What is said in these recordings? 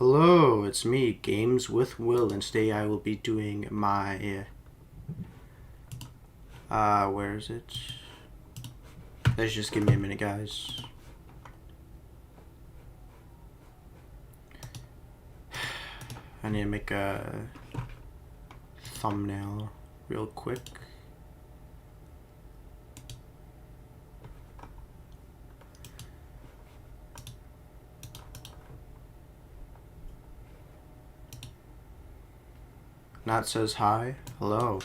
Hello, it's me, Games with Will, and today I will be doing my, where is it? Let's just give me a minute, guys. I need to make a thumbnail real quick. Nat says hi. Hello.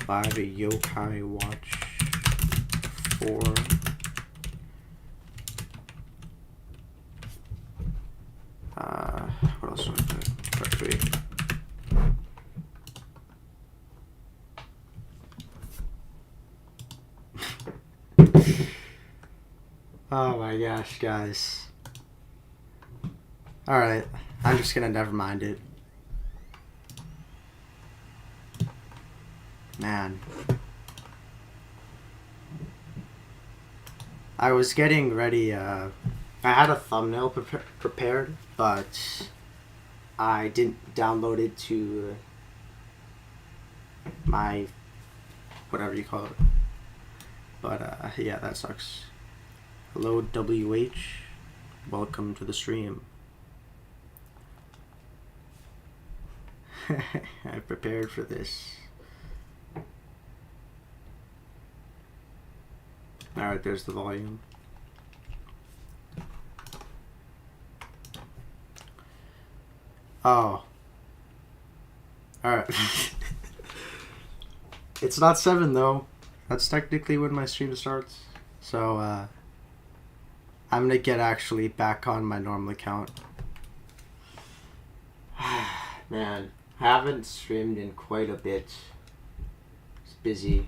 Buy the Yokai Watch 4. What else do I put? Part 3. Oh my gosh, guys. Alright, I'm just gonna never mind it. Man. I was getting ready, I had a thumbnail prepared, but I didn't download it to my, whatever you call it. But, yeah, that sucks. Hello, WH. Welcome to the stream. I prepared for this. Alright, there's the volume. Oh. Alright. It's not 7 though. That's technically when my stream starts. So, I'm gonna get actually back on my normal account. Man, I haven't streamed in quite a bit. It's busy.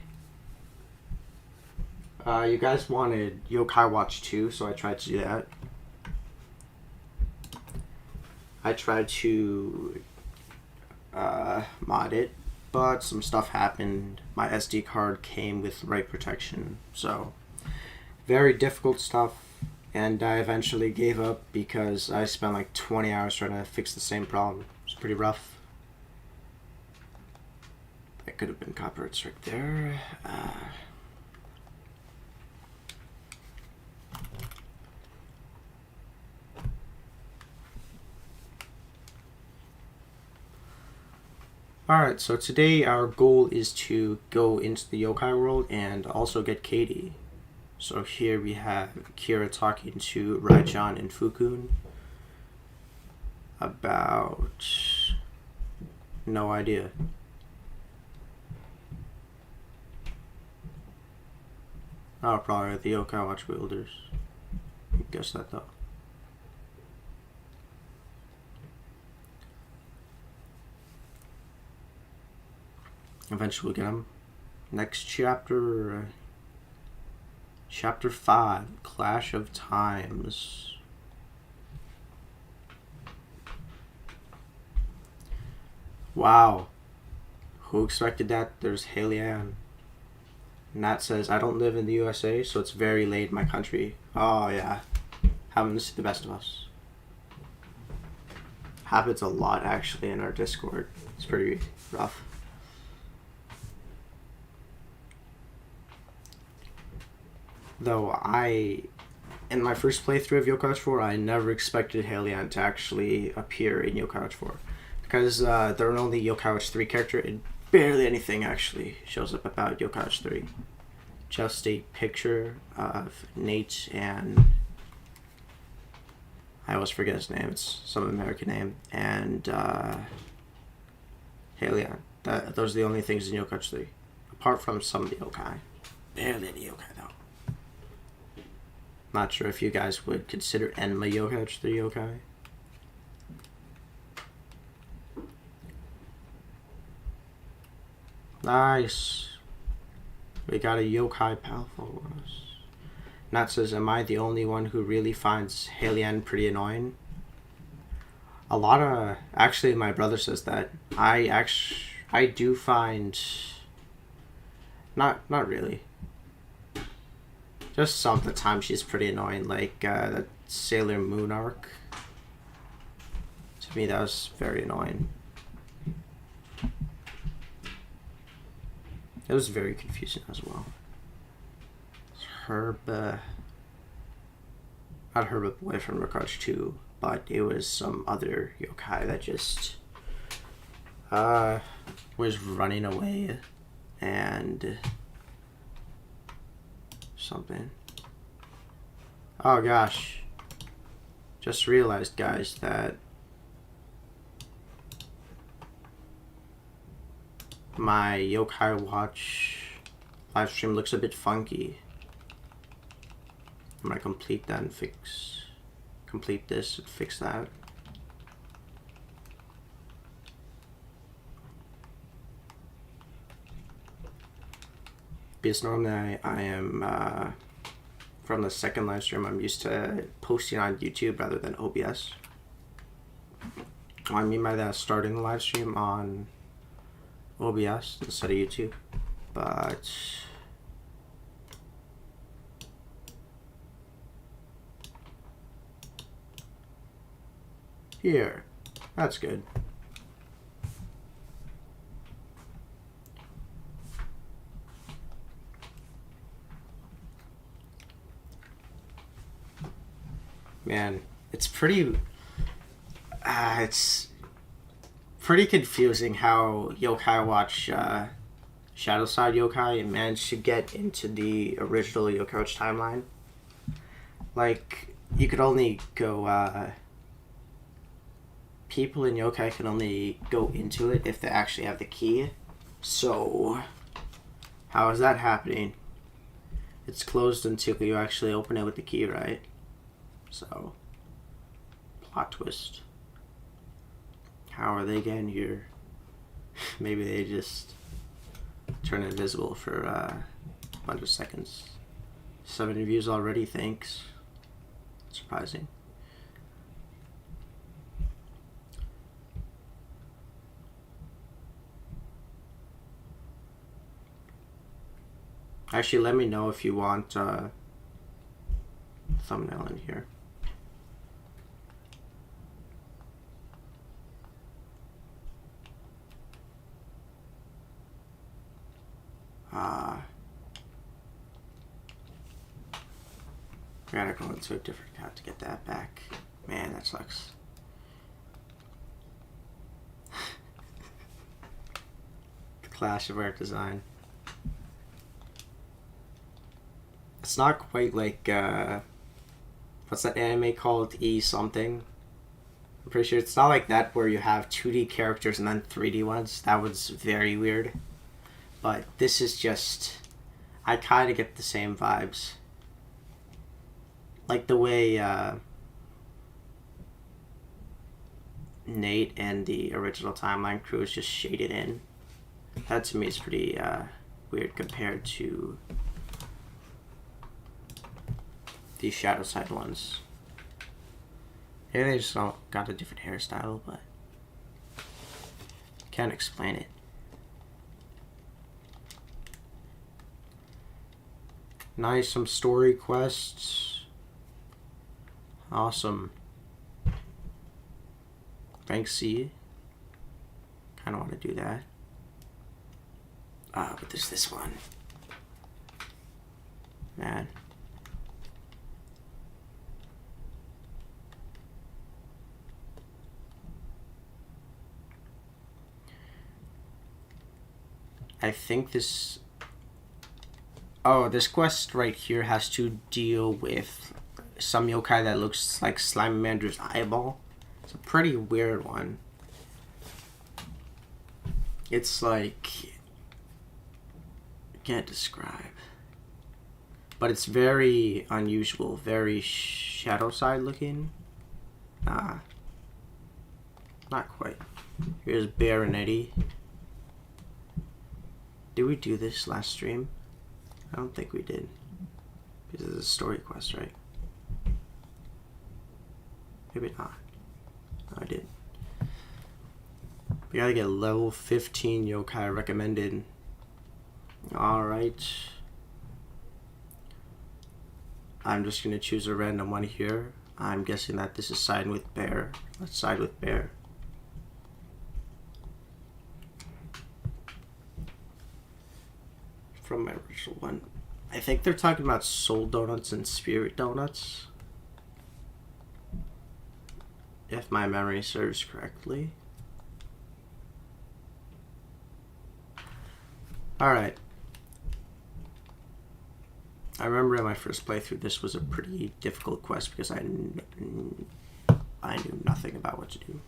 You guys wanted Yokai Watch 2, so I tried to do that. I tried to mod it, but some stuff happened. My SD card came with write protection, so very difficult stuff, and I eventually gave up because I spent like 20 hours trying to fix the same problem. It's pretty rough. That could have been copyright strike there. Alright, so today our goal is to go into the yokai world and also get Katie. So here we have Kira talking to Raichan and Fukun about... no idea. Oh, probably the Yokai Watch builders. I guess that though. Eventually we'll get them. Next chapter, chapter 5, Clash of Times. Wow. Who expected that? There's Haley Ann. Nat says, I don't live in the USA, so it's very late in my country. Oh, yeah. Having to see the best of us. Happens a lot, actually, in our Discord. It's pretty rough. Though in my first playthrough of Yokai Watch 4, I never expected Helion to actually appear in Yokai Watch 4. Because they're an only Yokai Watch 3 character, and barely anything actually shows up about Yokai Watch 3. Just a picture of Nate and... I always forget his name, it's some American name, and Helion. Those are the only things in Yokai Watch 3. Apart from some of the yokai. Barely any yokai though. Not sure if you guys would consider Enma Yokai Watch 3 yokai. Nice. We got a yokai pal following us. Nat says, am I the only one who really finds Halian pretty annoying? A lot of... Actually, my brother says that. I do find... Not really. Just some of the time she's pretty annoying, like that Sailor Moon arc. To me, that was very annoying. It was very confusing as well. Not Herb Boy from Rokage 2, but it was some other yokai that just was running away and something. Oh gosh. Just realized, guys, that my Yokai Watch livestream looks a bit funky. I'm gonna complete that and complete this and fix that. Because normally I am, from the second live stream, I'm used to posting on YouTube rather than OBS. I mean by that, starting the live stream on OBS instead of YouTube. But here, that's good. Man, it's pretty confusing how Yokai Watch Shadow Side Yokai managed to get into the original Yokai Watch timeline. Like, you could only go people in Yokai can only go into it if they actually have the key. So how is that happening? It's closed until you actually open it with the key, right? So, plot twist. How are they getting here? Maybe they just turn invisible for a bunch of seconds. 7 views already, thanks. Surprising. Actually, let me know if you want a thumbnail in here. I gotta go into a different account to get that back. Man, that sucks. Clash of Art Design. It's not quite like, what's that anime called? E something? I'm pretty sure it's not like that where you have 2D characters and then 3D ones. That was very weird. But this is just, I kind of get the same vibes. Like the way Nate and the original Timeline crew is just shaded in. That to me is pretty weird compared to the Shadow Side ones. Maybe they just all got a different hairstyle, but can't explain it. Nice, some story quests. Awesome. Rank C. Kinda wanna do that. But there's this one. Man. I think this... Oh, this quest right here has to deal with some yokai that looks like Slimemander's eyeball. It's a pretty weird one. It's like... I can't describe. But it's very unusual, very Shadow Side looking. Nah. Not quite. Here's Baronetti. Did we do this last stream? I don't think we did. This is a story quest, right? Maybe not. No, I did. We gotta get level 15 yokai recommended. Alright. I'm just gonna choose a random one here. I'm guessing that this is siding with Bear. Let's side with Bear. From my original one. I think they're talking about soul donuts and spirit donuts, if my memory serves correctly. Alright. I remember in my first playthrough this was a pretty difficult quest because I knew nothing about what to do.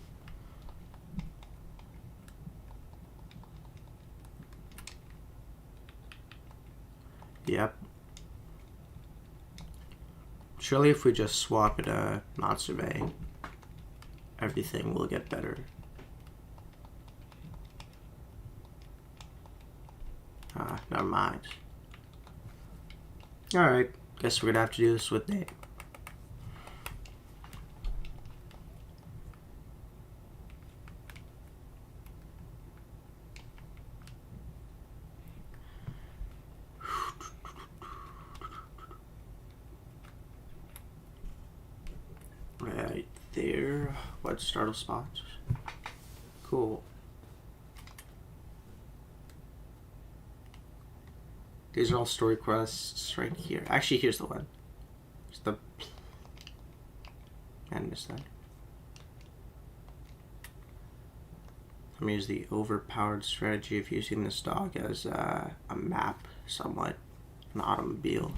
Yep. Surely if we just swap it not survey, everything will get better. Never mind. Alright, guess we're gonna have to do this with Nate. Right there. What startle spots? Cool. These are all story quests right here. Actually, here's the one. It's the... I missed that. I'm gonna use the overpowered strategy of using this dog as a map, somewhat. An automobile.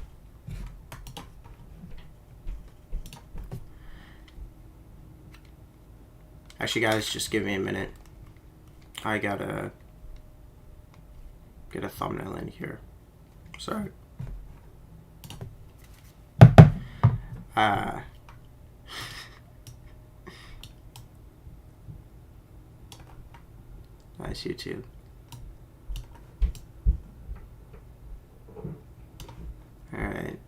Actually, guys, just give me a minute. I gotta get a thumbnail in here. Sorry. Nice YouTube. Alright.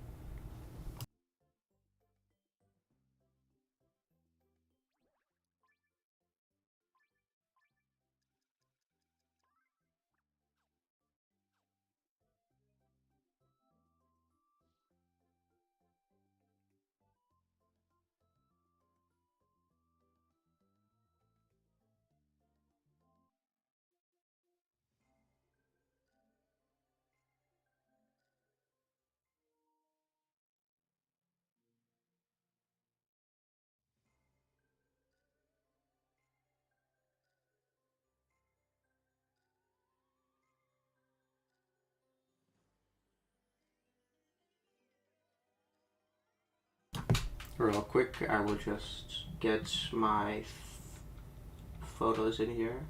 Real quick, I will just get my photos in here.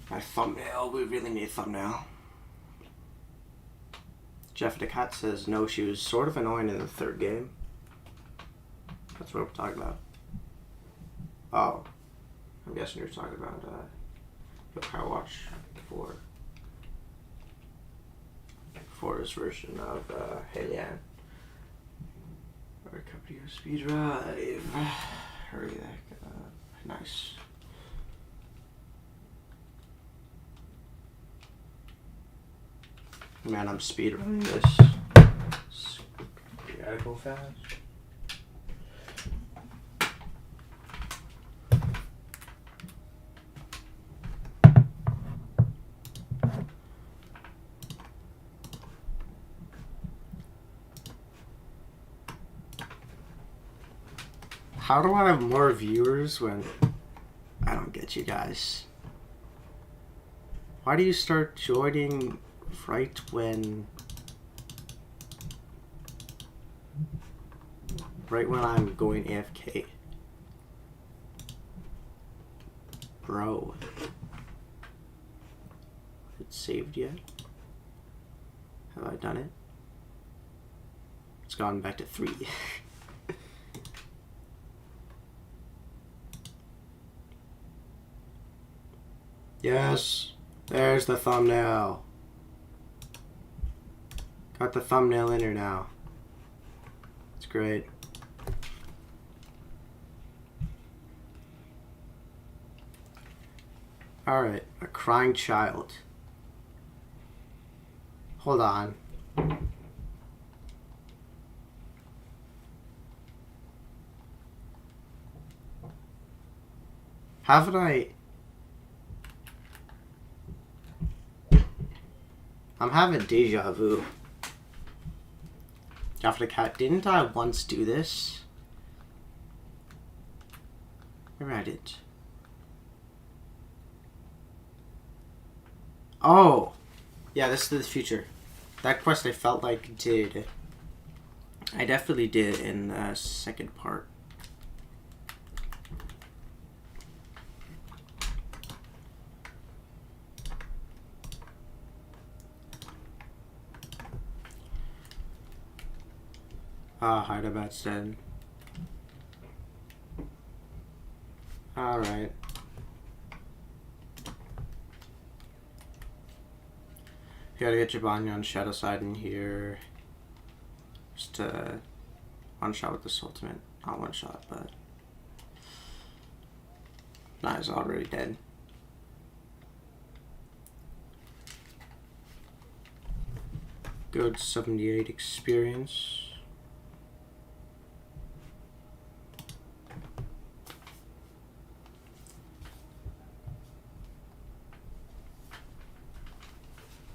My thumbnail, we really need a thumbnail. Jeff the Cat says, no, she was sort of annoying in the third game. That's what we're talking about. Oh, I'm guessing you're talking about Yokai Watch 4. 4's version of Helian. Or Company of Speed Drive. Hurry the heck up. Nice. Man, I'm speedrunning this. You gotta go fast. How do I have more viewers when... I don't get you guys. Why do you start joining right when... Right when I'm going AFK? Bro. Is it saved yet? Have I done it? It's gone back to 3. Yes, there's the thumbnail. Got the thumbnail in here now. It's great. Alright, a crying child. Hold on. Haven't I... I'm having deja vu. After the cat, didn't I once do this? Maybe I didn't. Oh! Yeah, this is the future. That quest I felt like did. I definitely did in the second part. Hyderabad's dead. Alright. You gotta get Jabanya on Shadow Side in here. Just one shot with this ultimate. Not one shot, but. Nah, he's already dead. Good 78 experience.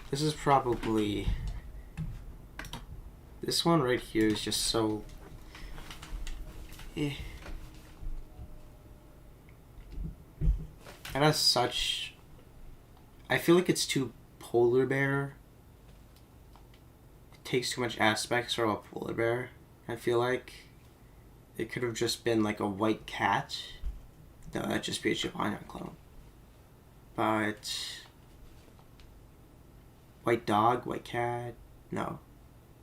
This is probably... This one right here is just so... It has such... I feel like it's too polar bear. It takes too much aspects from a polar bear. I feel like it could have just been like a white cat. No, that'd just be a Jabanya clone. But... White dog, white cat, no.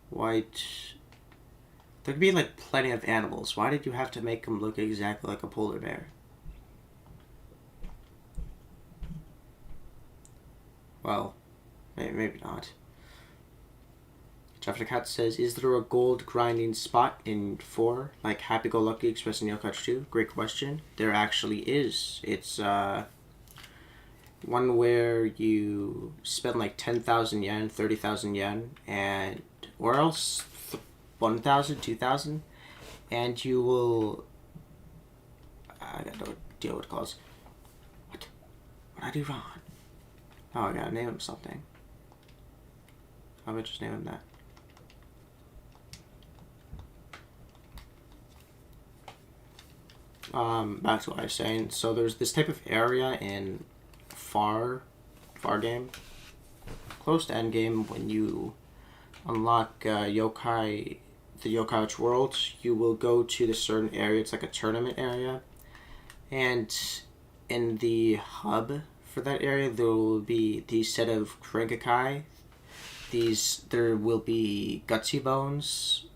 White... There'd be like plenty of animals. Why did you have to make them look exactly like a polar bear? Well, maybe not. Jeff the Cat says, is there a gold grinding spot in 4, like Happy Go Lucky Express in Yokai 2? Great question. There actually is. It's, one where you spend like 10,000 yen, 30,000 yen, and or else 1,000, 2,000, and you will. I gotta deal with calls. What I do wrong? Oh, I gotta name him something. How about just name him that? Back to what I was saying. So there's this type of area in far game, close to end game, when you unlock yokai, the Yokai world, you will go to this certain area. It's like a tournament area, and in the hub for that area there will be these set of Crank-a-kai. There will be Gutsy Bones,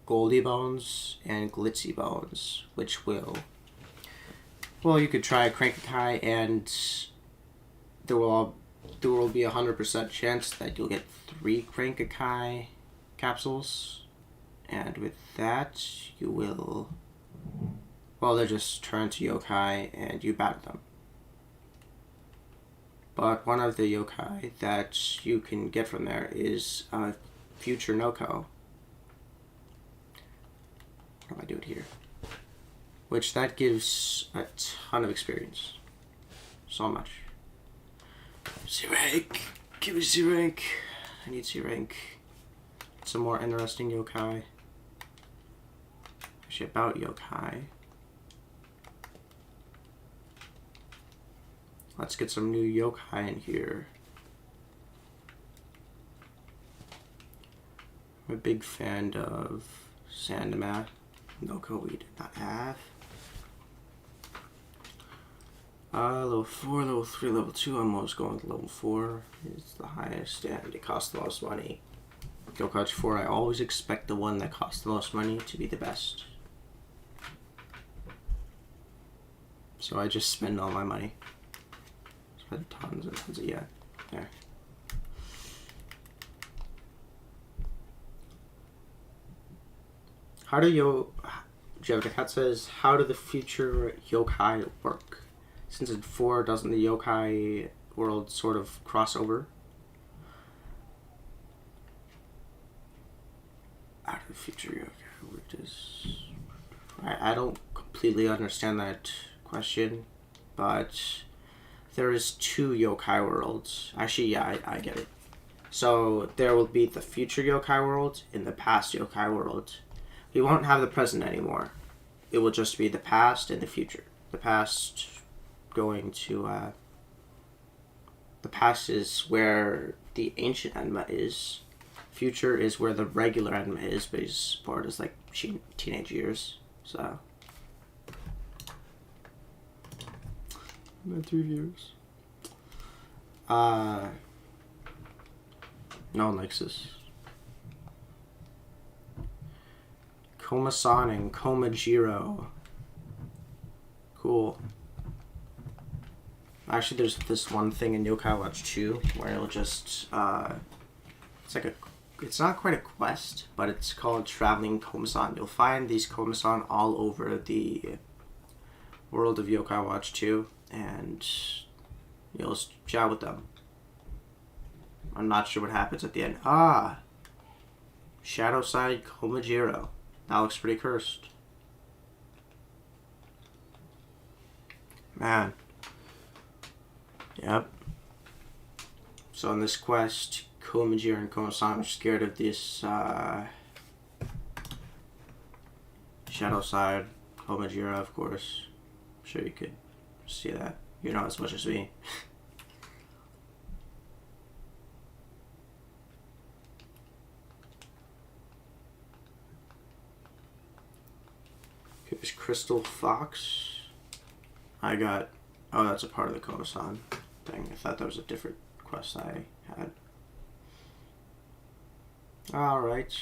Goldie Bones, and Glitzy Bones, which will, well, you could try Crank-a-kai, and there will be 100% chance that you'll get 3 Crank-a-kai capsules, and with that you will, well, they just turn to yokai and you battle them. But one of the yokai that you can get from there is Future Noko. What do I do it here? Which that gives a ton of experience. So much. C rank! Give me C rank! I need C rank. Some more interesting yokai. Actually, about yokai. Let's get some new yokai in here. I'm a big fan of Sandoma. Noko we did not have. Level 4, level 3, level 2. I'm always going with level 4. It's the highest and it costs the most money. Yokai 4, I always expect the one that costs the most money to be the best. So I just spend all my money. Spend tons and tons of, yeah. There. How do Jevdakat says, how do the future yokai work? Since in 4, doesn't the yokai world sort of cross over? How do the future yokai work? I don't completely understand that question, but there is 2 yokai worlds. Actually, yeah, I get it. So there will be the future yokai world and the past yokai world. We won't have the present anymore. It will just be the past and the future. The past going to... the past is where the ancient Enma is. Future is where the regular Enma is, but he's part is like teenage years. So... about 3 years. No one likes this. Koma-san and Komajiro. Cool. Actually, there's this one thing in Yokai Watch 2 where it'll just, it's like it's not quite a quest, but it's called Traveling Koma-san. You'll find these Koma-san all over the world of Yokai Watch 2, and you'll chat with them. I'm not sure what happens at the end. Shadow Side Komajiro. That looks pretty cursed. Man. Yep. So in this quest, Komajiro and Koma-san are scared of this Shadow Side Komajiro, of course. I'm sure you could see that. You know as much as me. Here's Crystal Fox. I got... oh, that's a part of the Koma-san thing. I thought that was a different quest I had. Alright.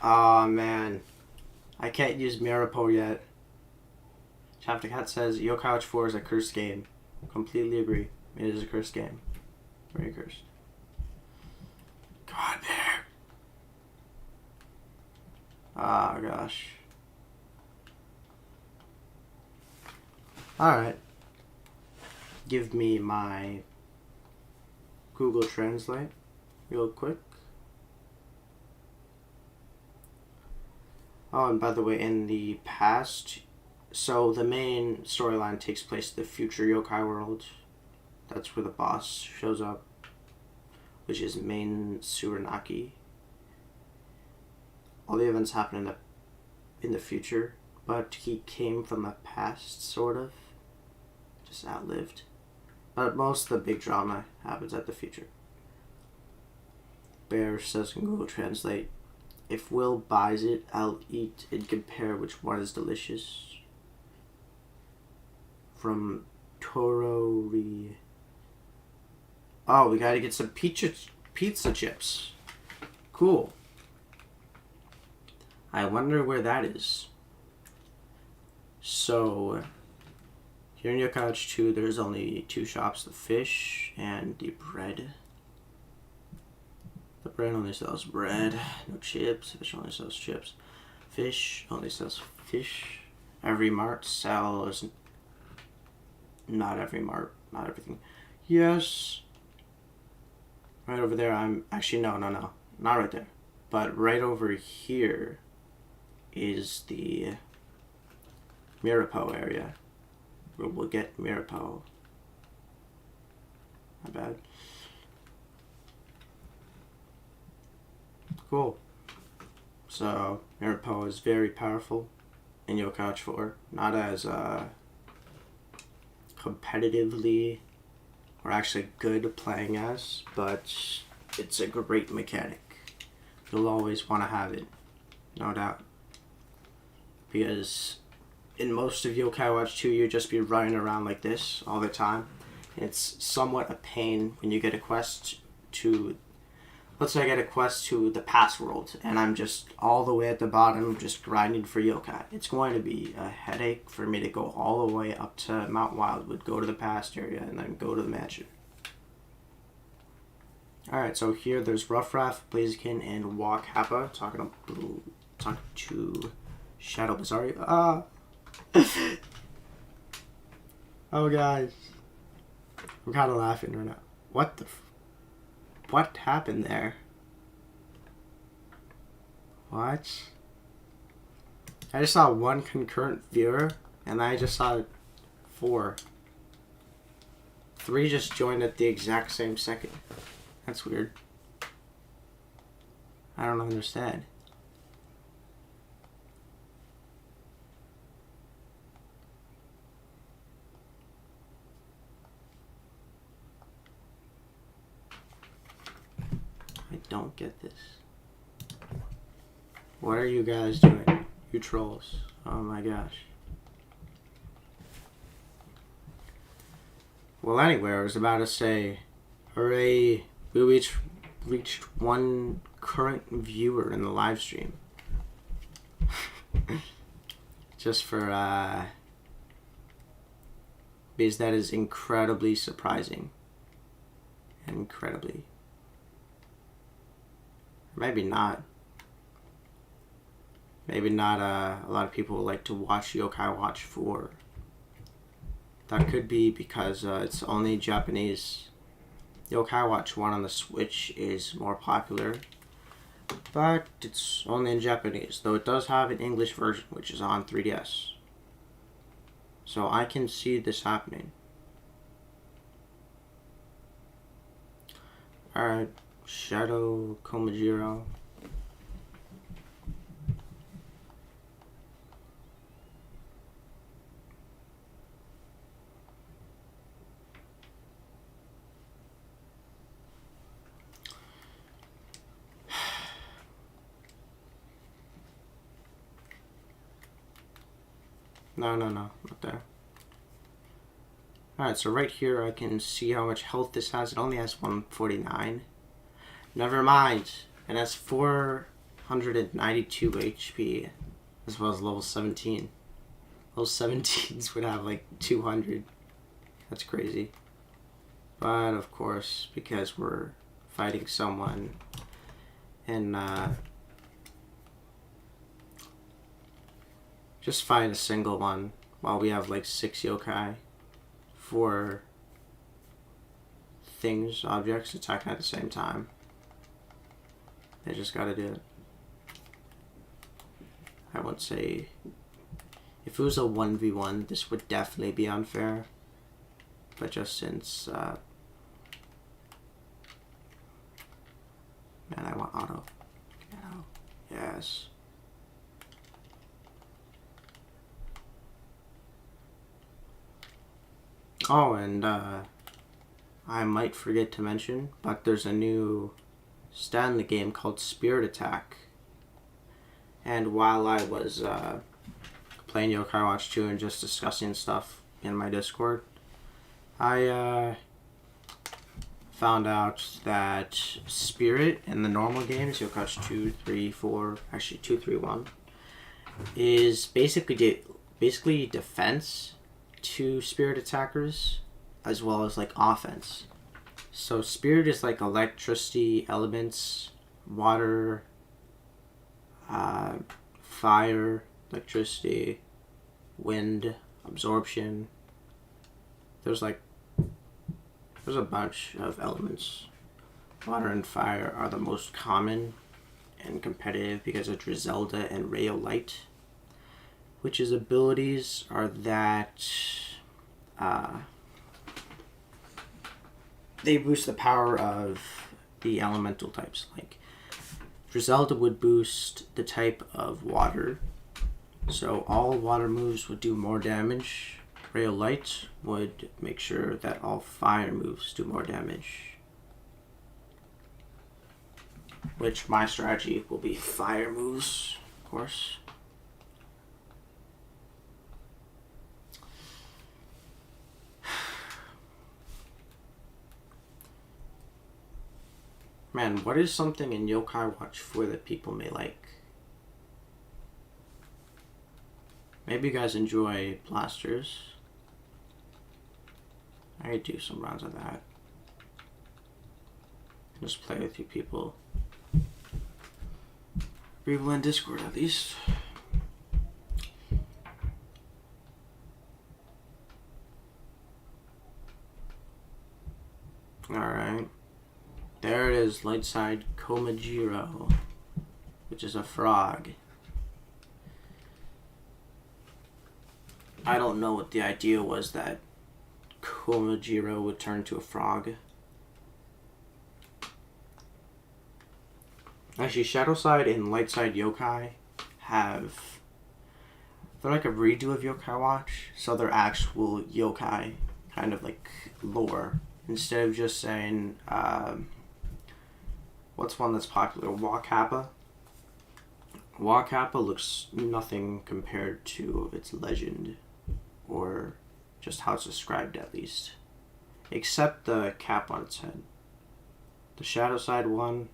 Aw, man. I can't use Mirapo yet. Chapter Cat says, Yokai Watch 4 is a cursed game. Completely agree. It is a cursed game. Very cursed. God, bear. Ah, gosh. Alright. Give me my Google Translate real quick. Oh, and by the way, in the past, so the main storyline takes place in the future yokai world. That's where the boss shows up, which is main Suranaki. All the events happen in the future, but he came from the past, sort of. Just outlived. But most of the big drama happens at the future. Bear says in Google Translate, if Will buys it, I'll eat and compare which one is delicious. From Torori. Oh, we gotta get some pizza chips. Cool. I wonder where that is. So, here in Yokai Watch 2, there's only 2 shops, the fish and the bread. The bread only sells bread, no chips. Fish only sells chips. Fish only sells fish. Every mart sells... not every mart, not everything. Yes. Right over there, I'm... actually, no. Not right there. But right over here is the Mirapo area. Where we'll get Mirapo. My bad. Cool. So, Mirapo is very powerful in Yokai Watch 4. Not as competitively or actually good playing as, but it's a great mechanic. You'll always want to have it, no doubt. Because in most of Yokai Watch 2, you just be running around like this all the time. And it's somewhat a pain when you get a quest to... let's say I get a quest to the past world, and I'm just all the way at the bottom just grinding for yokai. It's going to be a headache for me to go all the way up to Mount Wildwood, go to the past area, and then go to the mansion. Alright, so here there's Ruffraff, Blaziken, and Walk Kappa talking to Shadow Bizarre. Oh, guys. I'm kind of laughing right now. What happened there? What? I just saw one concurrent viewer, and I just saw 4. 3 just joined at the exact same second. That's weird. I don't understand. I don't get this. What are you guys doing? You trolls. Oh my gosh. Well, anyway, I was about to say, hooray, we reached 1 current viewer in the live stream. Just for, because that is incredibly surprising. Incredibly. Maybe not. Maybe not a lot of people like to watch Yokai Watch 4. That could be because it's only Japanese. Yokai Watch 1 on the Switch is more popular, but it's only in Japanese, though it does have an English version, which is on 3DS. So I can see this happening. Alright, Shadow Komajiro. No, not there. Alright, so right here I can see how much health this has. It only has 149. Never mind. It has 492 HP, as well as level 17. Level 17s would have like 200. That's crazy. But of course, because we're fighting someone and just find a single one while we have like 6 yokai, 4 things, objects attacking at the same time. They just gotta do it. I would say if it was a 1v1, this would definitely be unfair. But just since man, I want auto. Yes. Oh, and I might forget to mention, but there's a new stat in the game called Spirit Attack. And while I was playing Yokai Watch 2 and just discussing stuff in my Discord, I found out that Spirit in the normal games, Yokai Watch 2, 3, 4, actually 2, 3, 1, is basically defense to Spirit attackers, as well as like offense. So Spirit is like electricity elements, water, fire, electricity, wind, absorption. There's a bunch of elements. Water and fire are the most common and competitive because of Drizelda and Ray of Light, which his abilities are that they boost the power of the elemental types. Like Drizelda would boost the type of water, so all water moves would do more damage. Ray of Light would make sure that all fire moves do more damage, which my strategy will be fire moves, of course. Man, what is something in Yokai Watch 4 that people may like? Maybe you guys enjoy blasters. I could do some rounds of that. Just play with you people. People in Discord at least. Alright. There it is, Lightside Komajiro, which is a frog. I don't know what the idea was that Komajiro would turn to a frog. Actually, Shadowside and Lightside Yokai they're like a redo of Yokai Watch, so they're actual yokai, kind of like lore. Instead of just saying, what's one that's popular? Wakappa. Wakappa looks nothing compared to its legend, or just how it's described at least. Except the cap on its head. The Shadowside one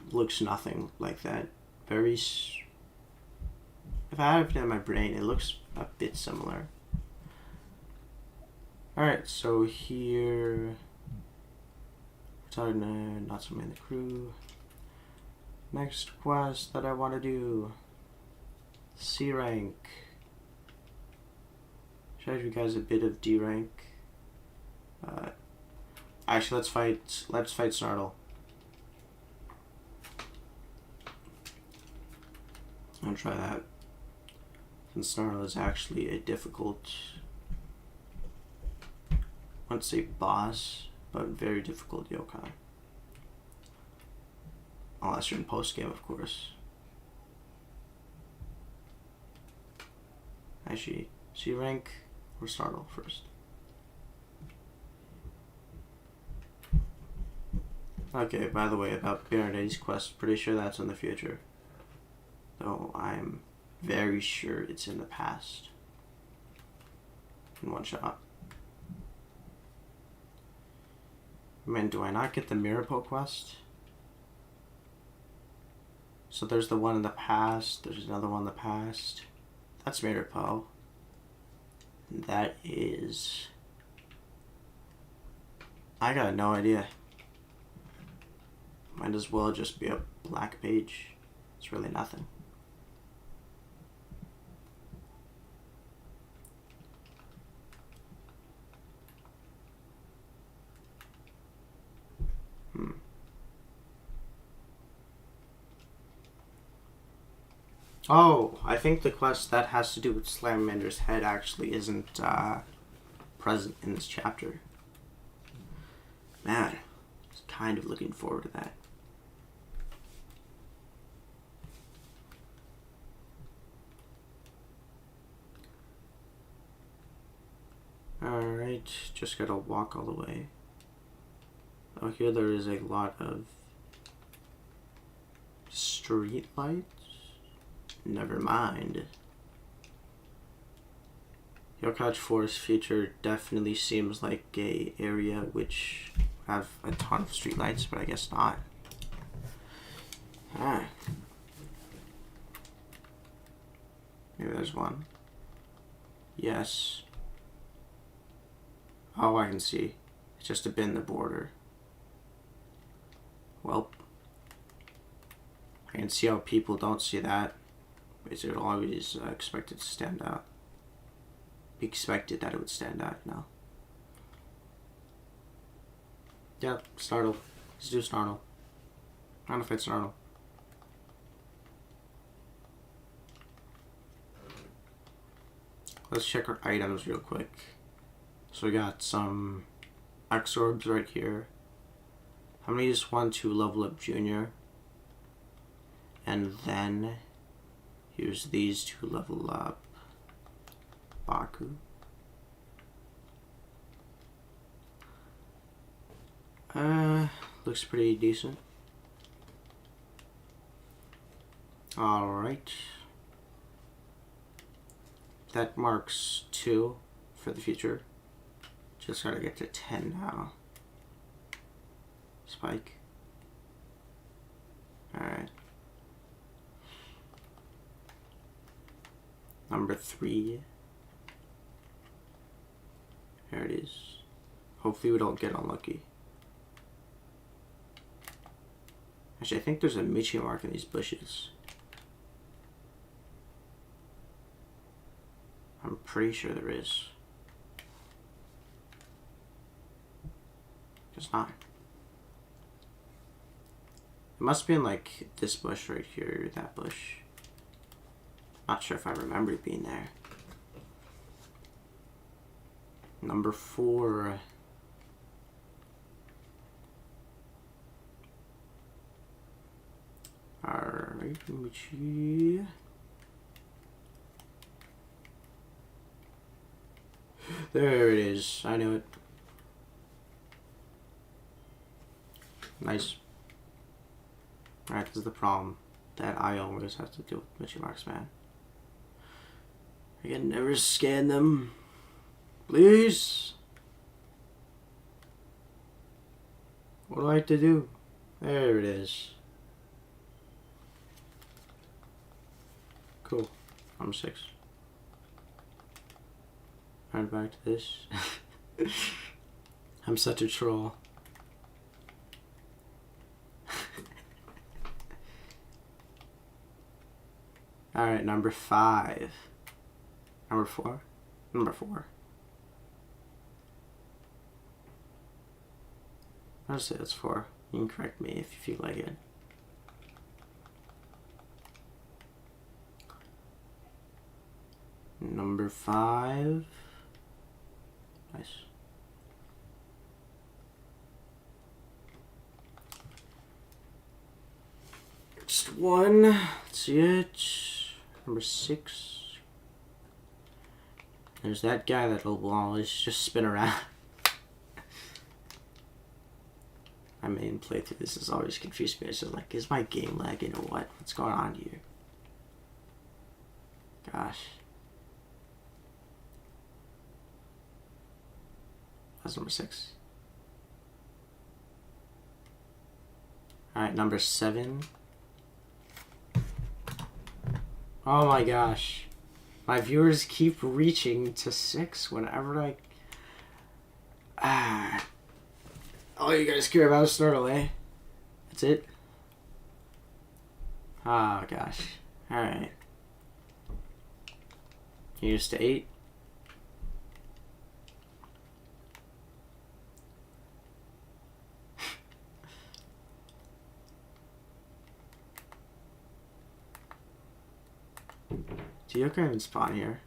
looks nothing like that. If I have it in my brain, it looks a bit similar. Alright, so here... We're talking to not somebody in the crew. Next quest that I want to do. C rank. Should I give you guys a bit of D rank? Actually, let's fight Snartle. I'll try that. Since Snartle is actually a difficult, I wouldn't say boss, but very difficult yokai. Unless you're in post game, of course. Actually, C rank or Snartle first. Okay, by the way, about Baronetti's quest, pretty sure that's in the future. Though I'm very sure it's in the past. In one shot. Man, do I not get the Mirapo quest? So there's the one in the past, there's another one in the past. That's Mirapo. That is... I got no idea. Might as well just be a black page. It's really nothing. Oh, I think the quest that has to do with Salamander's head actually isn't present in this chapter. Man, I was kind of looking forward to that. Alright, just gotta walk all the way. Oh, here there is a lot of street lights. Never mind. Yokai Forest feature definitely seems like a area which have a ton of streetlights, but I guess not. Ah. Maybe there's one. Yes. Oh, I can see. It's just a bit in the border. Well, I can see how people don't see that. Because it always expected to stand out. Be expected that it would stand out now. Yeah, Snartle. Let's do Snartle. I don't know if it's Snartle. Let's check our items real quick. So we got some X-Orbs right here. How many just want to level up Junior? And then use these to level up Baku. Looks pretty decent. Alright. That marks 2 for the future. Just gotta get to 10 now. Spike. Alright. Number 3. There it is. Hopefully we don't get unlucky. Actually, I think there's a Michi mark in these bushes. I'm pretty sure there is. There's not. It must be in like this bush right here, or that bush. Not sure if I remember it being there. Number 4. Alright, Michi. There it is. I knew it. Nice. Alright, this is the problem that I always have to deal with Michi marks, man. I can never scan them. Please. What do I have to do? There it is. Cool. I'm 6. Alright, back to this. I'm such a troll. Alright, number 5. Number 4? Number 4. I'll say that's 4. You can correct me if you feel like it. Number 5. Nice. Next one. Let's see it. Number 6. There's that guy that'll always just spin around. My main playthrough, this has always confused me. It's just like, is my game lagging or what? What's going on here? Gosh. That's number 6. Alright, number 7. Oh my gosh. My viewers keep reaching to 6 whenever I... All you guys care about is Snartle, eh? That's it? Oh gosh. Alright. Here's to 8. Do yokai even spawn here?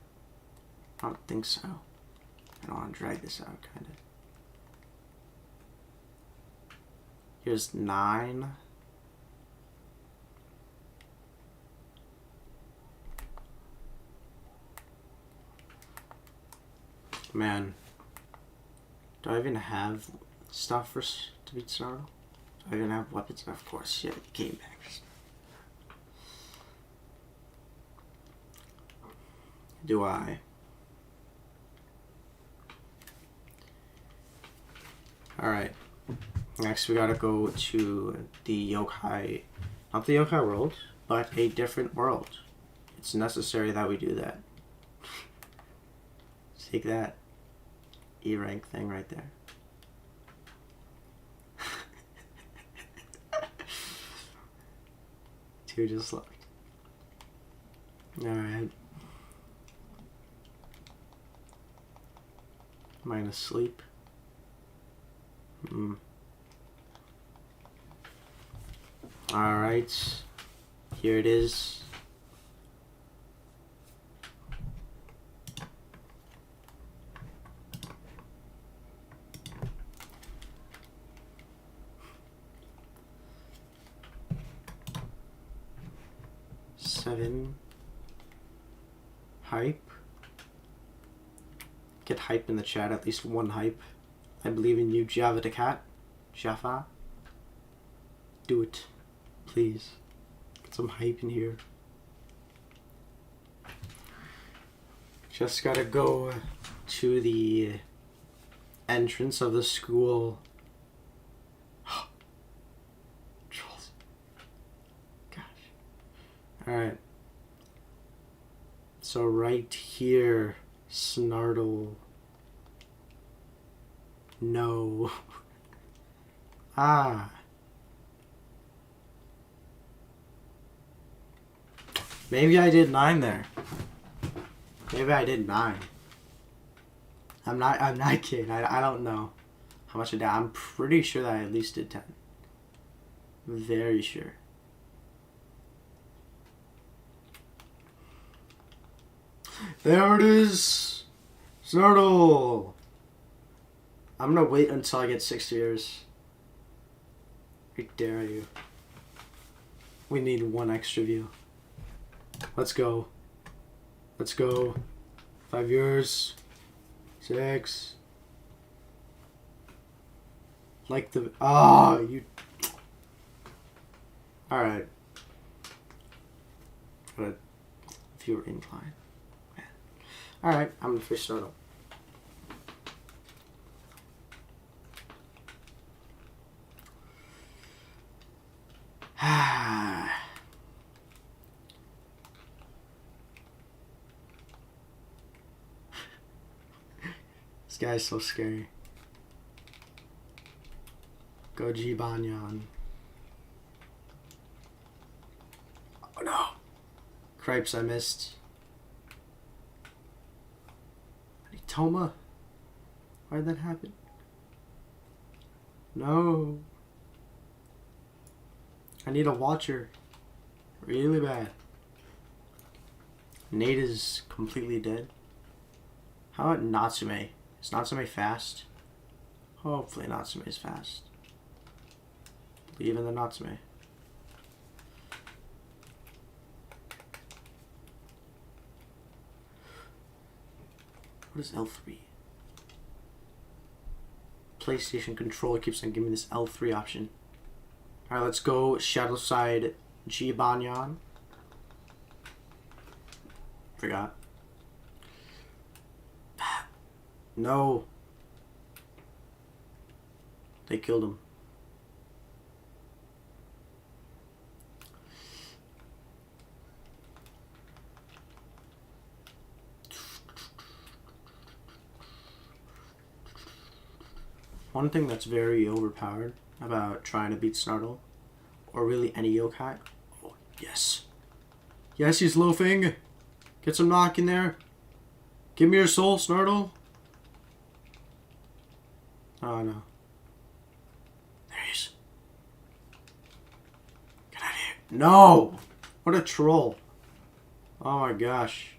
I don't think so. I don't want to drag this out, kind of. Here's 9. Man. Do I even have stuff to beat Snartle? Do I even have weapons? Of course, yeah, game bags. Do I? Alright. Next we gotta go to the yokai, not the yokai world, but a different world. It's necessary that we do that. Take that E rank thing right there. 2 just locked. Alright. Am I gonna sleep? Alright. Here it is. Seven. Hype. Get hype in the chat, at least one hype. I believe in you, Java the cat. Jaffa. Do it. Please. Get some hype in here. Just gotta go to the entrance of the school. Trolls. Gosh. Alright. So right here, Snartle. No. Ah. Maybe I did 9 there. Maybe I did 9. I'm not kidding. I don't know how much I did. I'm pretty sure that I at least did 10. Very sure. There it is! Snartle! I'm gonna wait until I get 6 years. I dare you. We need 1 extra view. Let's go. Let's go. 5 years. 6. Like the... Ah, you... Alright. But if you were inclined. Man. Alright, I'm gonna fish Snartle. This guy's so scary. Goji Banyan. Oh no! Cripes I missed. Toma? Why did that happen? No. I need a watcher. Really bad. Nate is completely dead. How about Natsume? Is Natsume fast? Hopefully Natsume is fast. Believe in the Natsume. What is L3? PlayStation controller keeps on giving me this L3 option. Alright, let's go Shadowside G Banyan. Forgot. No. They killed him. One thing that's very overpowered about trying to beat Snartle, or really any yokai. Oh, yes. Yes, he's loafing. Get some knock in there. Give me your soul, Snartle. Oh, no. There he is. Get out of here. No! What a troll. Oh my gosh.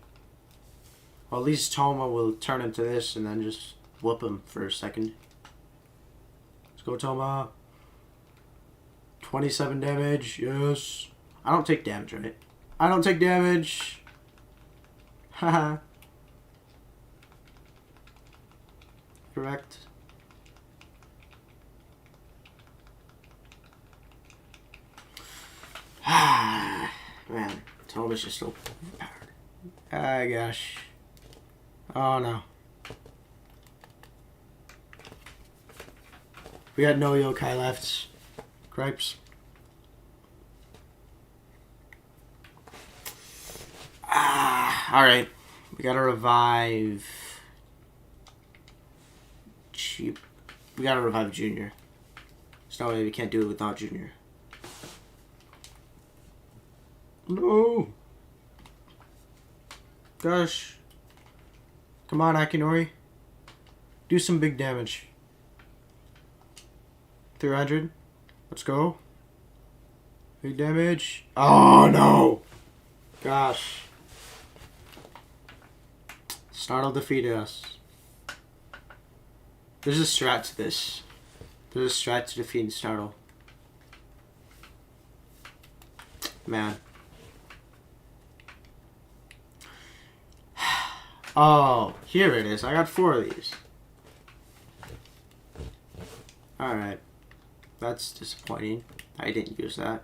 Well, at least Toma will turn into this and then just whoop him for a second. Let's go, Toma. 27 damage. Yes. I don't take damage, right? I don't take damage. Haha. Correct. Man, Toma's just so overpowered. Ah, gosh. Oh, no. We got no yokai left. Cripes. Alright. We gotta revive... Cheap. We gotta revive Junior. There's no way we can't do it without Junior. No! Gosh. Come on, Akinori. Do some big damage. 300. Let's go. Big damage. Oh, no! Gosh. Snartle defeated us. There's a strat to this. There's a strat to defeating Snartle. Man. Oh, here it is. I got 4 of these. Alright. That's disappointing. I didn't use that.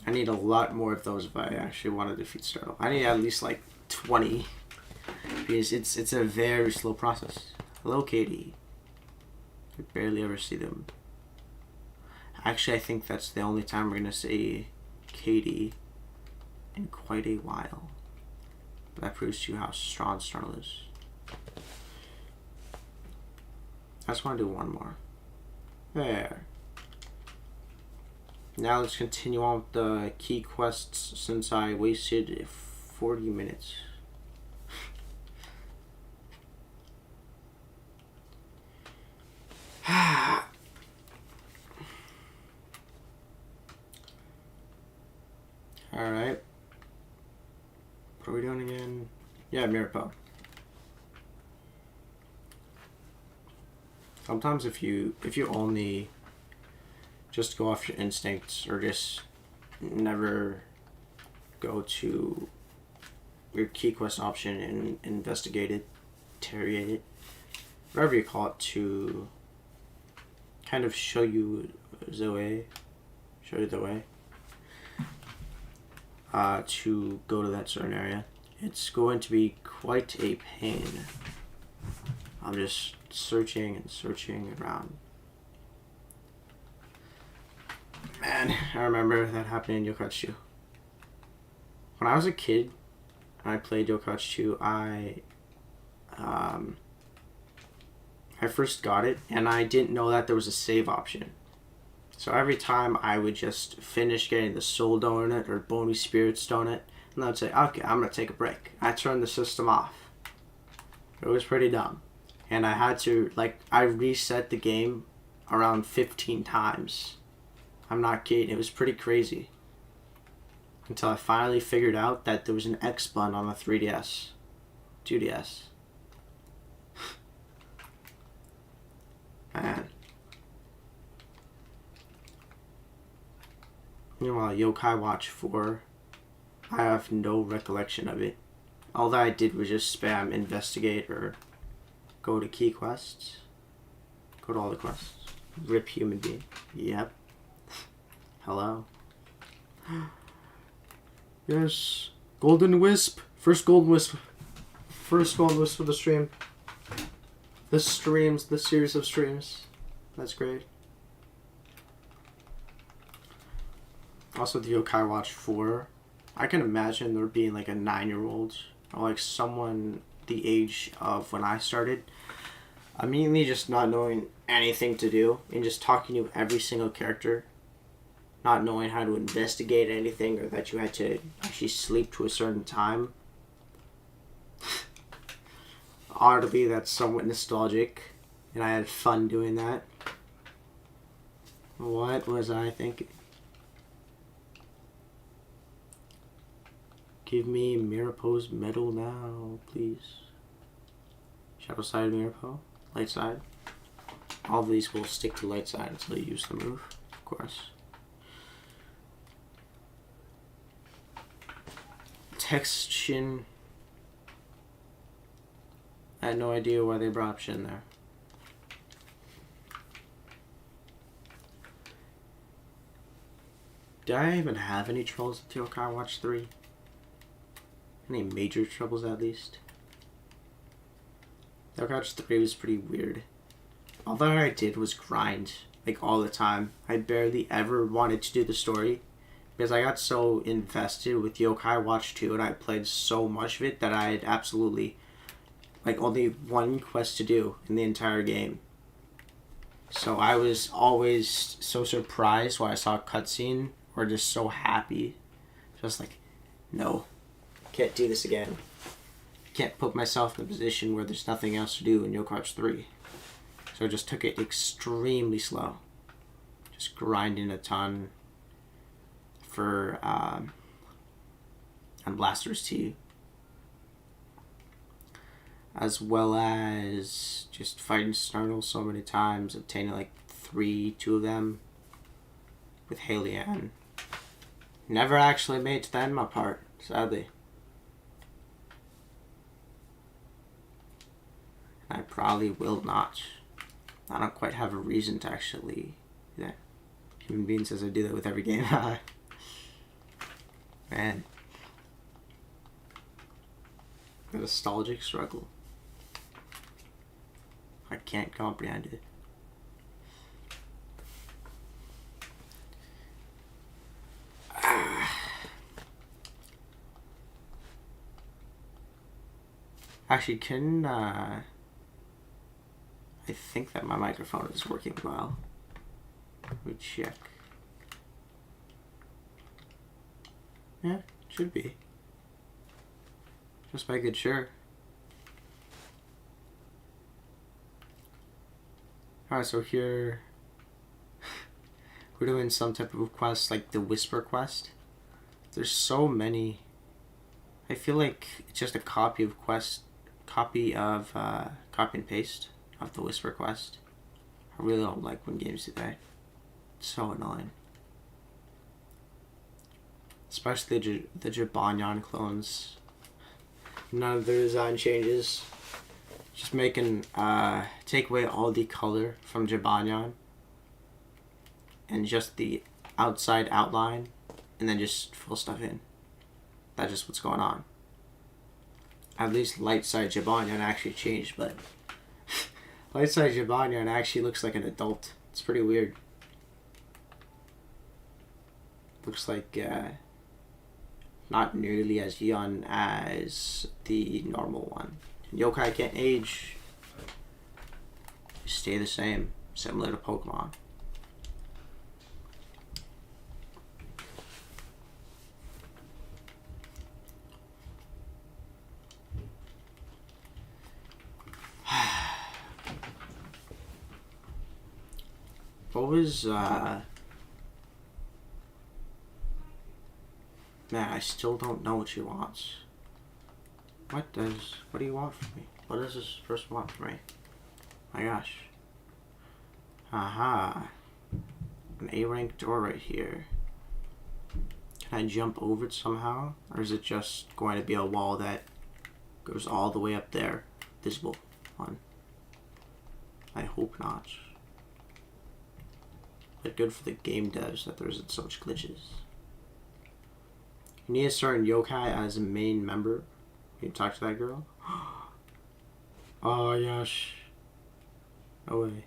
I need a lot more of those if I actually want to defeat Snartle. I need at least like 20. Because it's a very slow process. Hello, Katie. I barely ever see them. Actually, I think that's the only time we're going to see Katie in quite a while. That proves to you how strong Snartle is. I just want to do one more. There. Now let's continue on with the key quests since I wasted 40 minutes. Alright. What are we doing again? Yeah, Mirapo. Sometimes if you only just go off your instincts or just never go to your key quest option and investigate it, interrogate it, whatever you call it, to kind of show you the way, to go to that certain area, it's going to be quite a pain. I'm just searching and searching around. Man, I remember that happening in Yokai 2. When I was a kid and I played Yokai 2, I first got it and I didn't know that there was a save option. So every time I would just finish getting the Soul Donut or Bony Spirits Donut, and I would say, okay, I'm going to take a break. I turned the system off. It was pretty dumb. And I had to, I reset the game around 15 times. I'm not kidding. It was pretty crazy. Until I finally figured out that there was an X button on the 3DS. 2DS. Man. Meanwhile, Yokai Watch 4, I have no recollection of it. All that I did was just spam investigate or go to key quests. Go to all the quests. Rip human being. Yep. Hello. Yes. Golden Wisp. First Golden Wisp. First Golden Wisp for the stream. The streams. The series of streams. That's great. Also, the Yokai Watch 4. I can imagine there being like a 9-year-old or like someone the age of when I started, immediately just not knowing anything to do and just talking to every single character, not knowing how to investigate anything or that you had to actually sleep to a certain time. Oddly, that's somewhat nostalgic, and I had fun doing that. What was I thinking? Give me Mirapo's medal now, please. Shadow side Mirapo, light side. All of these will stick to light side until you use the move, of course. Text Shin. I had no idea why they brought Shin there. Did I even have any troubles with Yokai Watch 3? Any major troubles at least? Yokai Watch 3 was pretty weird. All that I did was grind, like all the time. I barely ever wanted to do the story because I got so invested with Yokai Watch 2 and I played so much of it that I had absolutely only one quest to do in the entire game. So I was always so surprised when I saw a cutscene or just so happy. Just like, no, can't do this again. Can't put myself in a position where there's nothing else to do in Yokai Watch 3. So I just took it extremely slow. Just grinding a ton for on Blaster's T. As well as just fighting Snartle so many times, obtaining 2 of them with Halian. Never actually made to the end of my part, sadly. I probably will not. I don't quite have a reason to actually do that. Human Being says I do that with every game. Man. The nostalgic struggle. I can't comprehend it. Actually, I think that my microphone is working well. Let me check. Yeah, should be. Just make it sure. Alright, so here we're doing some type of quest like the Whisper quest. There's so many. I feel like it's just a copy and paste of the Whisper quest. I really don't like when games do that. It's so annoying. Especially the Jibanyan clones. None of their design changes. Just making, take away all the color from Jibanyan. And just the outside outline. And then just fill stuff in. That's just what's going on. At least light side Jibanyan actually changed, but light side Jibanyan actually looks like an adult. It's pretty weird. Looks like, not nearly as young as the normal one. Yokai can't age. They stay the same, similar to Pokemon. What was, man, I still don't know what she wants. What do you want from me? What does this person want from me? My gosh. Aha. An A-rank door right here. Can I jump over it somehow? Or is it just going to be a wall that goes all the way up there? Visible one. I hope not. But good for the game devs that there isn't so much glitches. You need a certain yokai as a main member. You talk to that girl. Oh gosh. No way.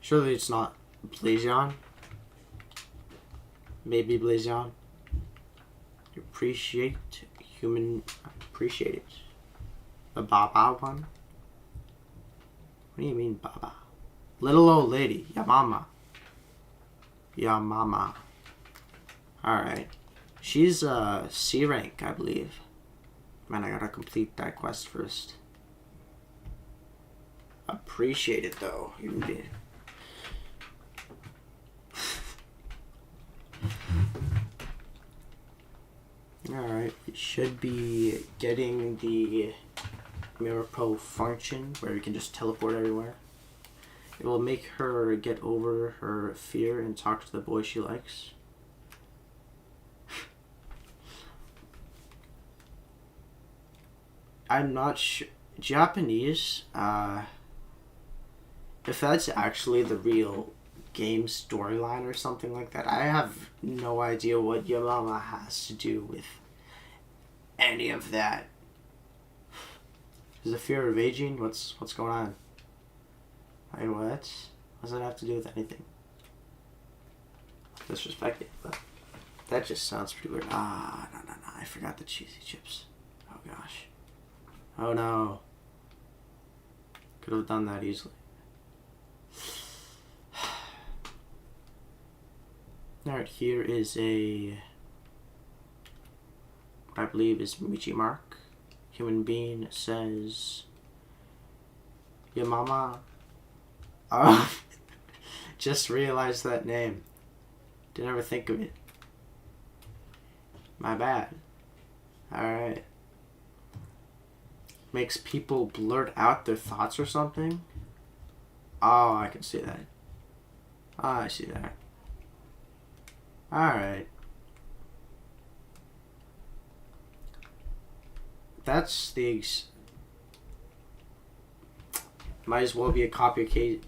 Surely it's not Blazion. Maybe Blazion. You appreciate it. The Baba one? What do you mean Baba? Little old lady. Ya mama. Ya mama. Alright. She's C rank, I believe. Man, I gotta complete that quest first. Appreciate it though. You did. Alright, we should be getting the Mirapo function where we can just teleport everywhere. It will make her get over her fear and talk to the boy she likes. I'm not sure. Japanese, if that's actually the real game storyline or something like that, I have no idea what Yamama has to do with any of that. Is the fear of aging? What's going on? I mean, what? What does that have to do with anything? Disrespect it, but that just sounds pretty weird. Ah, no. I forgot the cheesy chips. Oh gosh. Oh no. Could have done that easily. Alright, here is a, what I believe is Michi Mark. Human being says, your mama. Just realized that name. Didn't ever think of it. My bad. Alright. Makes people blurt out their thoughts or something? Oh, I can see that. Oh, I see that. Alright. That's the... Might as well be a copy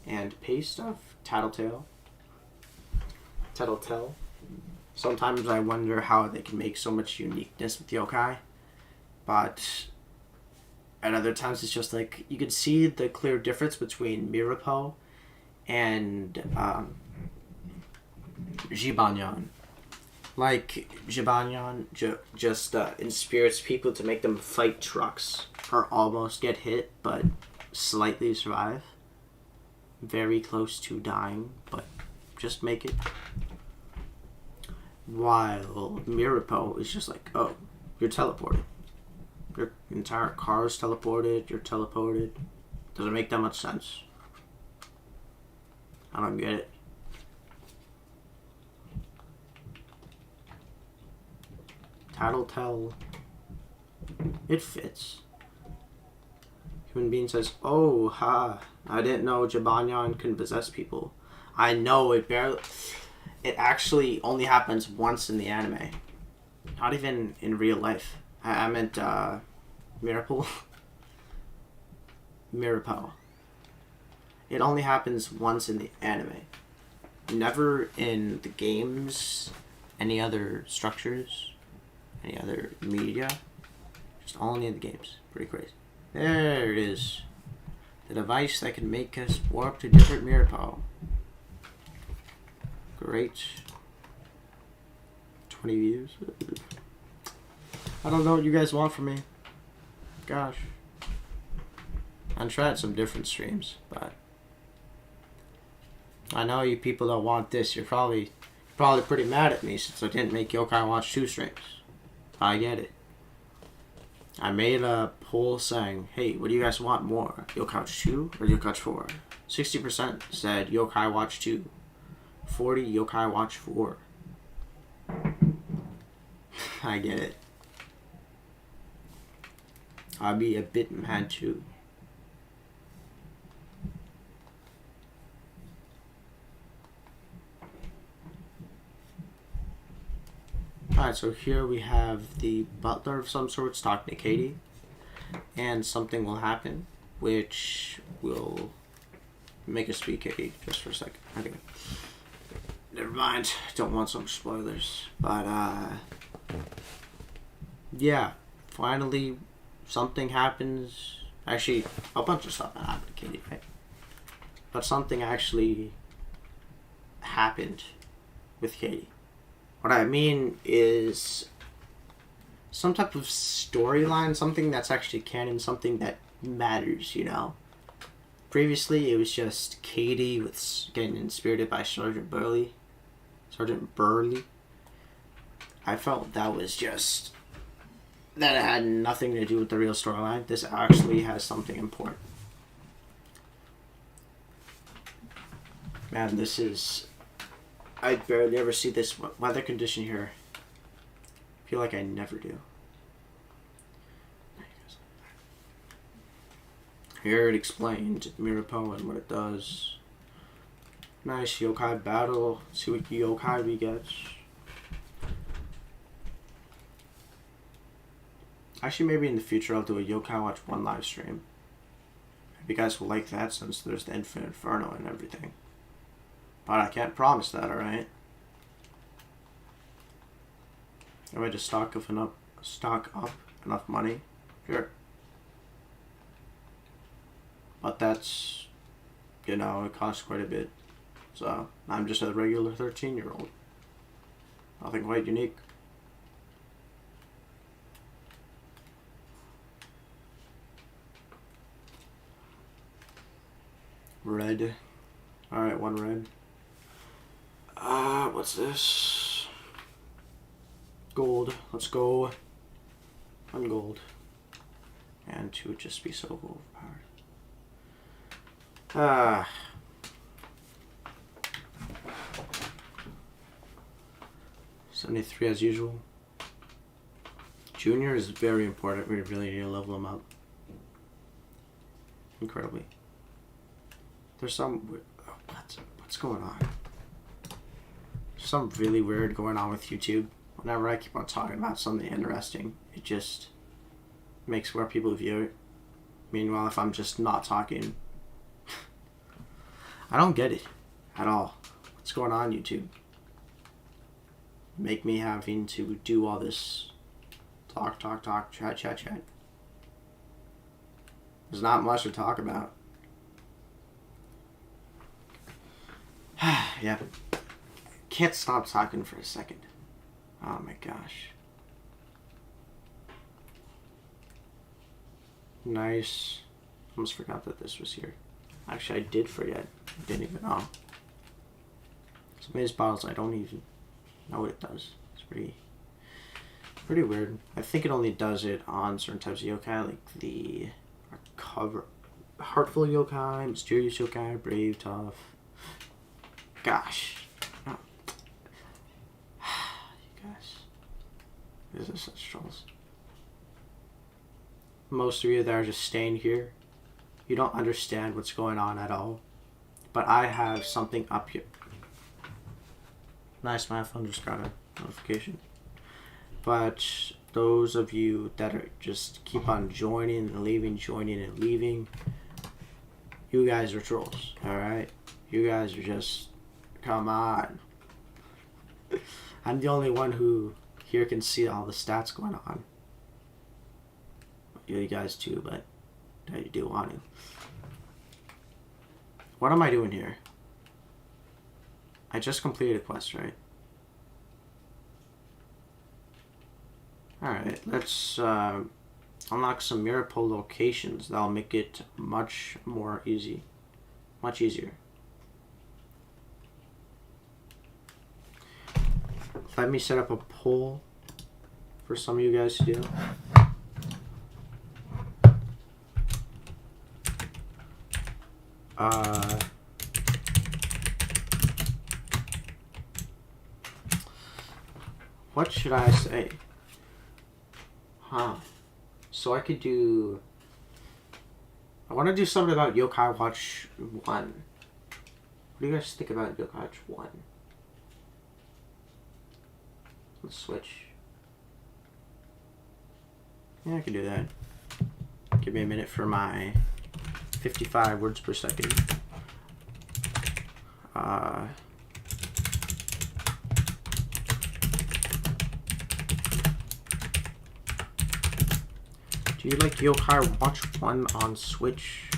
and paste of Tattletale. Sometimes I wonder how they can make so much uniqueness with yokai. But at other times it's just like, you can see the clear difference between Mirapo and Jibanyan. Like, Jibanyan just inspires people to make them fight trucks or almost get hit, but slightly survive. Very close to dying, but just make it. While Mirapo is just like, oh, you're teleported. Your entire car is teleported. You're teleported. Doesn't make that much sense. I don't get it. Tattletale. It fits. Human being says, oh, ha. I didn't know Jibanyan can possess people. I know it barely... It actually only happens once in the anime. Not even in real life. I meant, Miracle. Mirapo. It only happens once in the anime. Never in the games, any other structures, any other media. Just only in the games. Pretty crazy. There it is. The device that can make us warp to different Mirapo. Great. 20 views. I don't know what you guys want from me. Gosh. I'm trying some different streams, but I know you people don't want this. You're probably pretty mad at me since I didn't make Yokai Watch 2 streams. I get it. I made a poll saying, hey, what do you guys want more? Yokai Watch 2 or Yokai Watch 4? 60% said Yokai Watch 2. 40 Yokai Watch 4. I get it. I'll be a bit mad too. Alright, so here we have the butler of some sorts talking to Katie. And something will happen, which will make us beat Katie just for a second. Anyway. Never mind. Don't want some spoilers. But, yeah. Finally, something happens. Actually, a bunch of stuff happened to Katie, right? But something actually happened with Katie. What I mean is some type of storyline, something that's actually canon, something that matters, you know? Previously, it was just Katie with getting inspirited by Sergeant Burley. I felt that was just... that it had nothing to do with the real storyline. This actually has something important. Man, this is... I barely ever see this weather condition here. I feel like I never do. Here it explained Mirapo and what it does. Nice yokai battle. See what yokai we get. Actually, maybe in the future I'll do a Yokai Watch 1 live stream. If you guys will like that since there's the Infinite Inferno and everything. But I can't promise that, alright? Am I just stock up enough money? Sure. But that's, you know, it costs quite a bit. So, I'm just a regular 13-year-old. Nothing quite unique. Red. Alright, 1 red. What's this? Gold. Let's go. 1 gold. And 2 would just be so overpowered. 73 as usual. Junior is very important. We really need to level him up. Incredibly. There's some... What's going on? There's something really weird going on with YouTube. Whenever I keep on talking about something interesting, it just makes more people view it. Meanwhile, if I'm just not talking... I don't get it at all. What's going on, YouTube? Make me having to do all this talk, chat. There's not much to talk about. Yeah. Can't stop talking for a second. Oh my gosh. Nice. Almost forgot that this was here. Actually, I did forget. I didn't even know. Some of these bottles I don't even No, it does. It's pretty weird. I think it only does it on certain types of yokai, like the cover, Heartful Yokai, Mysterious Yokai, Brave, Tough. Gosh. Oh. You guys. This is such trolls. Most of you that are just staying here, you don't understand what's going on at all. But I have something up here. Nice, my phone just got a notification. But those of you that are just keep on joining and leaving, you guys are trolls, alright? You guys are just, come on. I'm the only one who here can see all the stats going on. You guys too, but you do want to. What am I doing here? I just completed a quest, right? Alright, let's unlock some Mirapole locations. That'll make it much more easy. Much easier. Let me set up a poll for some of you guys to do. What should I say? So I could do... I want to do something about Yokai Watch 1. What do you guys think about Yokai Watch 1? Let's switch. Yeah, I can do that. Give me a minute for my 55 words per second. Do you like Yokai Watch 1 on Switch?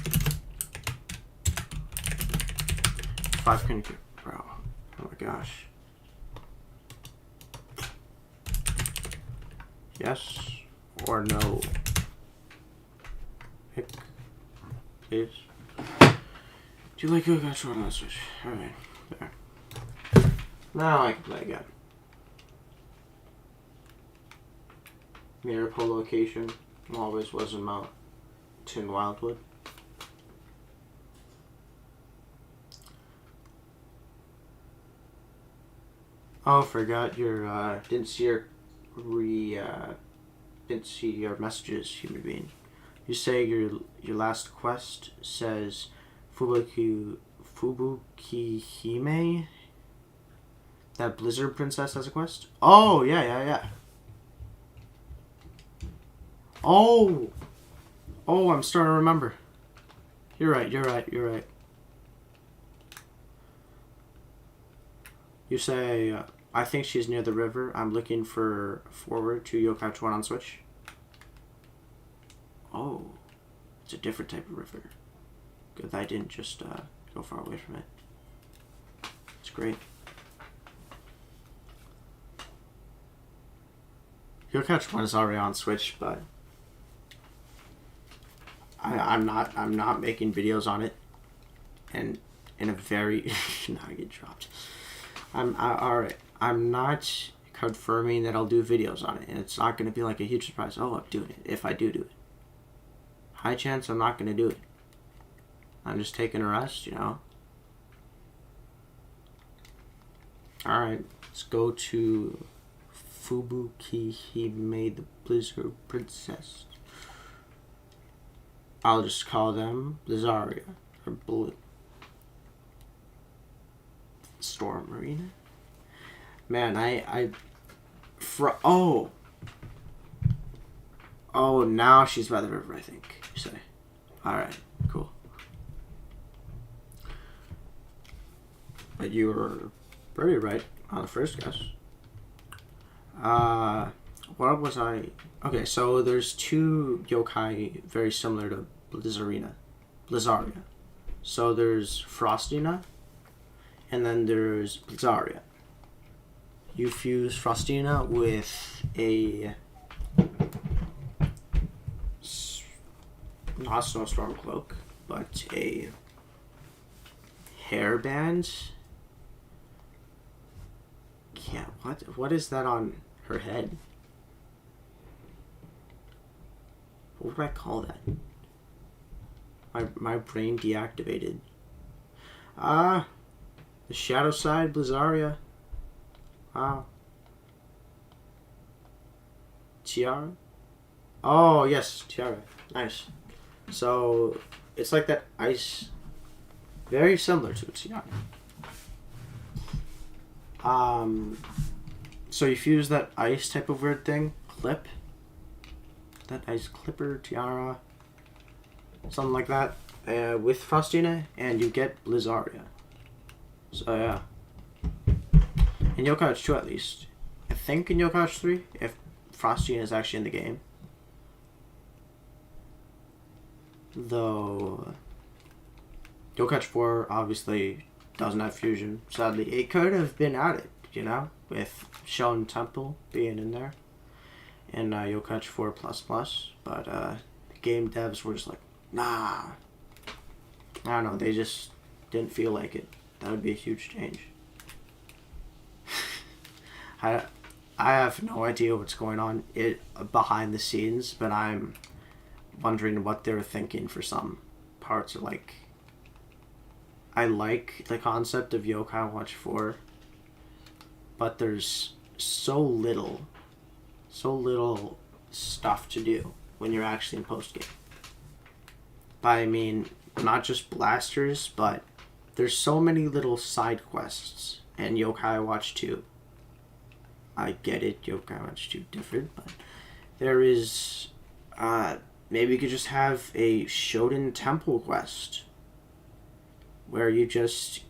5 can... Bro. Oh my gosh. Yes or no? Pick, please. Do you like Yokai Watch 1 on Switch? Alright. There. Now I can play again. Mirapole location. Always was in Mountain Wildwood. Oh, forgot your didn't see your messages, human being. You say your last quest says Fubuki Hime. That Blizzard princess has a quest? Oh, yeah. Oh, I'm starting to remember. You're right. You say, I think she's near the river. I'm looking forward to Yokai Watch 1 on Switch. Oh, it's a different type of river. Good that I didn't just go far away from it. It's great. Yokai Watch 1 is already on Switch, but I'm not making videos on it, and in a very now I get dropped. Alright. I'm not confirming that I'll do videos on it, and it's not going to be like a huge surprise. Oh, I'm doing it. If I do it, high chance I'm not going to do it. I'm just taking a rest, you know. Alright, let's go to Fubuki Hime, the Blizzard Princess. I'll just call them Blizzaria or Storm Arena. Man, oh, now she's by the river, I think you say. Alright, cool. But you were very right on the first guess. What was I... Okay, so there's two yokai very similar to Blizzaria. So there's Frostina, and then there's Blizzaria. You fuse Frostina with a... not snowstorm cloak, but a hairband. Yeah, What is that on her head? What would I call that? My brain deactivated. Ah, the shadow side, Blizzaria. Wow. Tiara? Oh, yes, Tiara. Nice. So, it's like that ice. Very similar to Tiara. So you fuse that ice type of weird thing. Clip. That ice clipper, Tiara. Something like that. With Frostina, and you get Blizzaria. So, yeah. In Yokai 2 at least. I think in Yokai 3, if Frostina is actually in the game. Though Yokai 4 obviously doesn't have fusion. Sadly, it could have been added, you know, with Shonen Temple being in there. And Yokai 4 but the game devs were just like, nah. I don't know, they just didn't feel like it. That would be a huge change. I have no idea what's going on behind the scenes, but I'm wondering what they were thinking for some parts. Like, I like the concept of Yokai Watch 4, but there's so little stuff to do when you're actually in post-game. But I mean, not just blasters, but there's so many little side quests in Yokai Watch 2. I get it, Yokai Watch 2 different, but there is, maybe you could just have a Shonen Temple quest where you just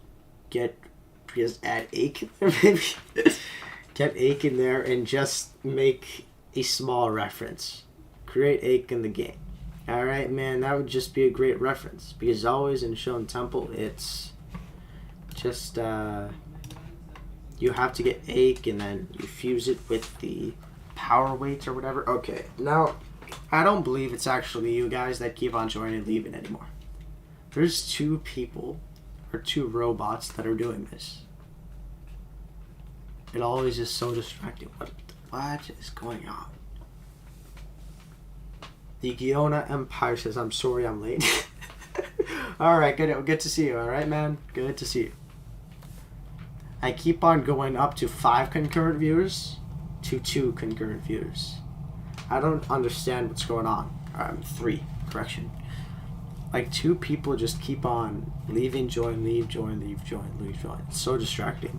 add Ache in there, maybe. Get Ache in there and just make a small reference. Create Ache in the game. Alright, man, that would just be a great reference. Because always in Shonen Temple, it's just, you have to get Ache and then you fuse it with the power weights or whatever. Okay, now, I don't believe it's actually you guys that keep on joining and leaving anymore. There's 2 people, or 2 robots that are doing this. It always is so distracting. What is going on? The Giona Empire says, I'm sorry I'm late. Alright, good to see you, alright, man? Good to see you. I keep on going up to 5 concurrent viewers to 2 concurrent viewers. I don't understand what's going on. 3, correction. Like, 2 people just keep on leaving, join, leave, join, leave, join, leave, join. It's so distracting.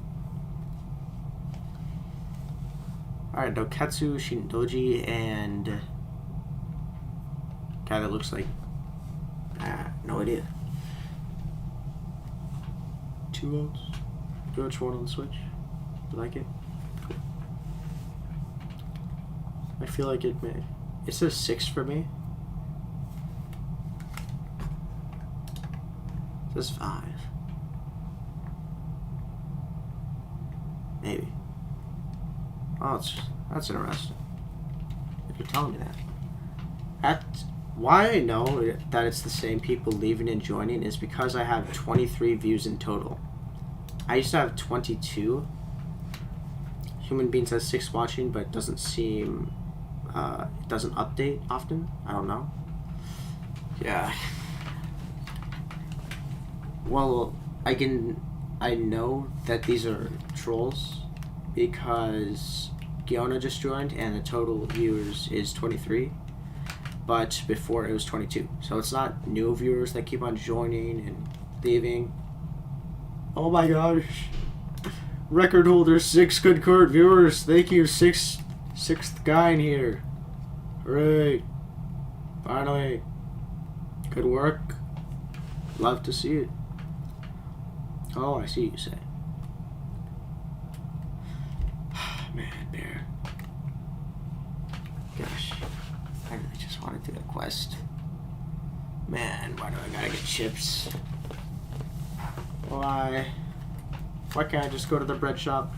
Alright, Doketsu, Shindoji, and guy that looks like, no idea. 2 votes. Do which one on the Switch? You like it? Cool. I feel like it says 6 for me. It says 5. Maybe. Oh, that's interesting. If you're telling me that. Why I know that it's the same people leaving and joining is because I have 23 views in total. I used to have 22. Human Beings has 6 watching, but it doesn't seem, it doesn't update often. I don't know. Yeah. Well, I know that these are trolls because Giona just joined and the total viewers is 23. But before it was 22. So it's not new viewers that keep on joining and leaving. Oh my gosh. Record holder 6 concurrent viewers. Thank you, sixth guy in here. Hooray. Finally. Good work. Love to see it. Oh, I see you say. Man, Bear. Gosh. I really just want to do a quest. Man, why do I gotta get chips? Why can't I just go to the bread shop?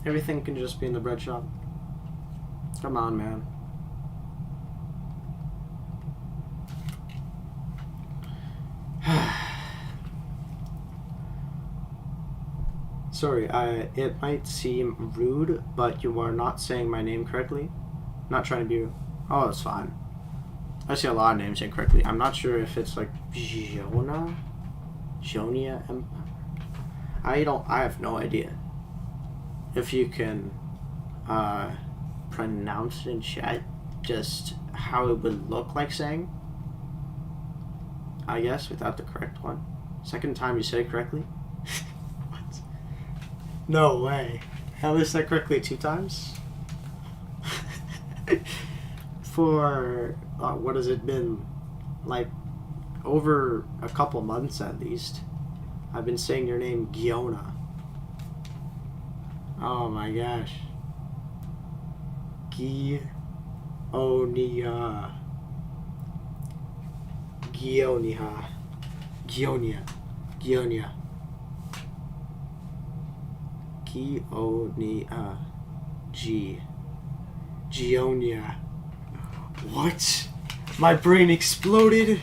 Everything can just be in the bread shop. Come on, man. Sorry, it might seem rude, but you are not saying my name correctly. Not trying to be rude. Oh, it's fine. I see a lot of names incorrectly. I'm not sure if it's like Jonia Empire. I have no idea. If you can pronounce it in chat just how it would look like saying, I guess, without the correct one. Second time you said it correctly? What? No way. I only said it correctly 2 times? For, what has it been? Like, over a couple months at least. I've been saying your name, Giona. Oh my gosh. Gionia. Gionia. Gionia. Gionia. Gionia. Gionia. What? My brain exploded.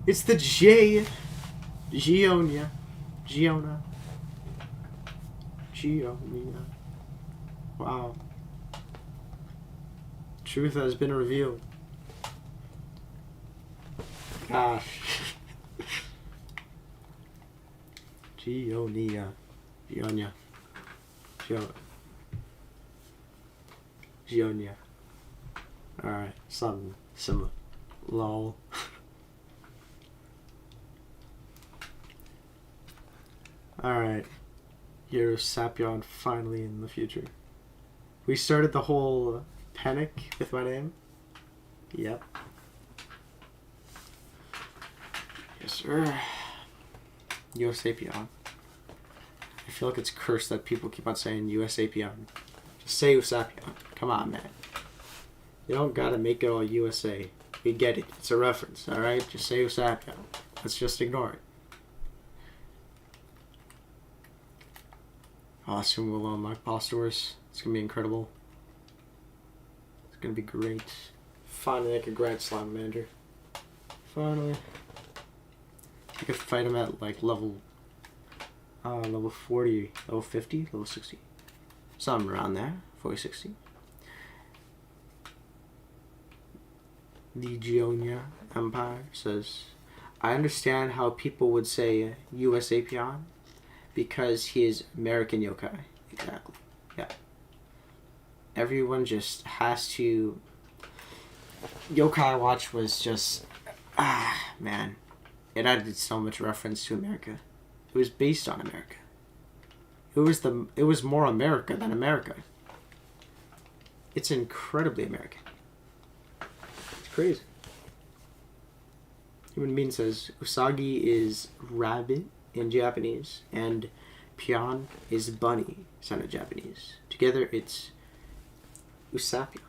It's the J. Gionia. Giona. Gionia. Wow. Truth has been revealed. Gosh. Gionia. Gionia. Gionia. Alright, something similar. Lol. Alright. Here's Sapion finally in the future. We started the whole panic with my name. Yep. Yes, sir. USApion. I feel like it's cursed that people keep on saying USApion. Just say Usapion. Come on, man. You don't gotta make it all USA. We get it. It's a reference, alright? Just say Usapion. Let's just ignore it. Oh, soon we'll unlock boss doors. It's gonna be incredible. It's gonna be great. Finally, I can Grand Slime Manager. Finally. I could fight him at like level 40, level 50, level 60. Something around there. 40, 60. The Gionia Empire says, I understand how people would say USApion because he is American yokai. Exactly. Yeah. Everyone just has to... Yokai Watch was just... man. It added so much reference to America. It was based on America. It was more America than America. It's incredibly American. It's crazy. Human Being says Usagi is rabbit in Japanese and Pion is bunny sounded Japanese. Together it's Usapion.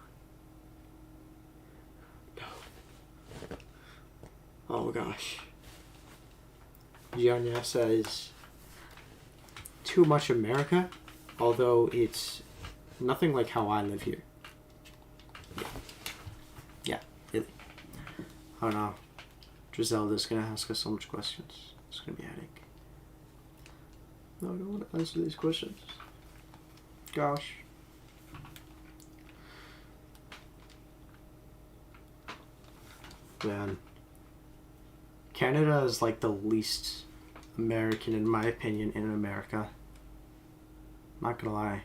Oh gosh. Gionia says too much America, although it's nothing like how I live here. Yeah, really. I don't know. Drizelda's gonna ask us so much questions. It's gonna be a headache. No, I don't want to answer these questions. Gosh. Man. Canada is like the least American, in my opinion, in America. Not gonna lie.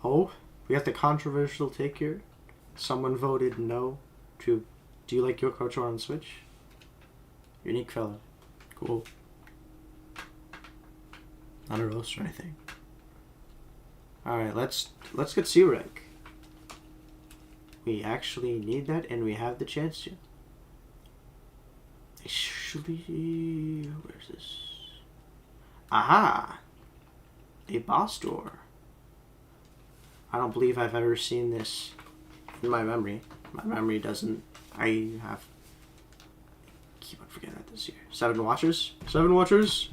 Oh, we got the controversial take here. Someone voted no to... Do you like Yo Culture on Switch? Unique fella. Cool. Not a roast or anything. Alright, let's get C rank. We actually need that and we have the chance to. Actually, where's this? Aha! A boss door. I don't believe I've ever seen this in my memory. My memory doesn't... I keep on forgetting that this year. 7 watchers? 7 watchers?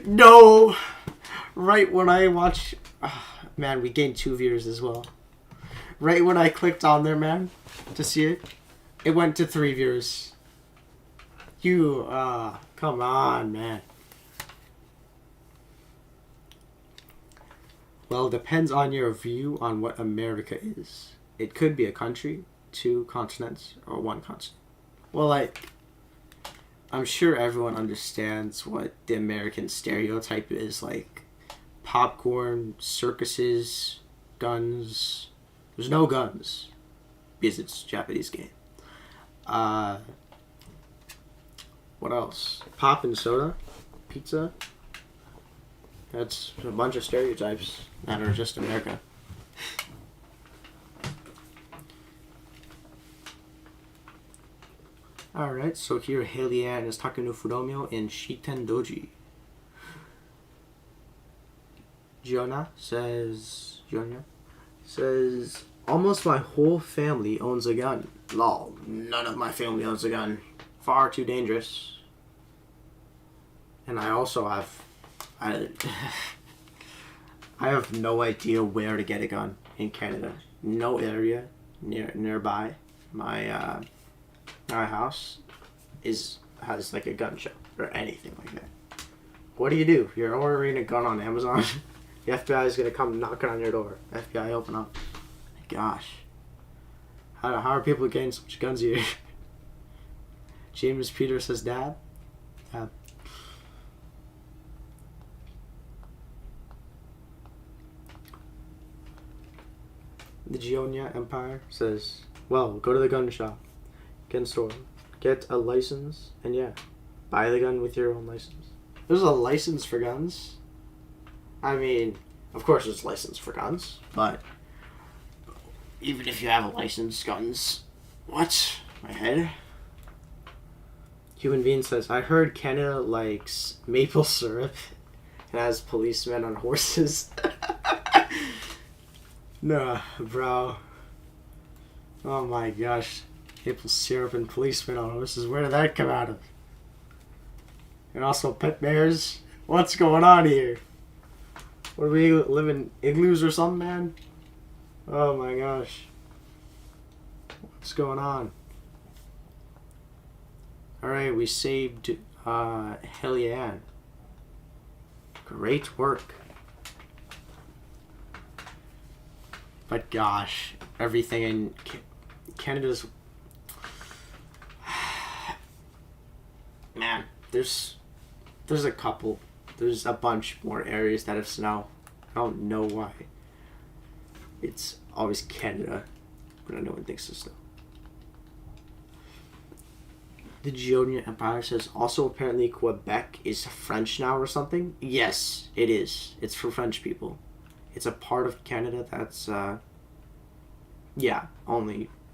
No! Right when I watch... man, we gained 2 viewers as well. Right when I clicked on there, man, to see it, it went to 3 viewers. You, come on, man. Well, it depends on your view on what America is. It could be a country, two continents, or one continent. Well, like, I'm sure everyone understands what the American stereotype is. Like, popcorn, circuses, guns. There's no guns because it's a Japanese game. What else? Pop and soda, pizza. That's a bunch of stereotypes that are just America. Alright, so here Heian is talking to Fudomyo in Shiten Doji. Jonya says, almost my whole family owns a gun. Lol, none of my family owns a gun. Far too dangerous. And I also have... I have no idea where to get a gun in Canada. No area nearby my house has like a gun shop or anything like that. What do? You're ordering a gun on Amazon. The FBI is gonna come knocking on your door. FBI, open up. Gosh, how are people getting so much guns here? James Peter says, Dad. Dad. The Gionia Empire says, well, go to the gun shop, gun store, get a license, and yeah, buy the gun with your own license. There's a license for guns? I mean, of course there's a license for guns, but even if you have a license, guns, what? My head? Human Being says, I heard Canada likes maple syrup and has policemen on horses. Nah, bro. Oh my gosh. Maple syrup and policemen on horses. Where did that come out of? And also pet bears. What's going on here? What do we live in igloos or something, man? Oh my gosh. What's going on? Alright, we saved Heian. Great work. But gosh, everything in Canada's... Man, there's a couple. There's a bunch more areas that have snow. I don't know why. It's always Canada, but no one thinks it's snow. The Gionia Empire says, also apparently Quebec is French now or something? Yes, it is. It's for French people. It's a part of Canada that's, yeah,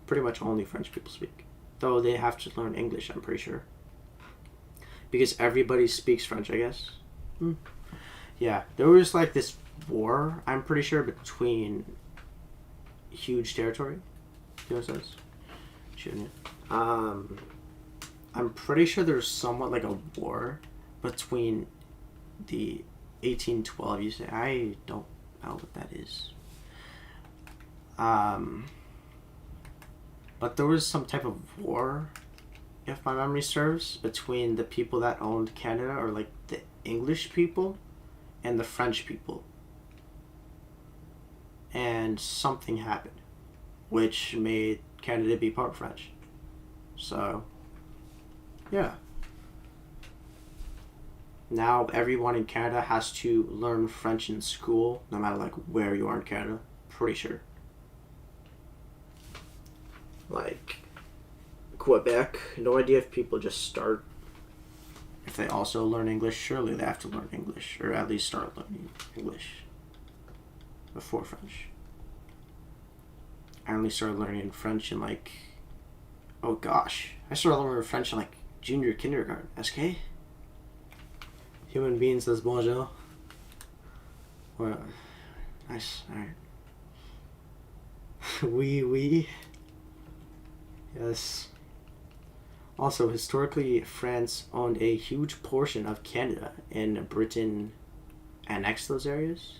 pretty much only French people speak. Though they have to learn English, I'm pretty sure. Because everybody speaks French, I guess. Yeah, there was like this war, I'm pretty sure, between huge territory. You know what it says? Shouldn't it? I'm pretty sure there's somewhat like a war between the 1812, you say. I don't know what that is. But there was some type of war, if my memory serves, between the people that owned Canada, or like the English people, and the French people. And something happened, which made Canada be part French. So, yeah. Now everyone in Canada has to learn French in school, no matter like where you are in Canada. Pretty sure. Like Quebec, no idea if people just start. If they also learn English, surely they have to learn English, or at least start learning English before French. I only started learning French in like, oh gosh, I started learning French in like junior kindergarten. SK. Human Being says bonjour. Well, nice. Alright. Oui. Yes. Also, historically, France owned a huge portion of Canada, and Britain annexed those areas.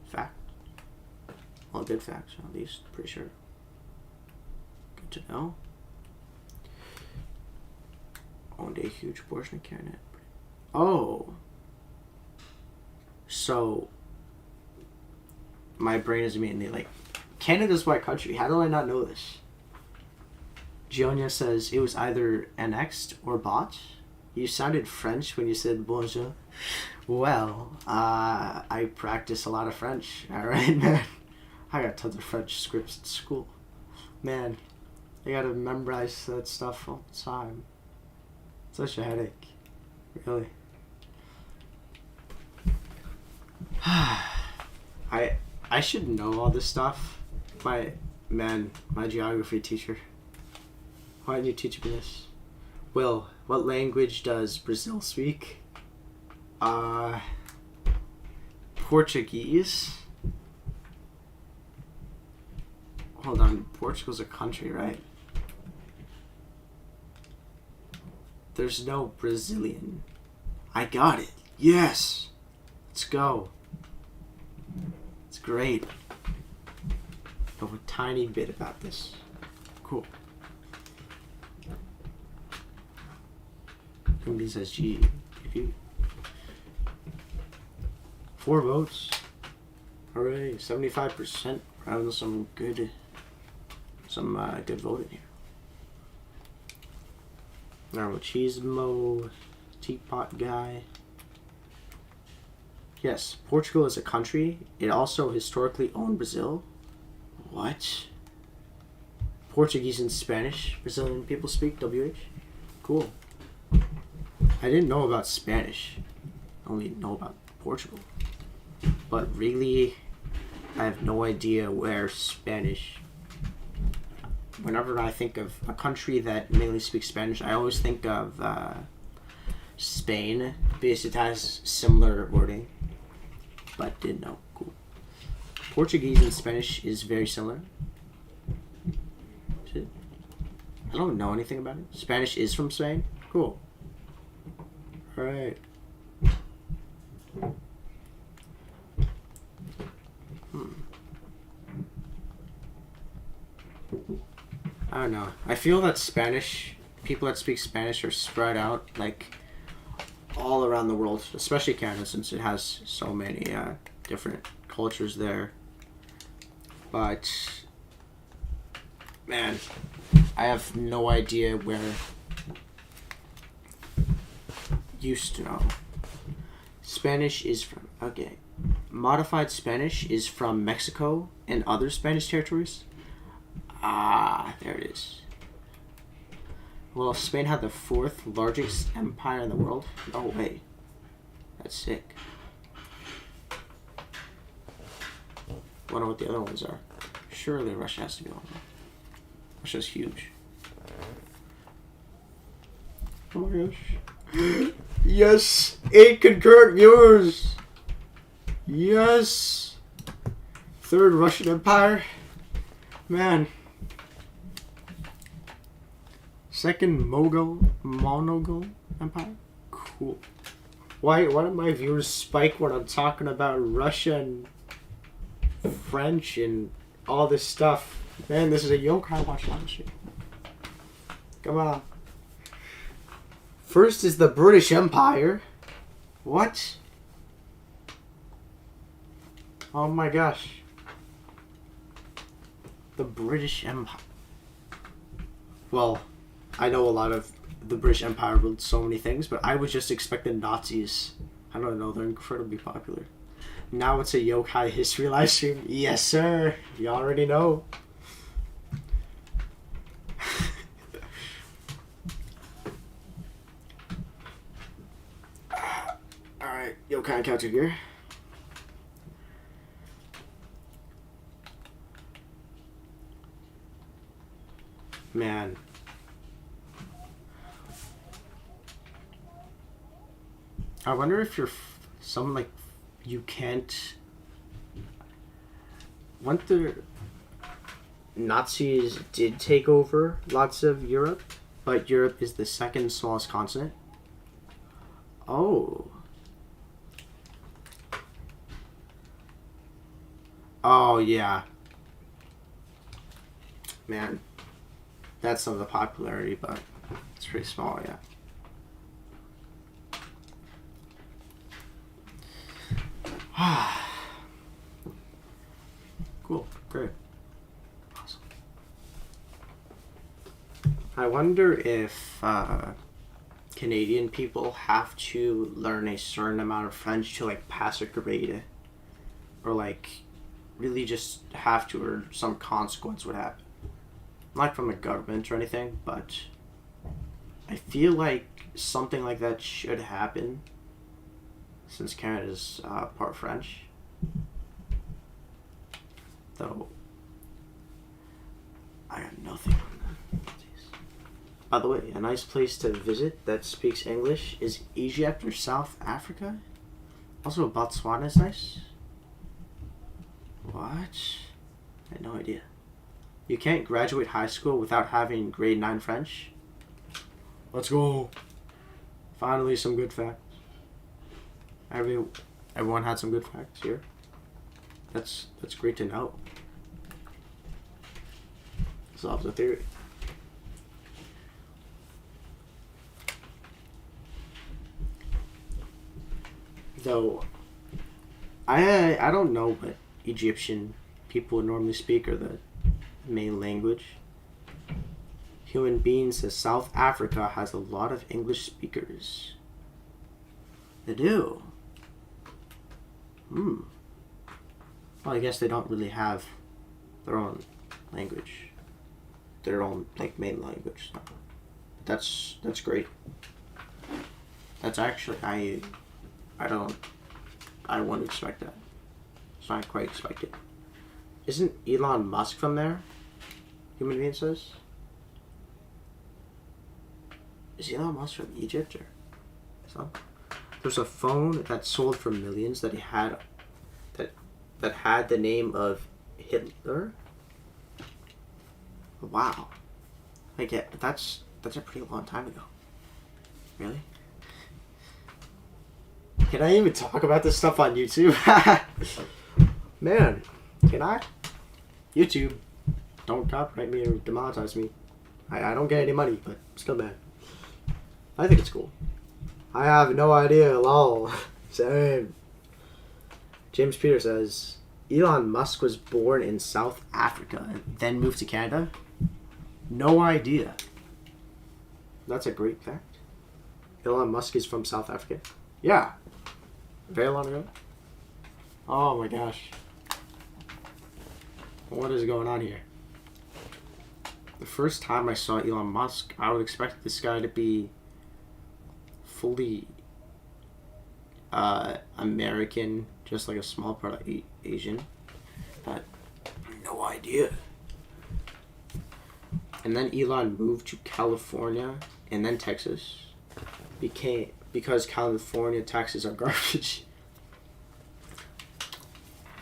Fact. Well, good facts, at least. Pretty sure. Good to know. Owned a huge portion of Canada. Oh. So, my brain is immediately like, Canada's white country. How do I not know this? Gionia says it was either annexed or bought. You sounded French when you said bonjour. Well, I practice a lot of French. Alright, man. I got tons of French scripts at school. Man, I gotta memorize that stuff all the time. Such a headache. Really. I should know all this stuff. My geography teacher. Why didn't you teach me this? Will, what language does Brazil speak? Portuguese. Hold on, Portugal's a country, right? There's no Brazilian. I got it. Yes. Let's go. It's great. Know a tiny bit about this. Cool. Somebody says G. 4 votes. Alright, 75%. Having some good voting here. Machismo, teapot guy. Yes, Portugal is a country. It also historically owned Brazil. What? Portuguese and Spanish Brazilian people speak, WH? Cool. I didn't know about Spanish. I only know about Portugal. But really, I have no idea where Spanish... Whenever I think of a country that mainly speaks Spanish, I always think of Spain, because it has similar wording. But didn't know. Cool. Portuguese and Spanish is very similar. Shit. I don't know anything about it. Spanish is from Spain? Cool. Alright. I don't know. I feel that people that speak Spanish are spread out, like, all around the world, especially Canada, since it has so many different cultures there. But, man, I have no idea where. Used to know. Spanish is from, okay. Modified Spanish is from Mexico and other Spanish territories. Ah, there it is. Well, Spain had the 4th largest empire in the world. No way. That's sick. Wonder what the other ones are. Surely Russia has to be one of them. Russia's huge. Oh my gosh. Yes! 8 concurrent viewers! Yes! 3rd Russian Empire. Man. 2nd Mongol Empire? Cool. Why do my viewers spike when I'm talking about Russia and French and all this stuff? Man, this is a yokai watch live stream. Come on. First is the British Empire. What? Oh my gosh. The British Empire. Well, I know a lot of the British Empire ruled so many things, but I was just expecting Nazis. I don't know, they're incredibly popular. Now it's a yokai history live stream. Yes, sir. You already know. Alright, yokai counter here. Man. I wonder if you're someone like you can't. Once the Nazis did take over lots of Europe, but Europe is the 2nd smallest continent. Oh. Oh yeah. Man, that's some of the popularity, but it's pretty small, yeah. Cool. Great. Awesome. I wonder if Canadian people have to learn a certain amount of French to like pass a grade, or like really just have to, or some consequence would happen. Not from the government or anything, but I feel like something like that should happen since Canada's part French. Though I have nothing on that. Jeez. By the way, a nice place to visit that speaks English is Egypt or South Africa. Also, Botswana is nice. What? I had no idea. You can't graduate high school without having grade 9 French? Let's go. Finally, some good facts. Everyone had some good facts here. That's great to know. Solves the theory. Though, I don't know what Egyptian people normally speak or the main language. Human beings says South Africa has a lot of English speakers. They do. Well, I guess they don't really have their own language. Their own like main language. So. That's great. That's actually I wouldn't expect that. It's not quite expected. Isn't Elon Musk from there? Human being says. Is Elon Musk from Egypt or something? There's a phone that sold for millions that he had that had the name of Hitler. Wow. I get that's a pretty long time ago. Really? Can I even talk about this stuff on YouTube? Man, can I? YouTube, don't copyright me or demonetize me. I don't get any money, but still bad. I think it's cool. I have no idea, lol. Same. James Peter says, Elon Musk was born in South Africa and then moved to Canada? No idea. That's a great fact. Elon Musk is from South Africa? Yeah. Very long ago? Oh my gosh. What is going on here? The first time I saw Elon Musk, I would expect this guy to be fully American, just like a small part of Asian. But no idea. And then Elon moved to California and then Texas. Because California taxes are garbage.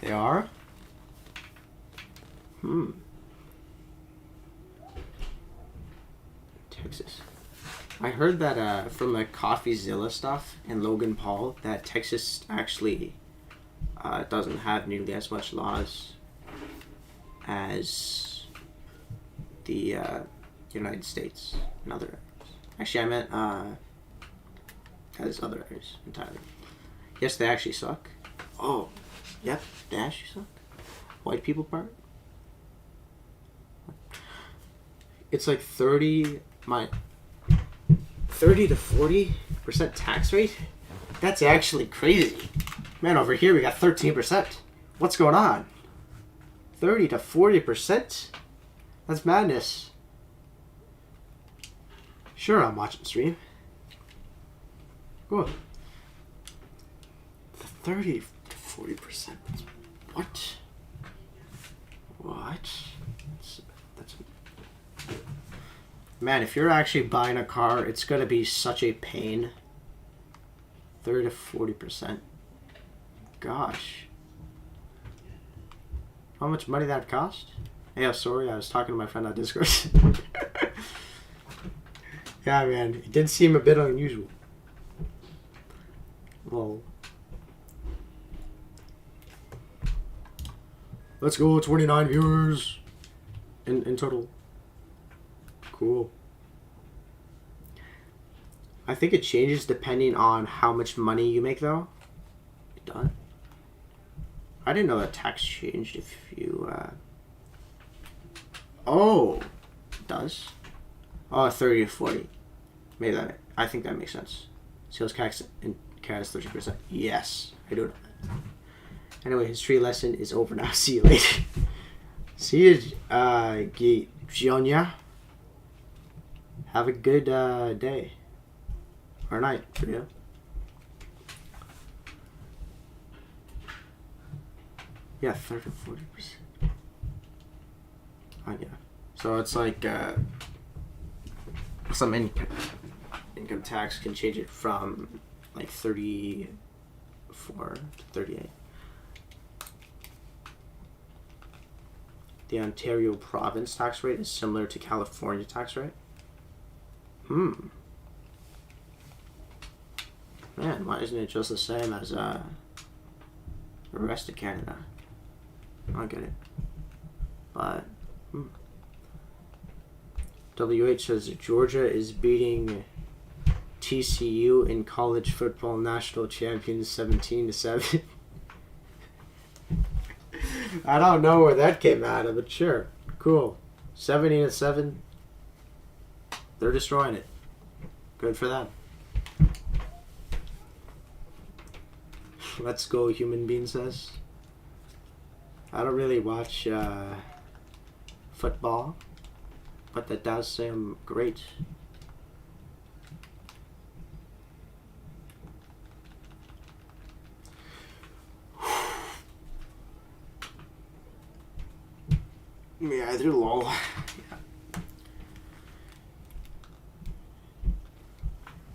They are? Texas. I heard that from the CoffeeZilla stuff and Logan Paul that Texas actually doesn't have nearly as much laws as the United States and other areas. Actually, I meant as other areas entirely. Yes, they actually suck. Oh, yep, they actually suck. White people part. It's like 30 to 40% tax rate. That's actually crazy. Man, over here we got 13%. What's going on? 30 to 40%? That's madness. Sure, I'm watching stream. Go on. 30 to 40%. What? What? That's man, if you're actually buying a car, it's gonna be such a pain. 30 to 40%. Gosh. How much money that cost? Yeah, sorry, I was talking to my friend on Discord. Yeah, man, it did seem a bit unusual. Well, let's go, 29 viewers in total. Cool. I think it changes depending on how much money you make, though. It does. I didn't know that tax changed if you, oh, it does? Oh, 30 to 40. Maybe that, I think that makes sense. Sales tax in Canada is 30%. Yes, I do know that. Anyway, history lesson is over now. See you later. See you, Gionia. Have a good day. Or night for you. Yeah, 30 to 40%. Oh, yeah. So it's like some income tax can change it from like 34 to 38. The Ontario province tax rate is similar to California tax rate. Man, why isn't it just the same as the rest of Canada? I don't get it. But WH says Georgia is beating TCU in college football national champions 17-7. I don't know where that came out of, but sure, cool. 17-7. They're destroying it. Good for them. Let's go, Human Being says. I don't really watch football, but that does sound great. Yeah, I do lol. Yeah.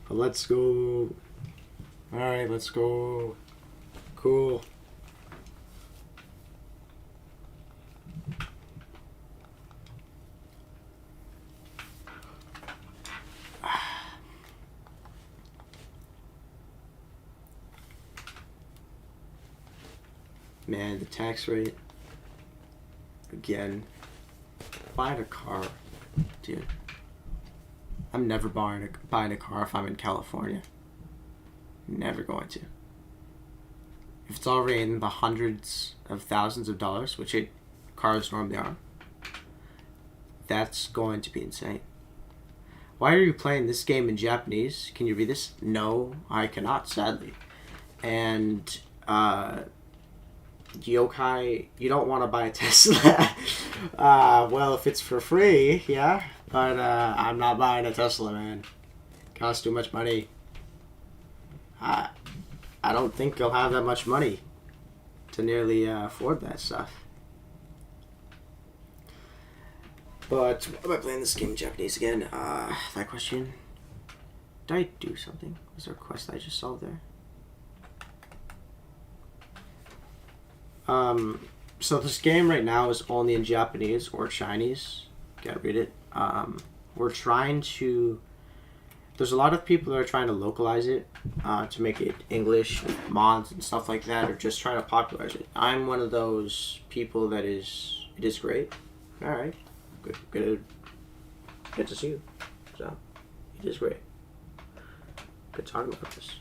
But let's go. Alright, let's go. Cool. Man, the tax rate. Again. Buying a car. Dude. I'm never buying a car if I'm in California. Never going to. If it's already in the hundreds of thousands of dollars, which cars normally are, that's going to be insane. Why are you playing this game in Japanese? Can you read this? No, I cannot, sadly. And, Yokai, you don't want to buy a Tesla. Well, if it's for free, yeah. But, I'm not buying a Tesla, man. Costs too much money. I don't think you'll have that much money to nearly afford that stuff. But, why am I playing this game in Japanese again? That question. Did I do something? Was there a quest I just solved there? So this game right now is only in Japanese or Chinese. Can't read it. We're trying to... There's a lot of people that are trying to localize it to make it English with mods and stuff like that, or just trying to popularize it. I'm one of those people that is... It is great. Alright. Good to see you. So, it is great. Good talking about this.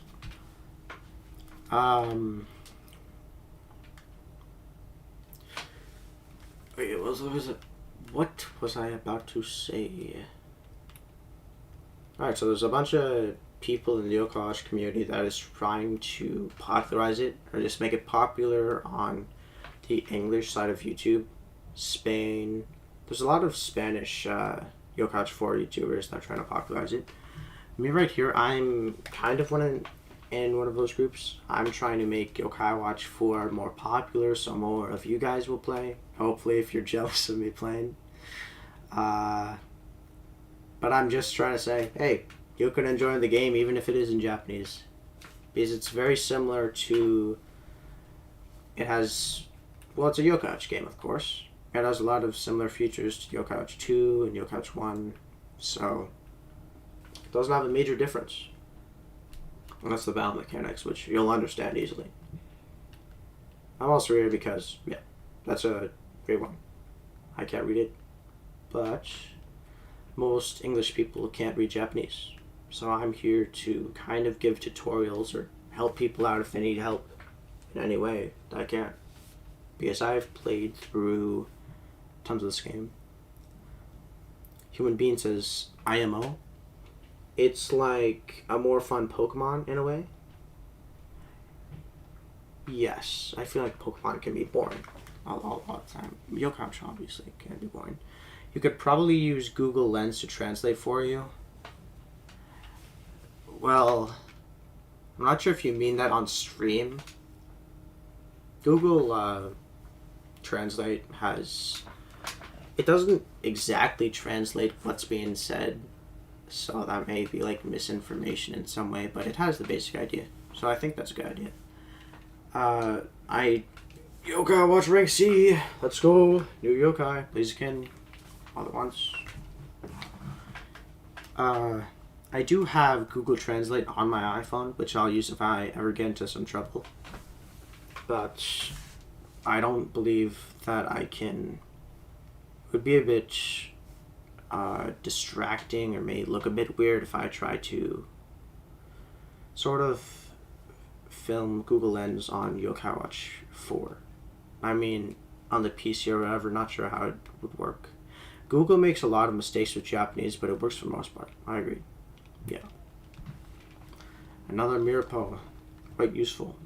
Wait, what was I about to say? Alright, so there's a bunch of people in the YoCoach community that is trying to popularize it, or just make it popular on the English side of YouTube. Spain. There's a lot of Spanish YoCoach 4 YouTubers that are trying to popularize it. Me right here, I'm kind of in one of those groups. I'm trying to make Yokai Watch 4 more popular, so more of you guys will play. Hopefully, if you're jealous of me playing. But I'm just trying to say, hey, you can enjoy the game even if it is in Japanese. Because it's very similar to... It has... Well, it's a YoCoach game, of course. It has a lot of similar features to YoCoach 2 and YoCoach 1. So, it doesn't have a major difference. Unless the battle mechanics, which you'll understand easily. I'm also here because, yeah, that's a great one. I can't read it, but most English people can't read Japanese. So I'm here to kind of give tutorials or help people out if they need help in any way that I can. because I've played through tons of this game. Human Being says IMO. It's like a more fun Pokemon in a way. Yes, I feel like Pokemon can be boring all the time. Yokai obviously can be boring. You could probably use Google Lens to translate for you. Well, I'm not sure if you mean that on stream. Google Translate has... It doesn't exactly translate what's being said, so that may be like misinformation in some way, but it has the basic idea. So I think that's a good idea. Yokai watch rank C. Let's go. New Yokai. Blaziken. All at once. I do have Google Translate on my iPhone, which I'll use if I ever get into some trouble. But I don't believe that I can... It would be a bit distracting or may look a bit weird if I try to sort of film Google Lens on Yokai Watch 4. I mean, on the PC or whatever, not sure how it would work. Google makes a lot of mistakes with Japanese, but it works for the most part. I agree. Yeah. Another Mirapo. Quite useful.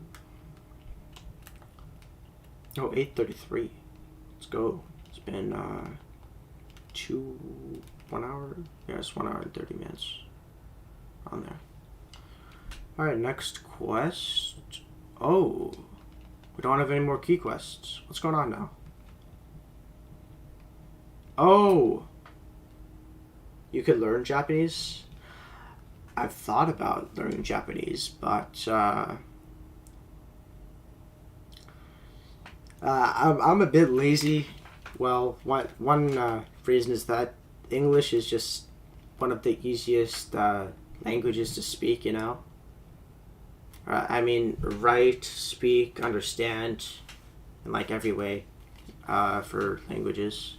Oh, 8:33. Let's go. It's been 1 hour? Yeah, it's 1 hour and 30 minutes on there. Alright, next quest. Oh, we don't have any more key quests. What's going on now? Oh, you could learn Japanese? I've thought about learning Japanese, but I'm a bit lazy. Well, one reason is that English is just one of the easiest languages to speak, you know? I mean, write, speak, understand, in like every way for languages.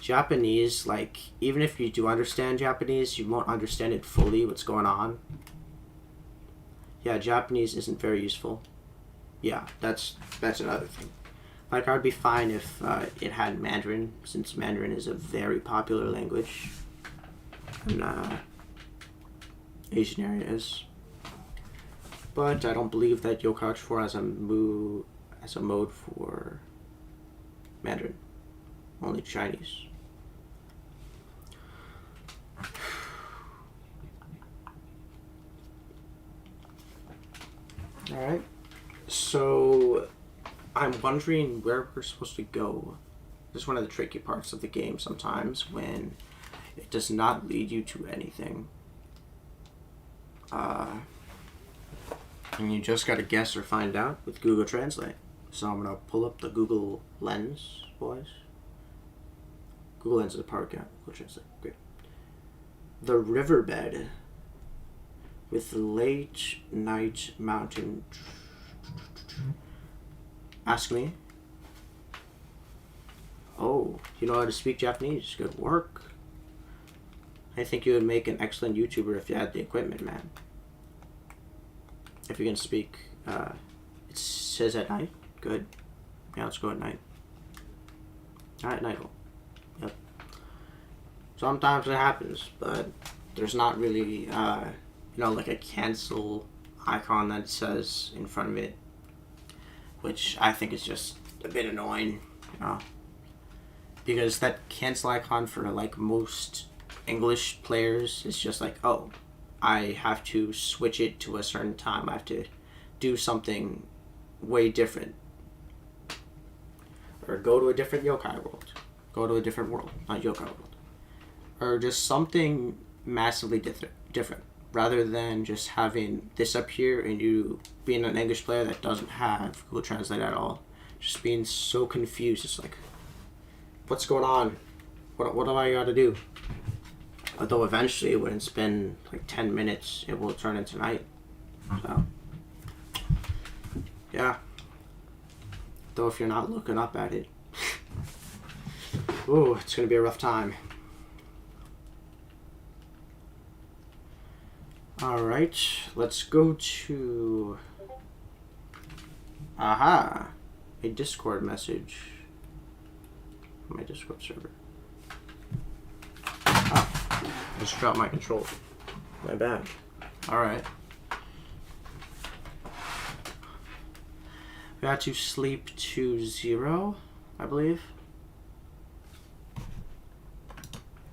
Japanese, like, even if you do understand Japanese, you won't understand it fully, what's going on. Yeah, Japanese isn't very useful. Yeah, that's another thing. Like, I'd be fine if it had Mandarin, since Mandarin is a very popular language in Asian areas. But I don't believe that Yokai Watch 4 has a mode for Mandarin. Only Chinese. Alright. So, I'm wondering where we're supposed to go. This is one of the tricky parts of the game sometimes, when it does not lead you to anything. And you just gotta guess or find out with Google Translate. So I'm gonna pull up the Google Lens, boys. Google Lens is a power account. Google Translate. Great. The riverbed with late night mountain. Ask me. Oh, you know how to speak Japanese. Good work. I think you would make an excellent YouTuber if you had the equipment, man. If you can speak, it says at night. Good. Yeah, let's go at night. Alright, night. Yep. Sometimes it happens, but there's not really, like a cancel icon that says in front of it, which I think is just a bit annoying, because that cancel icon for like most English players is just like, oh, I have to switch it to a certain time. I have to do something way different. Or go to a different yokai world. Go to a different world, not yokai world. Or just something massively different. Rather than just having this up here and you being an English player that doesn't have Google Translate at all. Just being so confused. It's like, what's going on? What do I gotta do? Although eventually, when it's been like 10 minutes, it will turn into night. So, yeah. Though if you're not looking up at it, ooh, it's gonna be a rough time. Alright, let's go to... Aha! a Discord message from my Discord server. Oh, I just dropped my controller. My bad. Alright. We got to sleep to 0, I believe.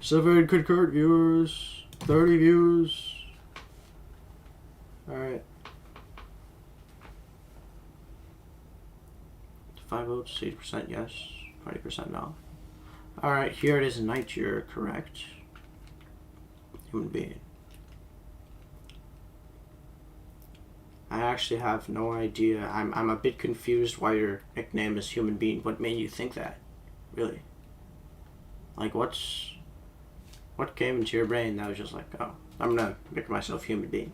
7 concurrent viewers. 30 views. Alright. 5 votes, 80% yes, 20% no. Alright, here it is night, you're correct. Human being. I actually have no idea. I'm a bit confused why your nickname is Human Being. What made you think that? Really? Like, what came into your brain that was just like, oh, I'm gonna make myself Human Being?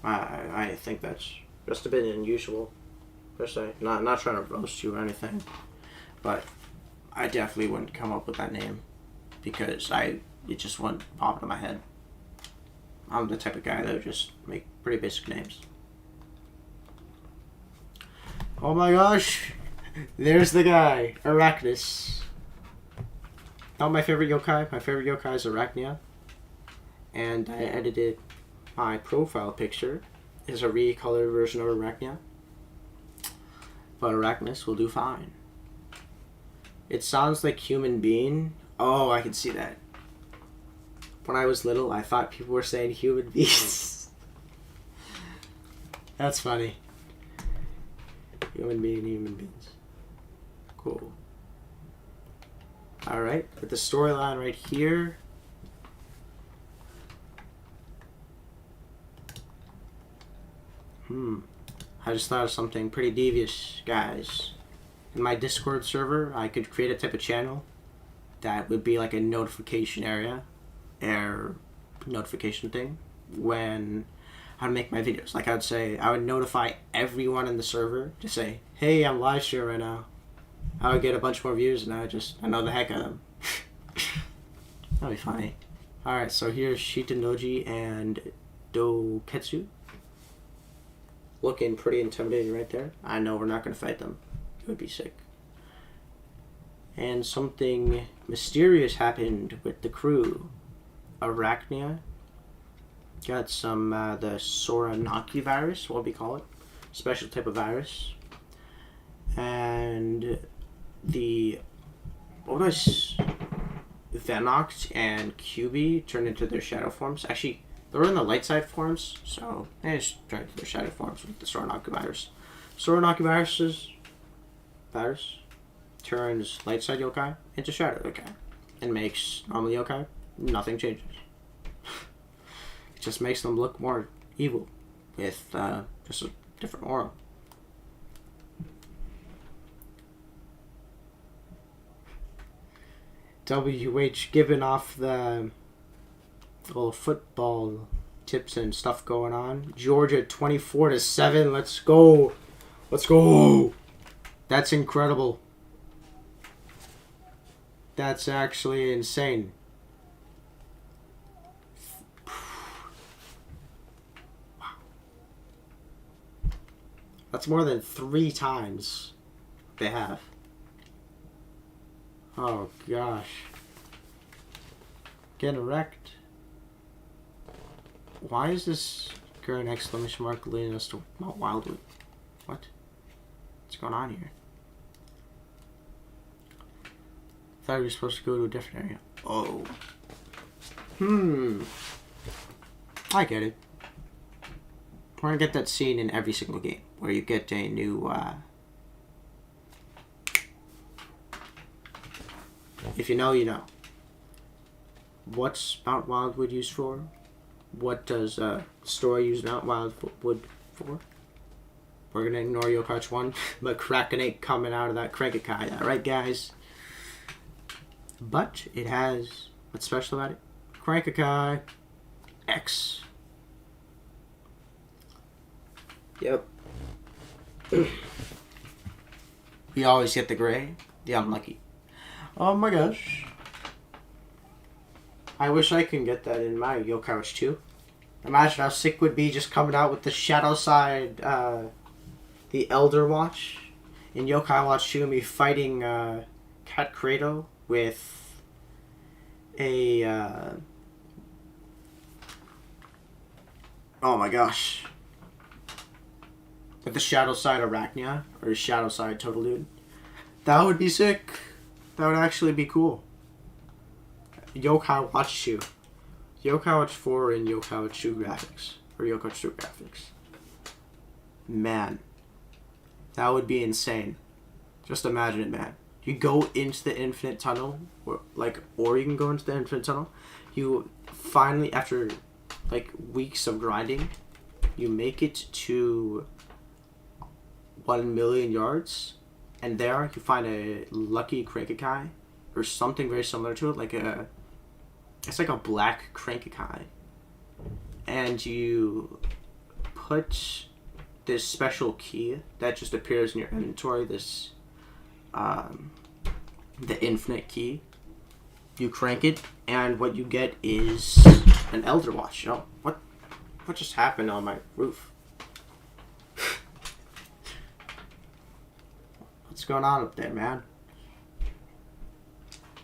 I think that's just a bit unusual, per se. Not trying to roast you or anything, but I definitely wouldn't come up with that name because it just wouldn't pop into my head. I'm the type of guy that would just make pretty basic names. Oh my gosh! There's the guy, Arachnus. Not my favorite yokai. My favorite yokai is Arachnia. And I edited my profile picture as a recolored version of Arachnia. But Arachnus will do fine. It sounds like Human Being. Oh, I can see that. When I was little, I thought people were saying human beings. That's funny. Human beings. Cool. Alright, with the storyline right here. I just thought of something pretty devious, guys. In my Discord server, I could create a type of channel that would be like a notification area. Notification thing when I would make my videos. Like I would notify everyone in the server to say, hey, I'm live streaming right now. I would get a bunch more views and I know the heck of them. That'd be funny. Alright, so here's Shitanoji and Doketsu. Looking pretty intimidating right there. I know we're not going to fight them. It would be sick. And something mysterious happened with the crew. Arachnia got some the Soranaki virus, what we call it, special type of virus, and the Venoct and QB turned into their shadow forms. Actually, they were in the light side forms, so they just turned into their shadow forms with the Soranaki virus. Soranaki virus turns light side yokai into shadow yokai and makes normal yokai. Nothing changes. It just makes them look more evil with just a different aura. WH giving off the little football tips and stuff going on. Georgia 24-7. Let's go. Let's go. That's incredible. That's actually insane. That's more than 3 times they have. Oh gosh. Getting wrecked. Why is this current exclamation mark leading us to Mount Wildwood? What? What's going on here? I thought we were supposed to go to a different area. Oh. I get it. We're gonna get that scene in every single game where you get a new if you know, you know. What's Mount Wildwood used for? What does story use Mount Wildwood for? We're gonna ignore Yokai 1, but Krakenate coming out of that Crankakai, alright guys? But it has, what's special about it? Crankakai X. Yep. We always get the gray, the unlucky. Oh my gosh. I wish I could get that in my Yokai too. Imagine how sick would be just coming out with the shadow side, the Elder Watch. In Yokai Watch 2, you'll be fighting Cat Credo with a oh my gosh, with the Shadow Side Arachnia or Shadow Side Total Dude. That would be sick. That would actually be cool. Yokai Watch 2. Yokai Watch 4 and Yokai Watch 2 graphics. Or Yokai Watch 2 graphics. Man. That would be insane. Just imagine it, man. You go into the Infinite Tunnel, or you can go into the Infinite Tunnel. You finally, after weeks of grinding, you make it to 1 million yards, and there you find a lucky Crank-a-kai, or something very similar to it, it's like a black Crank-a-kai, and you put this special key that just appears in your inventory, this the infinite key. You crank it, and what you get is an Elder Watch. Oh, what just happened on my roof? What's going on up there, man?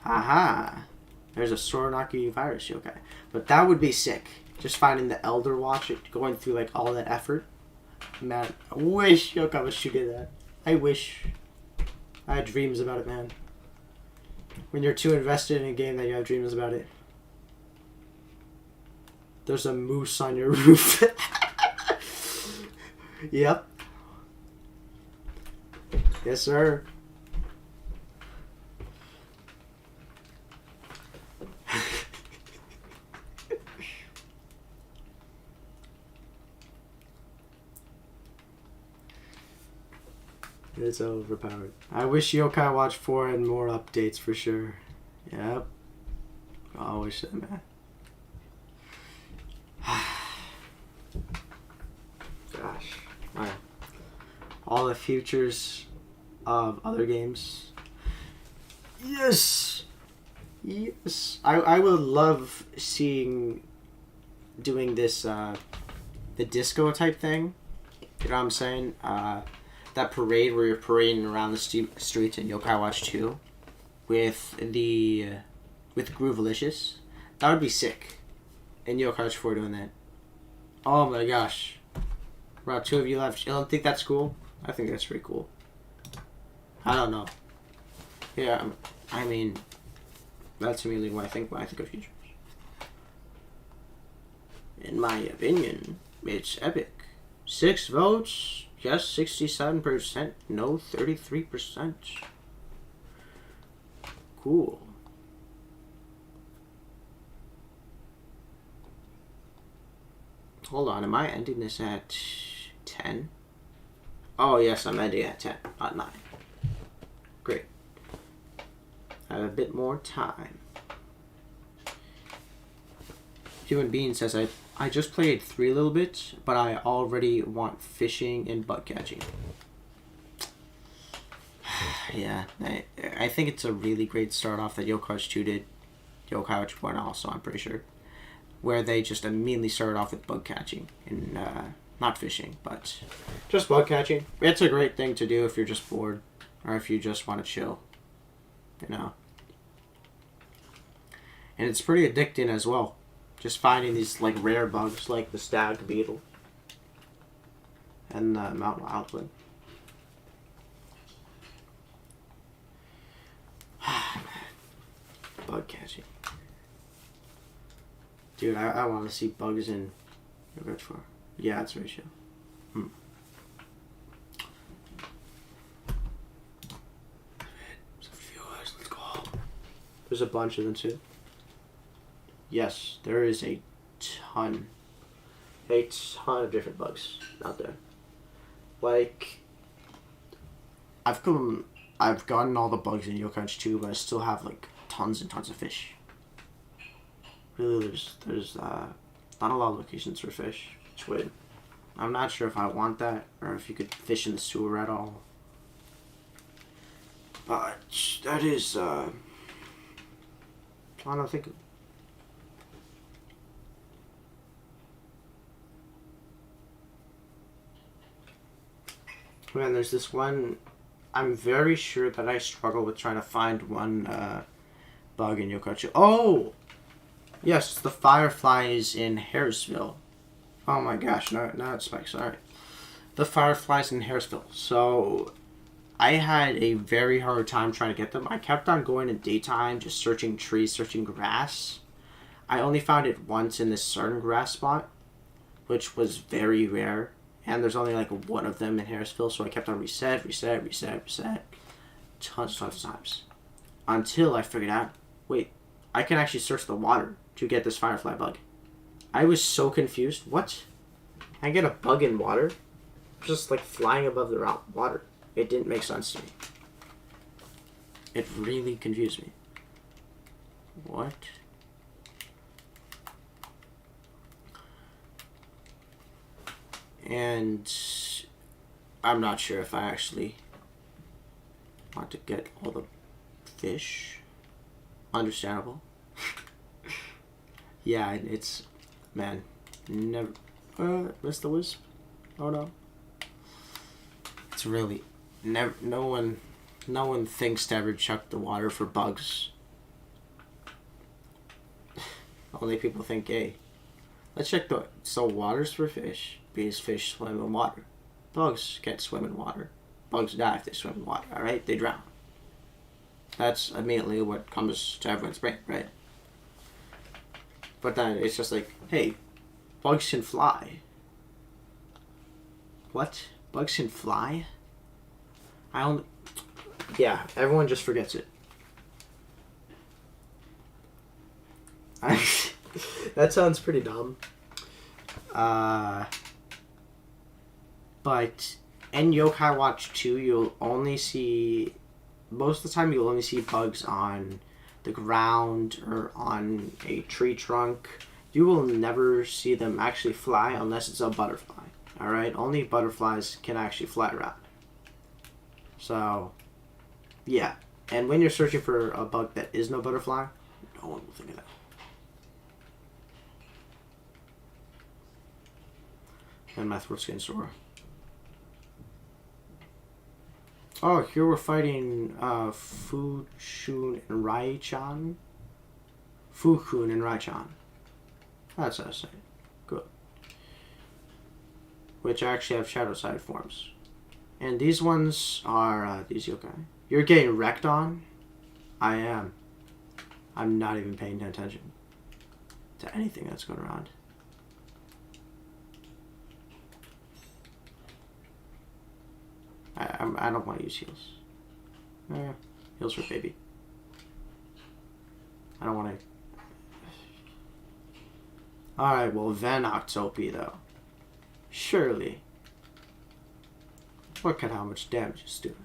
Haha. There's a Soranaki virus yokai. But that would be sick. Just finding the Elder Watch, going through all that effort. Man, I wish Yokai Watch 2 did that. I wish. I had dreams about it, man. When you're too invested in a game that you have dreams about it. There's a moose on your roof. Yep. Yes, sir. It's overpowered. I wish Yokai Watch 4 had more updates for sure. Yep. I wish that, man. Gosh. Wow. All the futures of other games. Yes! Yes! I would love doing this, the disco type thing. You know what I'm saying? That parade where you're parading around the streets in Yokai Watch 2 with Groovalicious. That would be sick. And Yokai Watch 4 doing that. Oh my gosh. Bro, 2 of you left. You don't think that's cool? I think that's pretty cool. I don't know. Yeah, I mean, that's immediately what I think when I think of futures. In my opinion, it's epic. 6 votes. Yes, 67%. No, 33%. Cool. Hold on, am I ending this at 10? Oh, yes, I'm ending at 10, not 9. Great. I have a bit more time. Human Being says, I just played 3 little bits, but I already want fishing and bug catching. Yeah, I think it's a really great start off that Yokai Watch 2 did. Yokai Watch 1 also, I'm pretty sure. Where they just immediately started off with bug catching and not fishing, but just bug catching. It's a great thing to do if you're just bored or if you just want to chill, you know. And it's pretty addicting as well. Just finding these rare bugs like the stag beetle and the mountain wildwood. Bug catching. Dude, I want to see bugs in Yokai Watch 4. Yeah, it's ratio. Let's go. There's a bunch of them too. Yes, there is a ton of different bugs out there. I've gotten all the bugs in Yokai Watch 2, but I still have tons and tons of fish. Really, there's not a lot of locations for fish, which would, I'm not sure if I want that or if you could fish in the sewer at all. But that is I don't think. Man, there's this one. I'm very sure that I struggle with trying to find one bug in Yokachu. Oh! Yes, the fireflies in Harrisville. Oh my gosh, no, not Spike, sorry. The fireflies in Harrisville. So, I had a very hard time trying to get them. I kept on going in daytime, just searching trees, searching grass. I only found it once in this certain grass spot, which was very rare. And there's only like one of them in Harrisville, so I kept on reset. Tons of times. Until I figured out, wait, I can actually search the water to get this firefly bug. I was so confused. What? I get a bug in water? Just like flying above the water. It didn't make sense to me. It really confused me. What? And I'm not sure if I actually want to get all the fish. Understandable. Yeah, it's... Man. Never... Missed the wisp? Oh no. It's really... Never... No one thinks to ever check the water for bugs. Only people think, hey, let's check the... So water's for fish. Because fish swim in water. Bugs can't swim in water. Bugs die if they swim in water, alright? They drown. That's immediately what comes to everyone's brain, right? But then it's just like, hey, bugs can fly. What? Bugs can fly? I don't... Yeah, everyone just forgets it. That sounds pretty dumb. But in Yokai Watch 2, you'll only see... Most of the time, you'll only see bugs on the ground or on a tree trunk. You will never see them actually fly unless it's a butterfly. Alright? Only butterflies can actually fly around. So, yeah. And when you're searching for a bug that is no butterfly, no one will think of that. And my throat's getting sore. Oh, here we're fighting Fuchun and Raichan. Fukun and Raichan. That's how I say it. Good. Which actually have shadow side forms. And these ones are these yokai. You're getting wrecked on? I am. I'm not even paying attention to anything that's going around. I don't want to use heals. Heals for baby. I don't want to... Alright, well, Venoctopi, though. Surely. Look at how much damage it's doing.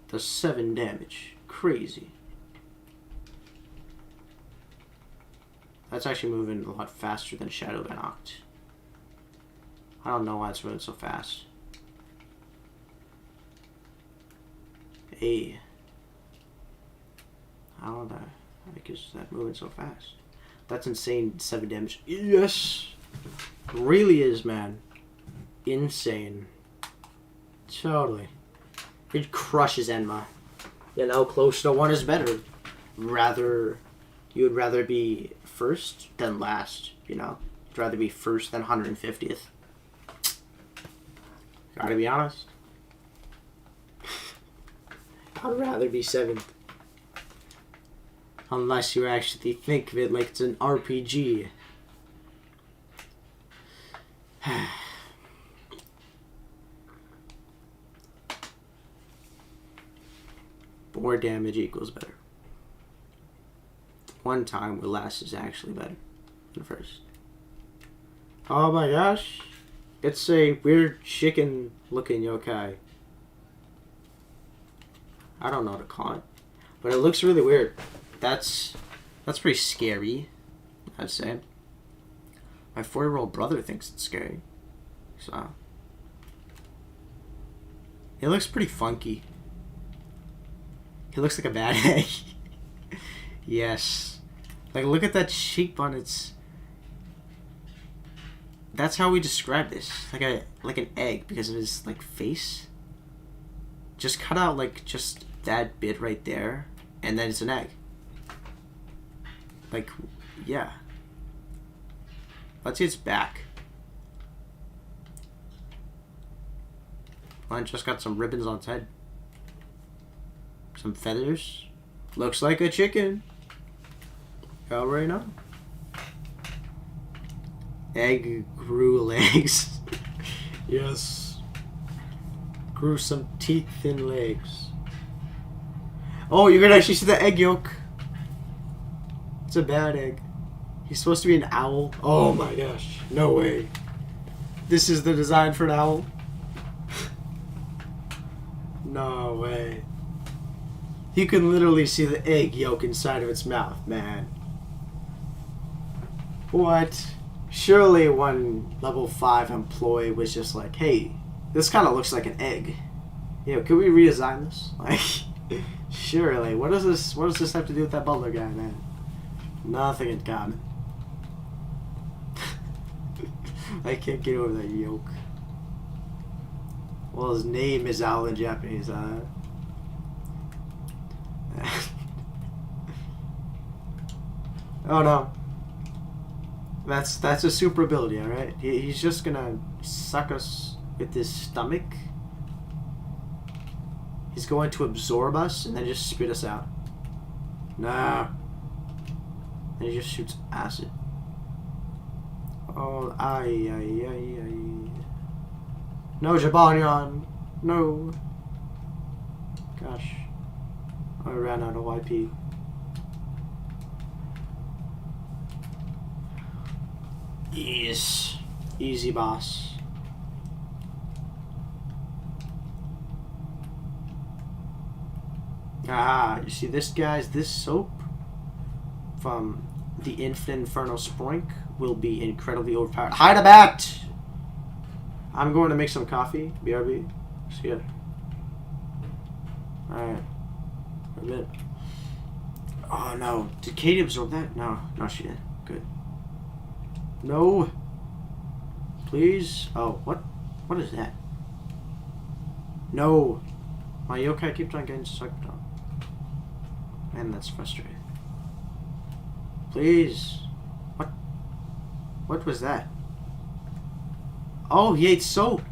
Does 7 damage. Crazy. That's actually moving a lot faster than Shadow Venoct. I don't know why it's moving so fast. Hey. How the heck is that moving so fast? That's insane. 7 damage. Yes! Really is, man. Insane. Totally. It crushes Enma. You know, close to 1 is better. You would rather be first than last, you know? You'd rather be first than 150th. Gotta be honest. I'd rather be 7th. Unless you actually think of it like it's an RPG. More damage equals better. 1 time with last is actually better than first. Oh my gosh. It's a weird chicken looking yokai. I don't know what to call it. But it looks really weird. That's pretty scary, I'd say. My 4-year-old brother thinks it's scary. So. It looks pretty funky. He looks like a bad egg. Yes. Like, look at that cheekbone. That's how we describe this. Like an egg because of his, like, face. Just cut out, like, just that bit right there, and then it's an egg. Like, yeah. Let's see its back. Well, it just got some ribbons on its head. Some feathers. Looks like a chicken. You already know. Egg grew legs. Yes. Grew some teeth and legs. Oh, you can actually see the egg yolk. It's a bad egg. He's supposed to be an owl. Oh my gosh. No way. This is the design for an owl? No way. You can literally see the egg yolk inside of its mouth, man. What? Surely one level 5 employee was just like, hey, this kind of looks like an egg. Yo, could we redesign this? Like, surely. What does this have to do with that butler guy, man? Nothing in common. I can't get over that yolk. Well, his name is Owl in Japanese, Oh no. That's a super ability, alright? He's just gonna suck us with his stomach. He's going to absorb us and then just spit us out. Nah. And he just shoots acid. Oh, ay. No, Jabarion. No. Gosh. I ran out of YP. Yes. Easy, boss. Ah, you see this, guys? This soap from the Infinite Inferno Sprink will be incredibly overpowered. Hide a bat! I'm going to make some coffee. BRB. See ya. Alright. A minute. Oh no. Did Katie absorb that? No. No, she did. Good. No. Please. Oh, what? What is that? No. My yokai keeps on getting sucked on. Man, that's frustrating. Please. What? What was that? Oh, he ate soap.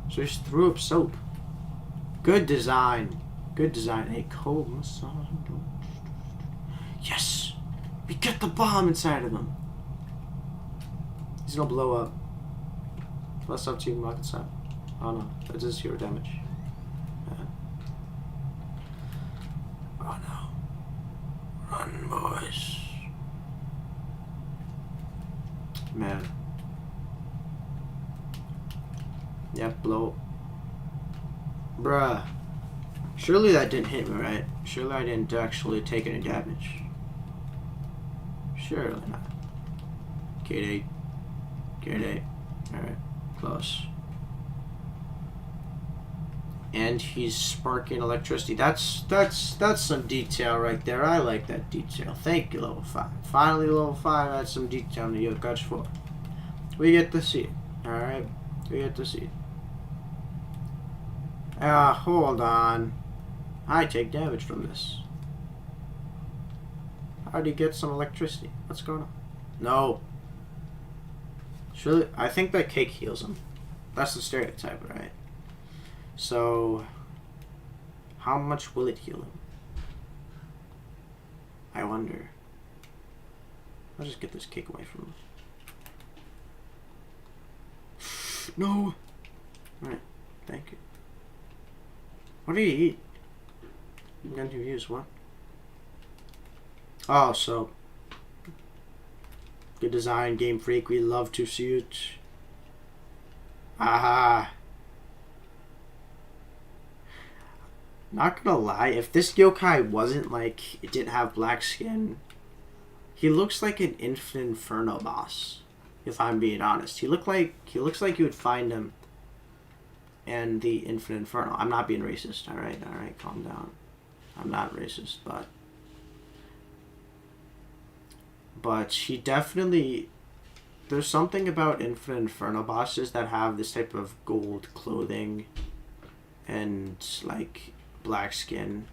So he just threw up soap. Good design. Good design. A cold massage. Yes! We get the bomb inside of him. He's gonna blow up. Less up to you, rocket side. Oh no, that does 0 damage. Oh no. Run, boys. Man. Yep, blow. Bruh. Surely that didn't hit me, right? Surely I didn't actually take any damage. Surely not. Gate 8. Gate 8. Alright. Close. And he's sparking electricity. That's some detail right there. I like that detail. Thank you, level 5. Finally, level 5 had some detail in the Yokai 4. We get to see it. Alright? We get to see it. Hold on. I take damage from this. How do you get some electricity? What's going on? No. Surely, I think that cake heals him. That's the stereotype, right? So, how much will it heal him? I wonder. I'll just get this cake away from him. No! Alright, thank you. What do you eat? I'm going to use what? Oh, so. Good design, Game Freak. We love to see it. Aha. Not gonna lie, if this yokai wasn't like, it didn't have black skin, he looks like an Infinite Inferno boss. If I'm being honest, he looks like you would find him in the Infinite Inferno. I'm not being racist. All right, calm down. I'm not racist, but he definitely. There's something about Infinite Inferno bosses that have this type of gold clothing and like black skin.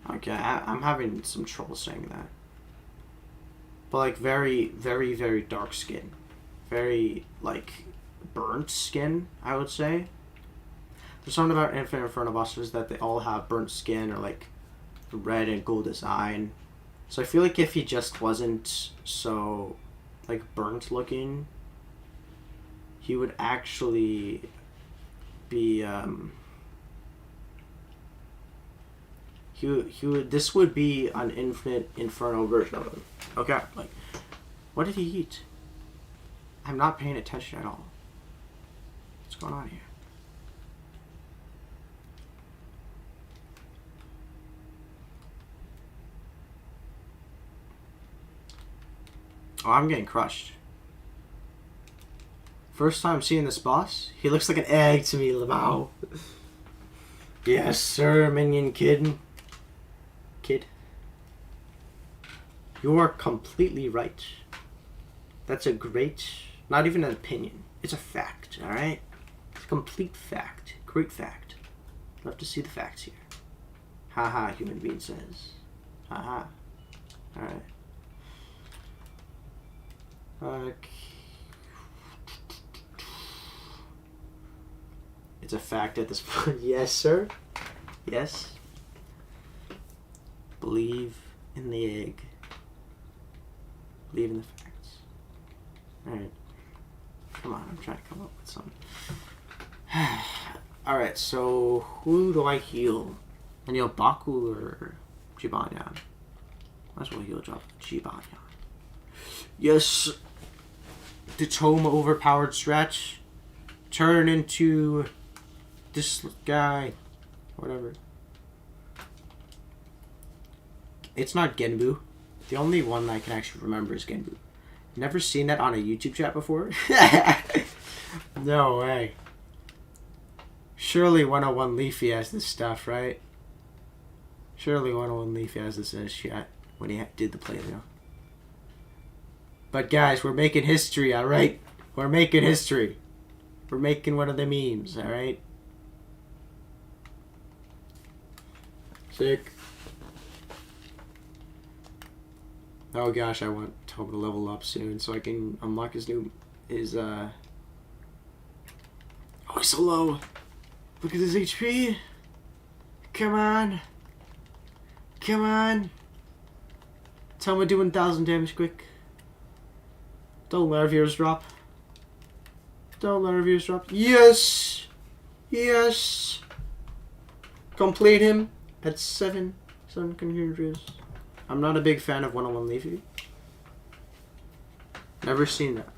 Okay, I'm having some trouble saying that. But like very, very, very dark skin. Very like burnt skin, I would say. There's something about Infinite Inferno bosses that they all have burnt skin or like red and gold design. So I feel like if he just wasn't so like burnt looking, he would actually be he would this would be an Infinite Inferno version of him. Okay, like what did he eat? I'm not paying attention at all. What's going on here? Oh, I'm getting crushed. First time seeing this boss, he looks like an egg to me, Lamau. Yes, sir, minion kid. Kid. You are completely right. That's a great, not even an opinion. It's a fact, alright? It's a complete fact. Great fact. Love to see the facts here. Haha, human being says. Haha. Alright. Okay. It's a fact at this point. Yes, sir. Yes. Believe in the egg. Believe in the facts. Alright. Come on, I'm trying to come up with something. Alright, so who do I heal? I heal Baku or Jibanyan? Might as well heal drop Jibanyan. Yes. The Tome overpowered stretch. Turn into this guy. Whatever. It's not Genbu. The only one I can actually remember is Genbu. Never seen that on a YouTube chat before? No way. Surely 101 Leafy has this stuff, right? Surely 101 Leafy has this in his chat when he did the playthrough. But guys, we're making history, alright? We're making history. We're making one of the memes, alright? Sick. Oh gosh, I want Toma to level up soon so I can unlock his new... Oh, he's so low. Look at his HP. Come on. Come on. Toma do 1,000 damage quick. Don't let our viewers drop. Don't let our viewers drop. Yes! Yes! Complete him at 7 continuous. I'm not a big fan of 101 Leafy. Never seen that.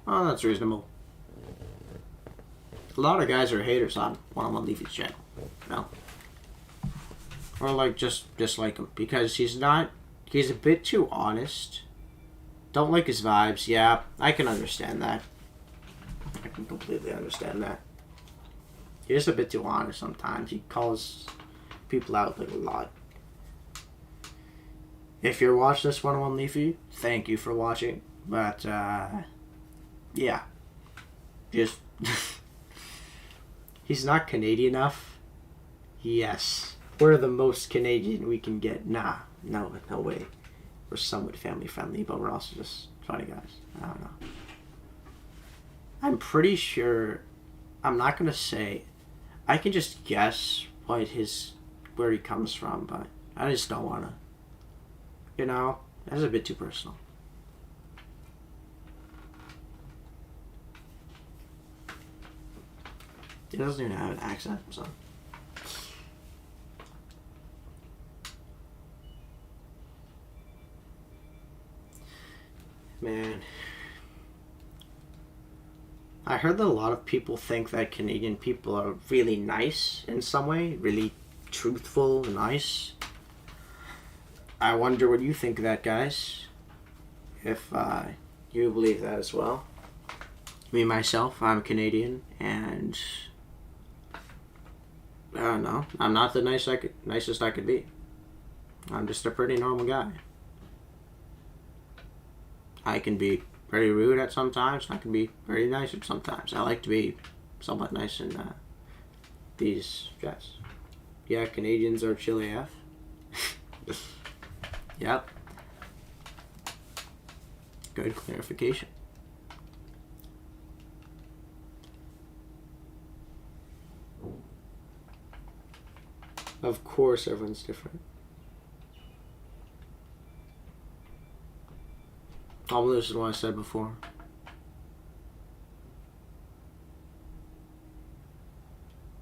Oh, that's reasonable. A lot of guys are haters on 101 Leafy's channel. No. Or like just dislike him because he's a bit too honest. Don't like his vibes. Yeah, I can understand that. I can completely understand that. He's a bit too honest sometimes. He calls people out like a lot. If you're watching this 101 Leafy, thank you for watching. But, yeah. Just... He's not Canadian enough. Yes. We're the most Canadian we can get. Nah. No way. We're somewhat family friendly, but we're also just funny guys. I don't know. I'm pretty sure... I'm not going to say... I can just guess where he comes from, but I just don't want to. You know, that's a bit too personal. He doesn't even have an accent, so. Man. I heard that a lot of people think that Canadian people are really nice in some way, really truthful, nice. I wonder what you think of that, guys. If you believe that as well. Me, myself, I'm Canadian, and I don't know. I'm not the nicest I could be. I'm just a pretty normal guy. I can be pretty rude at sometimes. I can be very nice at sometimes. I like to be somewhat nice in these jets. Yeah, Canadians are chill AF. Yep. Good clarification. Of course, everyone's different. This is what I said before.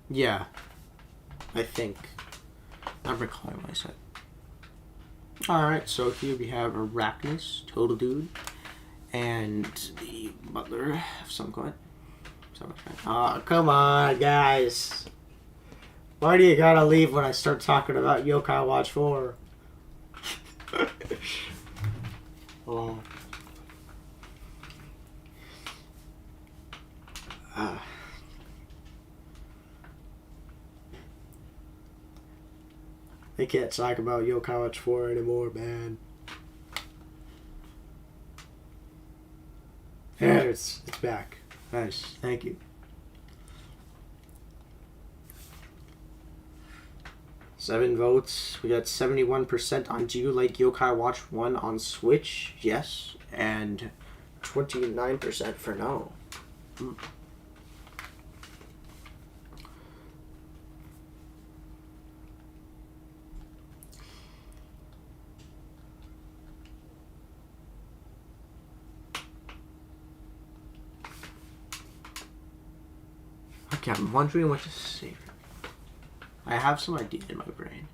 Yeah. I think I'm recalling what I said. Alright, so here we have Arachnus, Total Dude, and the Butler of some kind. Oh, come on, guys. Why do you gotta leave when I start talking about Yokai Watch 4? Oh. I can't talk about Yokai Watch 4 anymore, man. Yeah, it's back. Nice, thank you. 7 votes. We got 71% on Do You Like Yokai Watch 1 on Switch? Yes. And 29% for no. Okay, I'm wondering what to say. I have some idea in my brain.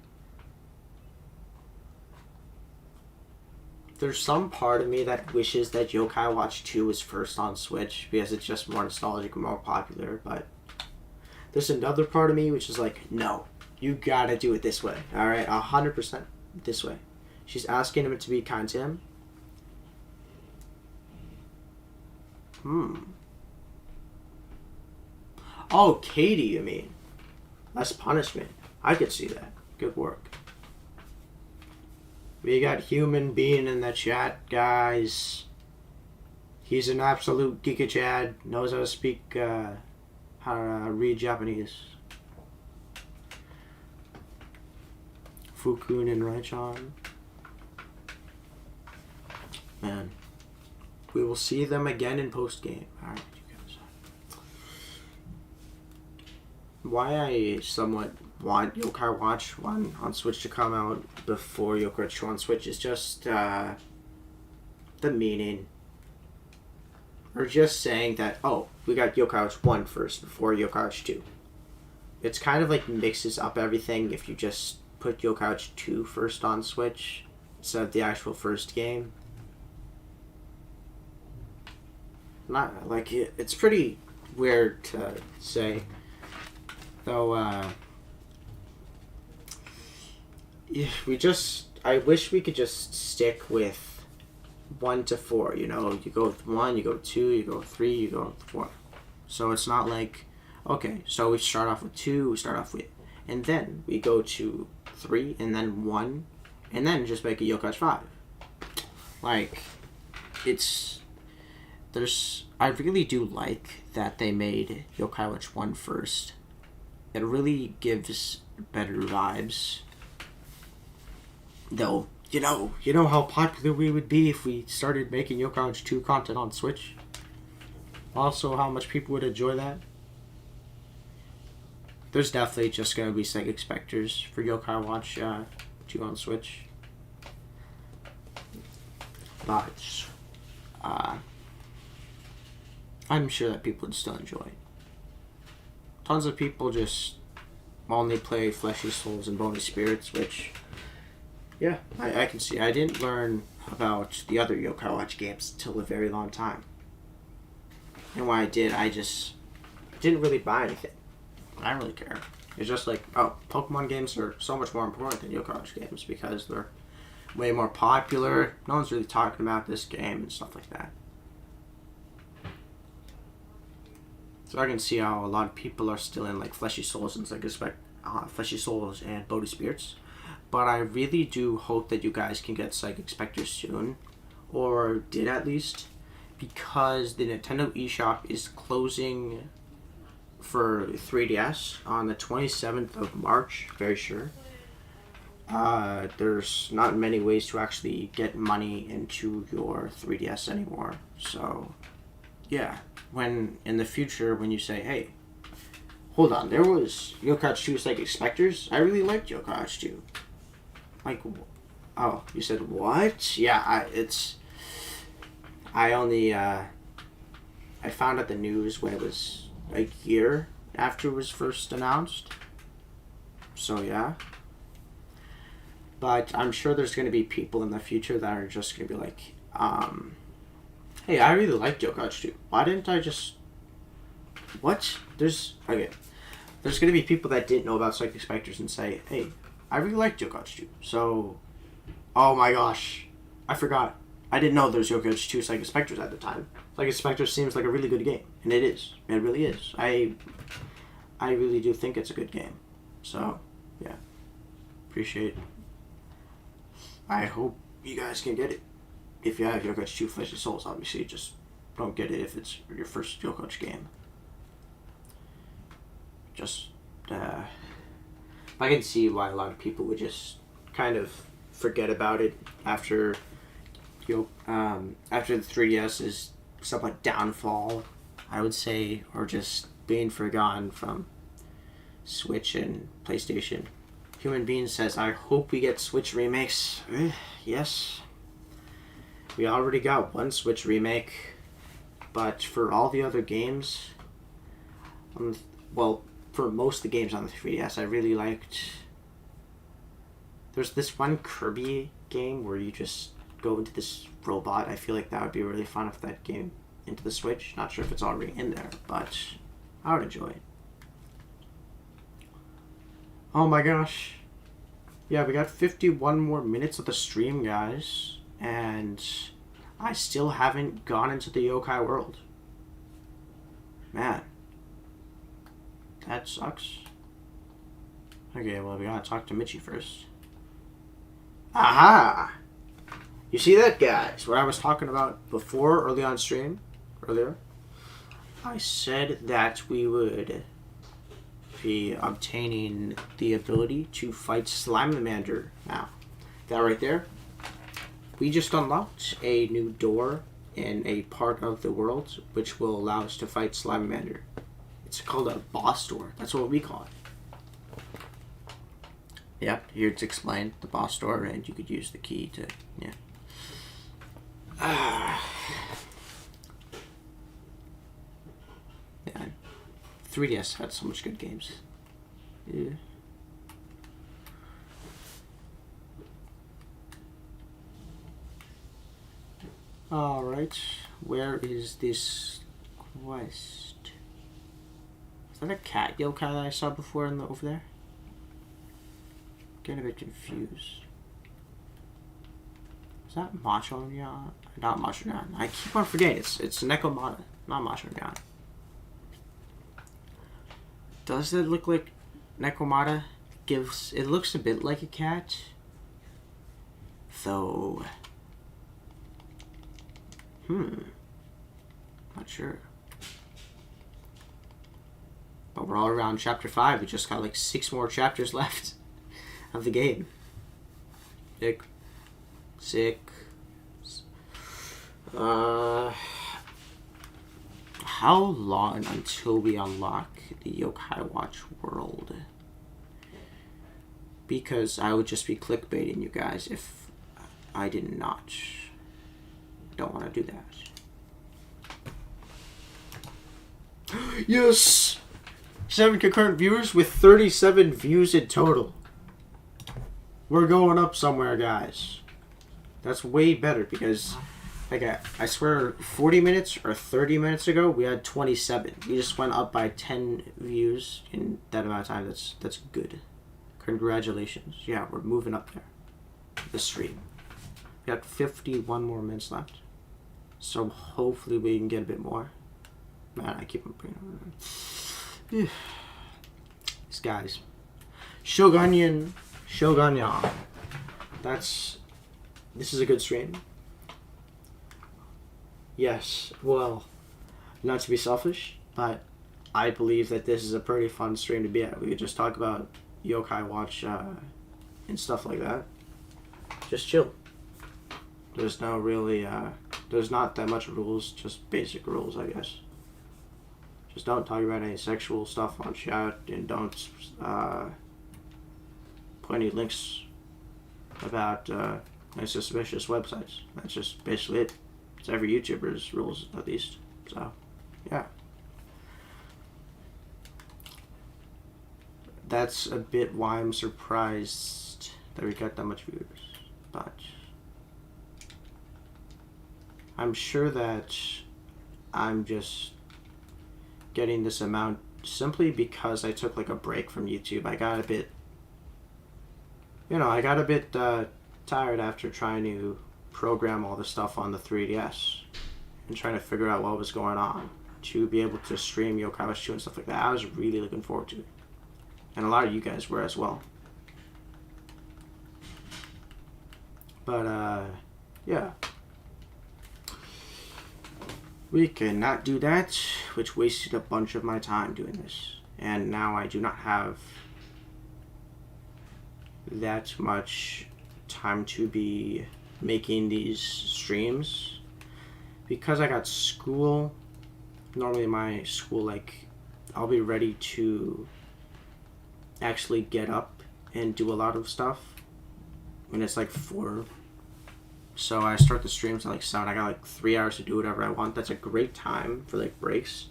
There's some part of me that wishes that Yokai Watch 2 was first on Switch because it's just more nostalgic and more popular, but there's another part of me which is like, no, you gotta do it this way, alright? 100% this way. She's asking him to be kind to him. Oh, Katie, you mean? Less punishment. I could see that. Good work. We got Human Being in the chat, guys. He's an absolute Giga Chad. Knows how to speak, how to read Japanese. Fukun and Raichan. Man. We will see them again in post-game. Alright, you guys. Why I somewhat want Yokai Watch 1 on Switch to come out before Yokai Watch 2 on Switch is just the meaning. Or just saying that, oh, we got Yokai Watch 1 first before Yokai Watch 2. It's kind of like mixes up everything if you just put Yokai Watch 2 first on Switch instead of the actual first game. Not like it's pretty weird to say. Though, I wish we could just stick with 1 to 4, you know, you go with 1, you go with 2, you go with 3, you go with 4. So it's not like, okay, so we start off with 2, we start off with, and then we go to 3, and then 1, and then just make a Yokai Watch 5. Like, I really do like that they made Yokai Watch 1 first. It really gives better vibes. Though, you know how popular we would be if we started making Yokai Watch 2 content on Switch? Also, how much people would enjoy that? There's definitely just going to be Psychic Spectres for Yokai Watch 2 on Switch. But, I'm sure that people would still enjoy it. Tons of people just only play Fleshy Souls and Bony Spirits, which, yeah, I can see. I didn't learn about the other Yokai Watch games until a very long time. And when I did, I just didn't really buy anything. I don't really care. It's just like, oh, Pokemon games are so much more important than Yokai Watch games because they're way more popular. No one's really talking about this game and stuff like that. So I can see how a lot of people are still in like Fleshy Souls and Fleshy Souls and Bony Spirits. But I really do hope that you guys can get Psychic Spectres soon, or did at least, because the Nintendo eShop is closing for 3DS on the 27th of March, very sure. There's not many ways to actually get money into your 3DS anymore. So, yeah. When, in the future, when you say, hey, hold on, there was Yokai Watch 2 Psychic Spectres? I really liked Yokai Watch 2. Like, oh, you said what? Yeah, I only, I found out the news when it was a year after it was first announced. So, yeah. But I'm sure there's going to be people in the future that are just going to be like, hey, I really liked Yokai Watch 2. Why didn't I just... What? There's going to be people that didn't know about Psychic Spectres and say, hey, I really liked Yokai Watch 2. So, oh my gosh, I forgot. I didn't know there was Yokai Watch 2 Psychic Spectres at the time. Psychic Spectres seems like a really good game. And it is. It really is. I really do think it's a good game. So, yeah. Appreciate it. I hope you guys can get it. If you have Yokai Watch 2 Flesh of Souls, obviously, just don't get it if it's your first Yokai Watch game. Just, I can see why a lot of people would just kind of forget about it after the 3DS's somewhat downfall, I would say, or just being forgotten from Switch and PlayStation. Human Being says, I hope we get Switch remakes. Yes. We already got one Switch remake, but for all the other games, for most of the games on the 3DS, I really liked... There's this one Kirby game where you just go into this robot. I feel like that would be really fun if that game into the Switch. Not sure if it's already in there, but I would enjoy it. Oh my gosh. Yeah, we got 51 more minutes of the stream, guys. And I still haven't gone into the yokai world. Man. That sucks. Okay, well, we gotta talk to Michi first. Aha! You see that, guys? What I was talking about before, earlier. I said that we would be obtaining the ability to fight Slimemander now. That right there, we just unlocked a new door in a part of the world which will allow us to fight Slimemander. It's called a boss door. That's what we call it. Yep, here it's explained, the boss door, and you could use the key to, yeah. 3DS had so much good games. Yeah. Alright, where is this quest? Is that a cat yokai that I saw before over there? Getting a bit confused. Is that Machamon? Not Machamon. I keep on forgetting. It's Nekomata, not Machamon. Does it look like Nekomata? It looks a bit like a cat, though. Not sure. But we're all around chapter 5. We just got like 6 more chapters left of the game. Sick. How long until we unlock the Yokai Watch world? Because I would just be clickbaiting you guys if I did not. Don't want to do that. Yes! 7 concurrent viewers with 37 views in total. We're going up somewhere, guys. That's way better because, like, I swear, 40 minutes or 30 minutes ago, we had 27. We just went up by 10 views in that amount of time. That's good. Congratulations. Yeah, we're moving up there. The stream. We got 51 more minutes left. So hopefully we can get a bit more. Man, I keep on bringing it. These guys. Shogunyan. This is a good stream. Yes, well, not to be selfish, but I believe that this is a pretty fun stream to be at. We could just talk about Yokai Watch and stuff like that. Just chill. There's no really, there's not that much rules, just basic rules, I guess. Just don't talk about any sexual stuff on chat, and don't put any links about any suspicious websites. That's just basically it. It's every YouTuber's rules, at least. So, yeah. That's a bit why I'm surprised that we got that much viewers. But I'm sure that I'm just getting this amount simply because I took like a break from YouTube. I got a bit, tired after trying to program all the stuff on the 3DS and trying to figure out what was going on to be able to stream Yokai Watch 2 and stuff like that. I was really looking forward to it. And a lot of you guys were as well. But, yeah. We cannot do that, which wasted a bunch of my time doing this. And now I do not have that much time to be making these streams. Because I got school, normally my school, like, I'll be ready to actually get up and do a lot of stuff when it's like 4. So I start the streams at like 7. I got like 3 hours to do whatever I want. That's a great time for like breaks.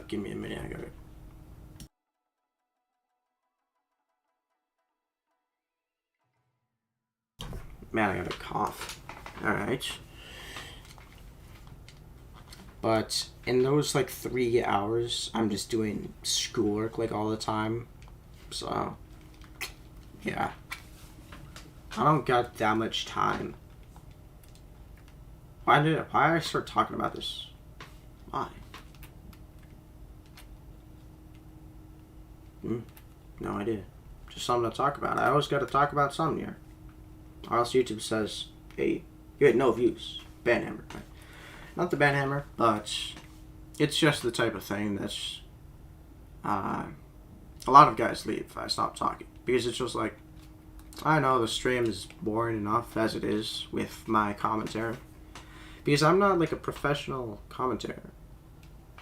Give me a minute. I got it. Man, I got a cough. Alright. But in those like 3 hours, I'm just doing schoolwork like all the time. So, yeah. I don't got that much time. Why did I start talking about this? Why? No idea. Just something to talk about. I always got to talk about something here. Or else YouTube says, hey, you had no views. Banhammer. Right? Not the banhammer, but it's just the type of thing that's a lot of guys leave if I stop talking. Because it's just like, I know the stream is boring enough as it is with my commentary. Because I'm not like a professional commentator.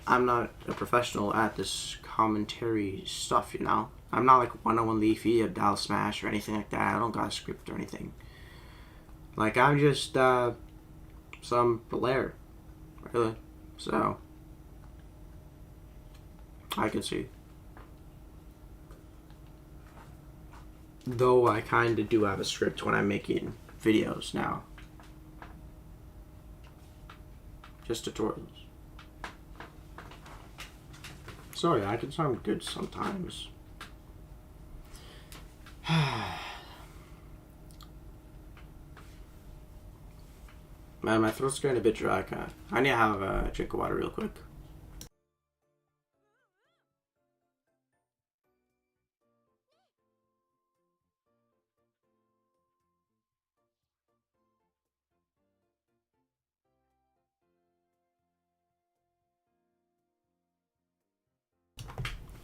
I'm not a professional at this commentary stuff, you know? I'm not like 101 Leafy or Dallas Smash or anything like that. I don't got a script or anything. Like, I'm just some player. Really. So, I can see. Though I kind of do have a script when I'm making videos now. Just tutorials. So yeah, I can sound good sometimes. Man, my throat's getting a bit dry. I need to have a drink of water real quick.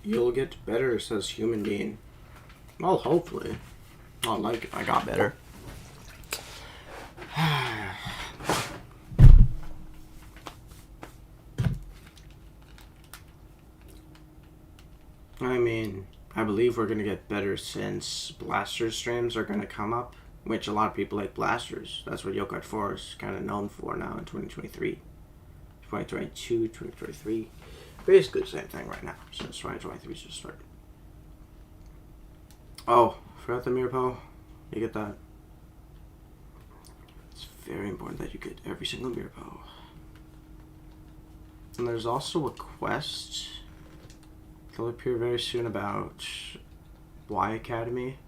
You'll get better, says Human Being. Well, hopefully. Not like if I got better. I mean, I believe we're going to get better since Blaster streams are going to come up, which a lot of people like Blasters. That's what Yokai 4 is kind of known for now in 2023. 2022, 2023. Basically the same thing right now, since 2023 just started. Oh, forgot the Mirpo. You get that. It's very important that you get every single Mirpo. And there's also a quest that'll appear very soon about Y Academy.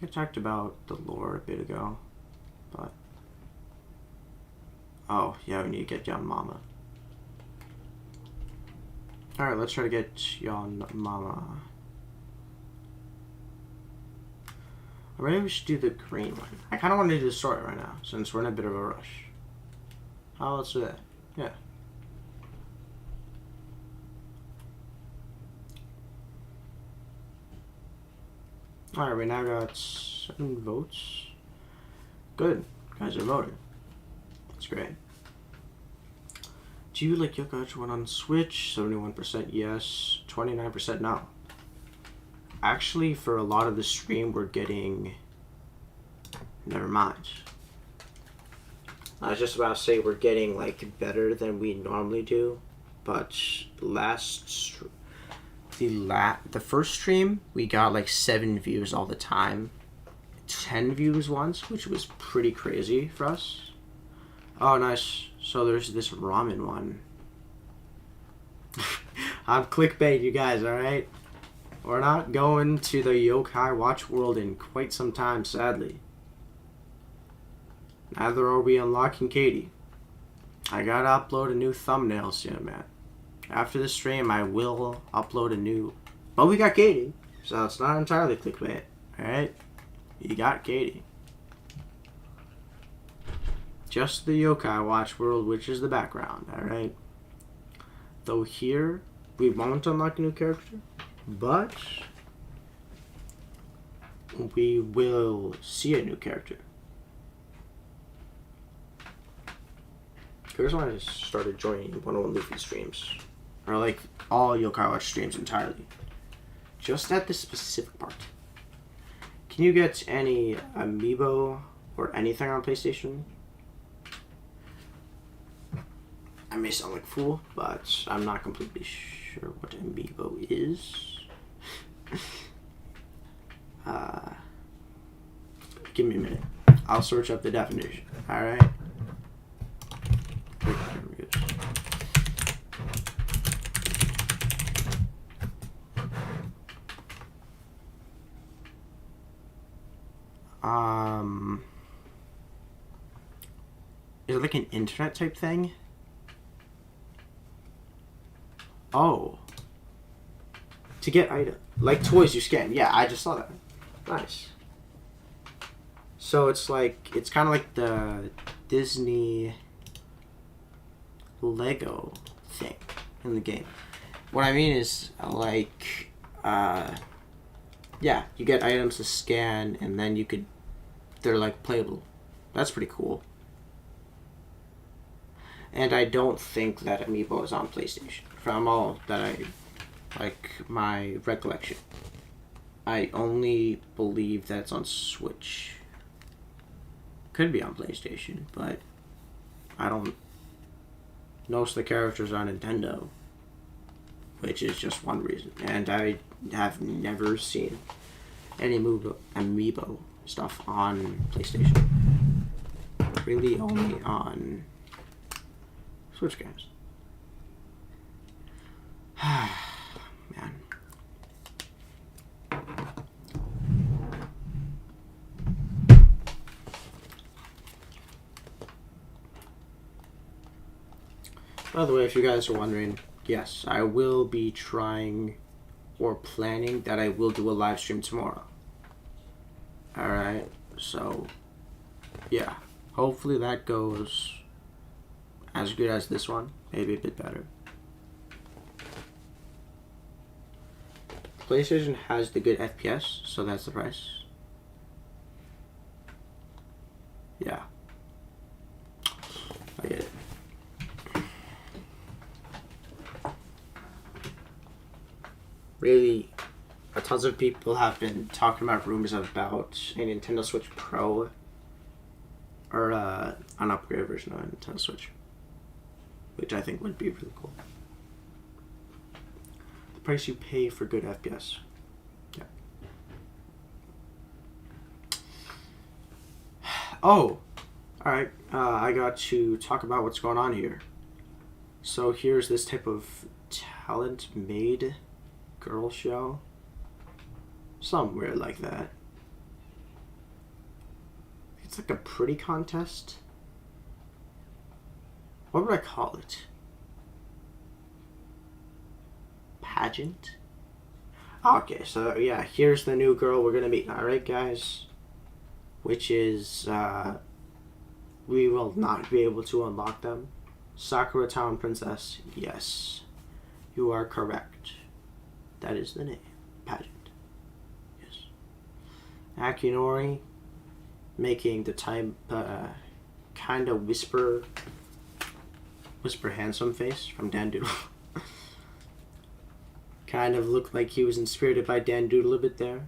I talked about the lore a bit ago, but oh yeah, we need to get Young Mama. Alright, let's try to get Young Mama. Or maybe we should do the green one. I kind of want to do the story right now, since we're in a bit of a rush. Oh, let's do that. Yeah. Alright, we now got 7 votes. Good. You guys are voting. That's great. Do you like Yokai 1 on Switch? 71% yes, 29% no. Actually, for a lot of the stream, we're getting... Never mind. I was just about to say we're getting, like, better than we normally do. But the first stream, we got, like, 7 views all the time. 10 views once, which was pretty crazy for us. Oh, nice. So there's this ramen one. I'm clickbait, you guys, alright? We're not going to the Yokai Watch world in quite some time, sadly. Neither are we unlocking Katie. I gotta upload a new thumbnail soon, man. After the stream, I will upload a new... But we got Katie, so it's not entirely clickbait, alright? You got Katie. Just the Yokai Watch world, which is the background, alright? Though here, we won't unlock a new character, but we will see a new character. Here's when I just started joining 101 Luffy streams. Or like all Yokai Watch streams entirely. Just at this specific part. Can you get any amiibo or anything on PlayStation? I may sound like a fool, but I'm not completely sure what amiibo is. Give me a minute. I'll search up the definition. Alright? Is it like an internet type thing? Oh. To get item. Like toys you scan. Yeah, I just saw that. Nice. So it's like, it's kind of like the Disney Lego thing in the game. What I mean is, like, yeah, you get items to scan and then you could, they're like playable. That's pretty cool. And I don't think that amiibo is on PlayStation. From all that I, like, my recollection. I only believe that it's on Switch. Could be on PlayStation, but I don't... Most of the characters are on Nintendo. Which is just one reason. And I have never seen any amiibo stuff on PlayStation. Really only on Switch games. Man. By the way, if you guys are wondering, yes, I will be trying or planning that I will do a live stream tomorrow. Alright, so yeah, hopefully that goes as good as this one, maybe a bit better. PlayStation has the good FPS, so that's the price. Yeah. I get it. Really, tons of people have been talking about rumors about a Nintendo Switch Pro or an upgraded version of a Nintendo Switch, which I think would be really cool. The price you pay for good FPS. Yeah. Oh, alright. I got to talk about what's going on here. So here's this type of talent-made girl show. Somewhere like that. It's like a pretty contest. What would I call it? Pageant? Okay, so yeah, here's the new girl we're gonna meet. Alright, guys. Which is, we will not be able to unlock them. Sakura Town Princess. Yes. You are correct. That is the name. Pageant. Yes. Akinori making the type kind of whisper handsome face from Dan Doodle. Kind of looked like he was inspired by Dan Doodle a bit there.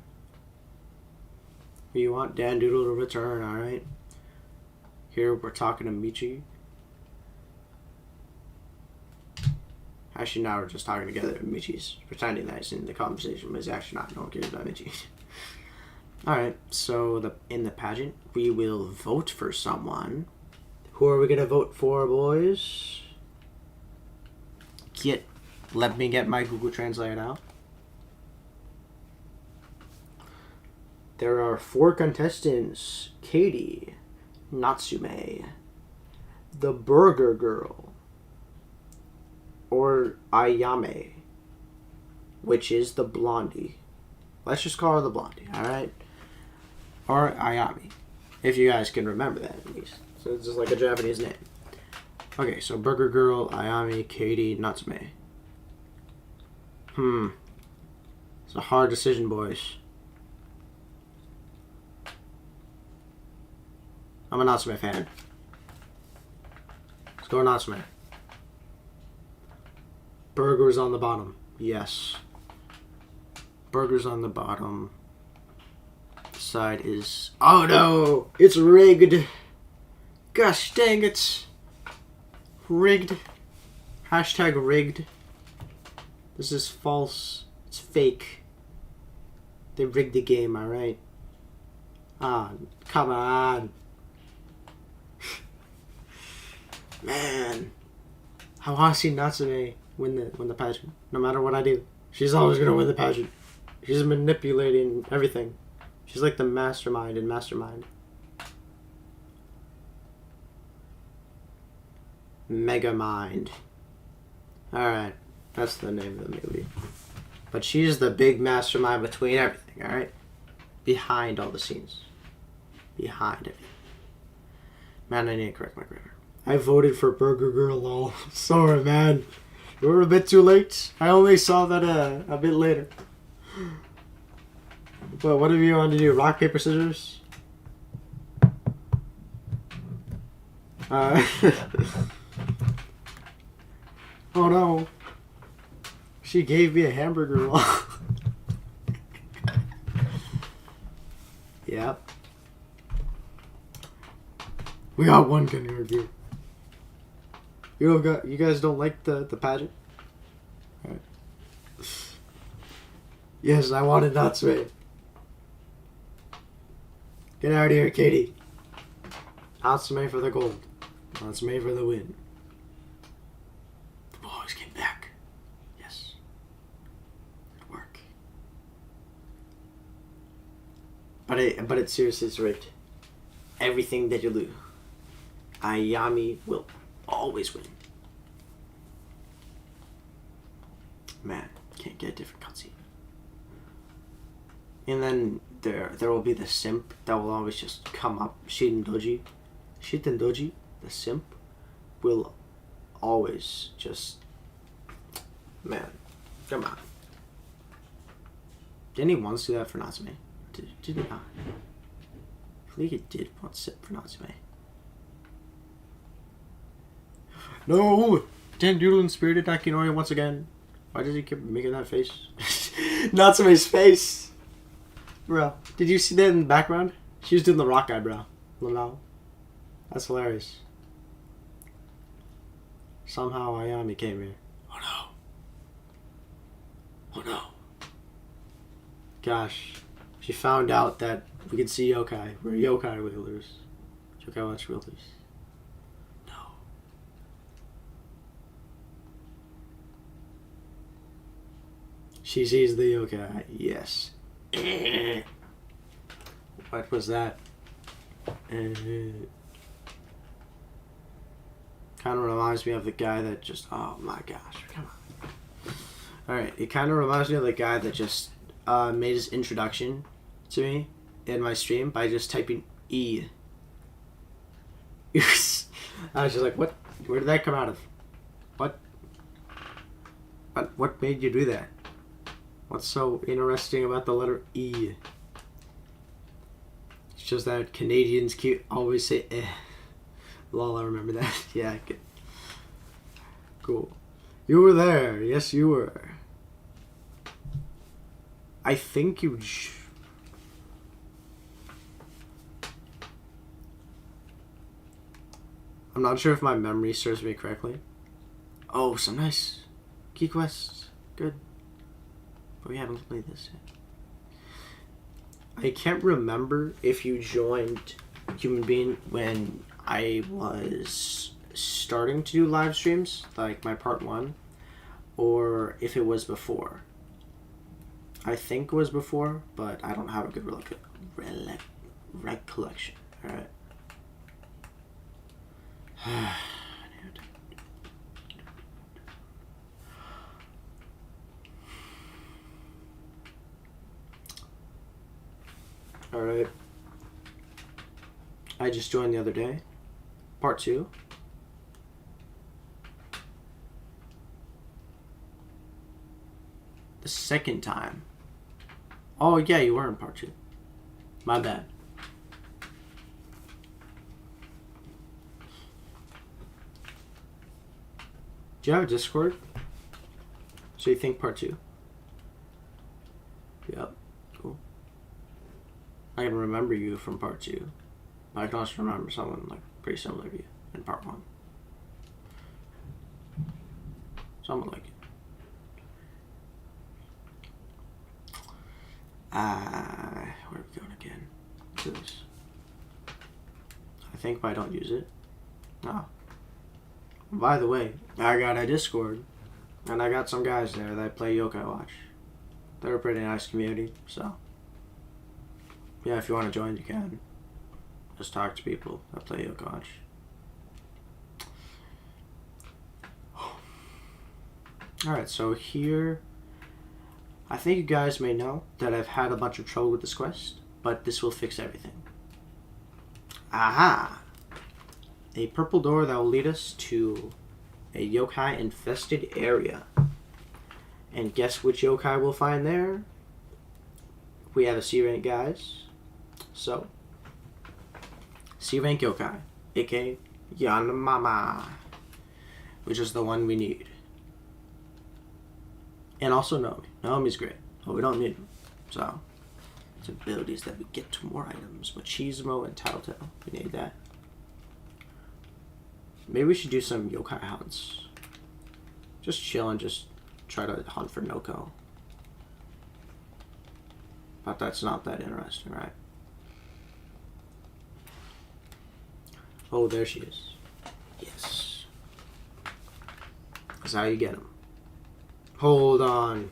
You want Dan Doodle to return, alright? Here we're talking to Michi. Actually, now we're just talking together. Michi's pretending that he's in the conversation, but he's actually not. No one cares about Michi. Alright, so in the pageant, we will vote for someone. Who are we going to vote for, boys? Let me get my Google Translate out. There are 4 contestants. Katie, Natsume, the Burger Girl, or Ayame, which is the blondie. Let's just call her the blondie, alright? Or Ayami, if you guys can remember that at least. So it's just like a Japanese name. Okay, so Burger Girl, Ayami, Katie, Natsume. It's a hard decision, boys. I'm a Natsume fan. Let's go Natsume. Burger's on the bottom. Yes. Burger's on the bottom. The side is... Oh no! It's rigged! Gosh dang it! Rigged. Hashtag rigged. This is false. It's fake. They rigged the game, alright? Ah, come on. Man. I want to see Natsume win the pageant. No matter what I do. She's always going to win the pageant. She's manipulating everything. She's like the mastermind in Mastermind. Megamind. Alright. That's the name of the movie. But she's the big mastermind between everything, alright? Behind all the scenes. Behind it. Man, I need to correct my grammar. I voted for Burger Girl, lol. Sorry, man. We were a bit too late. I only saw that a bit later. But what do you want to do? Rock, paper, scissors? Oh no. She gave me a hamburger. Yep. We got one good review. You guys don't like the pageant? Alright. Yes, I wanted Natsume. Get out of here, Katie. Natsume for the gold. Natsume for the win. The boys came back. Yes. Good work. But it's seriously, it's rigged. Everything that you do, Ayami will always win. Man, can't get a different cutscene. And then there will be the simp that will always just come up. Shitendoji, the simp, will always just... Man, come on. Didn't he once do that for Natsume? Did he not? I think he did once sit for Natsume. No! Dan Doodle inspirited Akinori once again. Why does he keep making that face? Natsume's face! Bro, did you see that in the background? She was doing the rock eyebrow. Wow. That's hilarious. Somehow Ayami came here. Oh no. Oh no. Gosh. She found out that we could see yokai. We're yokai wielders. Yokai watch wielders. No. She sees the yokai. Yes. What was that? Kind of reminds me of the guy that just... Oh my gosh. Come on. Alright. It kind of reminds me of the guy that just made his introduction to me in my stream by just typing E. I was just like, what? Where did that come out of? What? What made you do that? What's so interesting about the letter E? just that Canadians always say eh. Lol, I remember that. Yeah, good. Cool. You were there. Yes, you were. I think you... I'm not sure if my memory serves me correctly. Oh, some nice key quests. Good. But we haven't played this yet. I can't remember if you joined Human Being when I was starting to do live streams, like my part 1, or if it was before. I think it was before, but I don't have a good recollection. Alright. Alright. I just joined the other day. Part 2. The second time. Oh, yeah, you were in part 2. My bad. Do you have a Discord? So you think part 2? Yep. Cool. I can remember you from part 2. But I can also remember someone like pretty similar to you in part 1. Someone like you. Where are we going again? What's this? I think if I don't use it. No. By the way, I got a Discord. And I got some guys there that play Yokai Watch. They're a pretty nice community, so. Yeah, if you want to join, you can. Just talk to people that play Yokai Watch. Alright, so here, I think you guys may know that I've had a bunch of trouble with this quest, but this will fix everything. Aha! A purple door that will lead us to a yokai infested area. And guess which yokai we'll find there? We have a C rank, guys. So, C rank yokai, aka Yanmama, which is the one we need. And also Nomi. Nomi's great, but we don't need him. So, it's abilities that we get to more items. Machismo and Tattletale. We need that. Maybe we should do some yokai hunts. Just chill and just try to hunt for Noko. But that's not that interesting, right? Oh, there she is. Yes. That's how you get them. Hold on.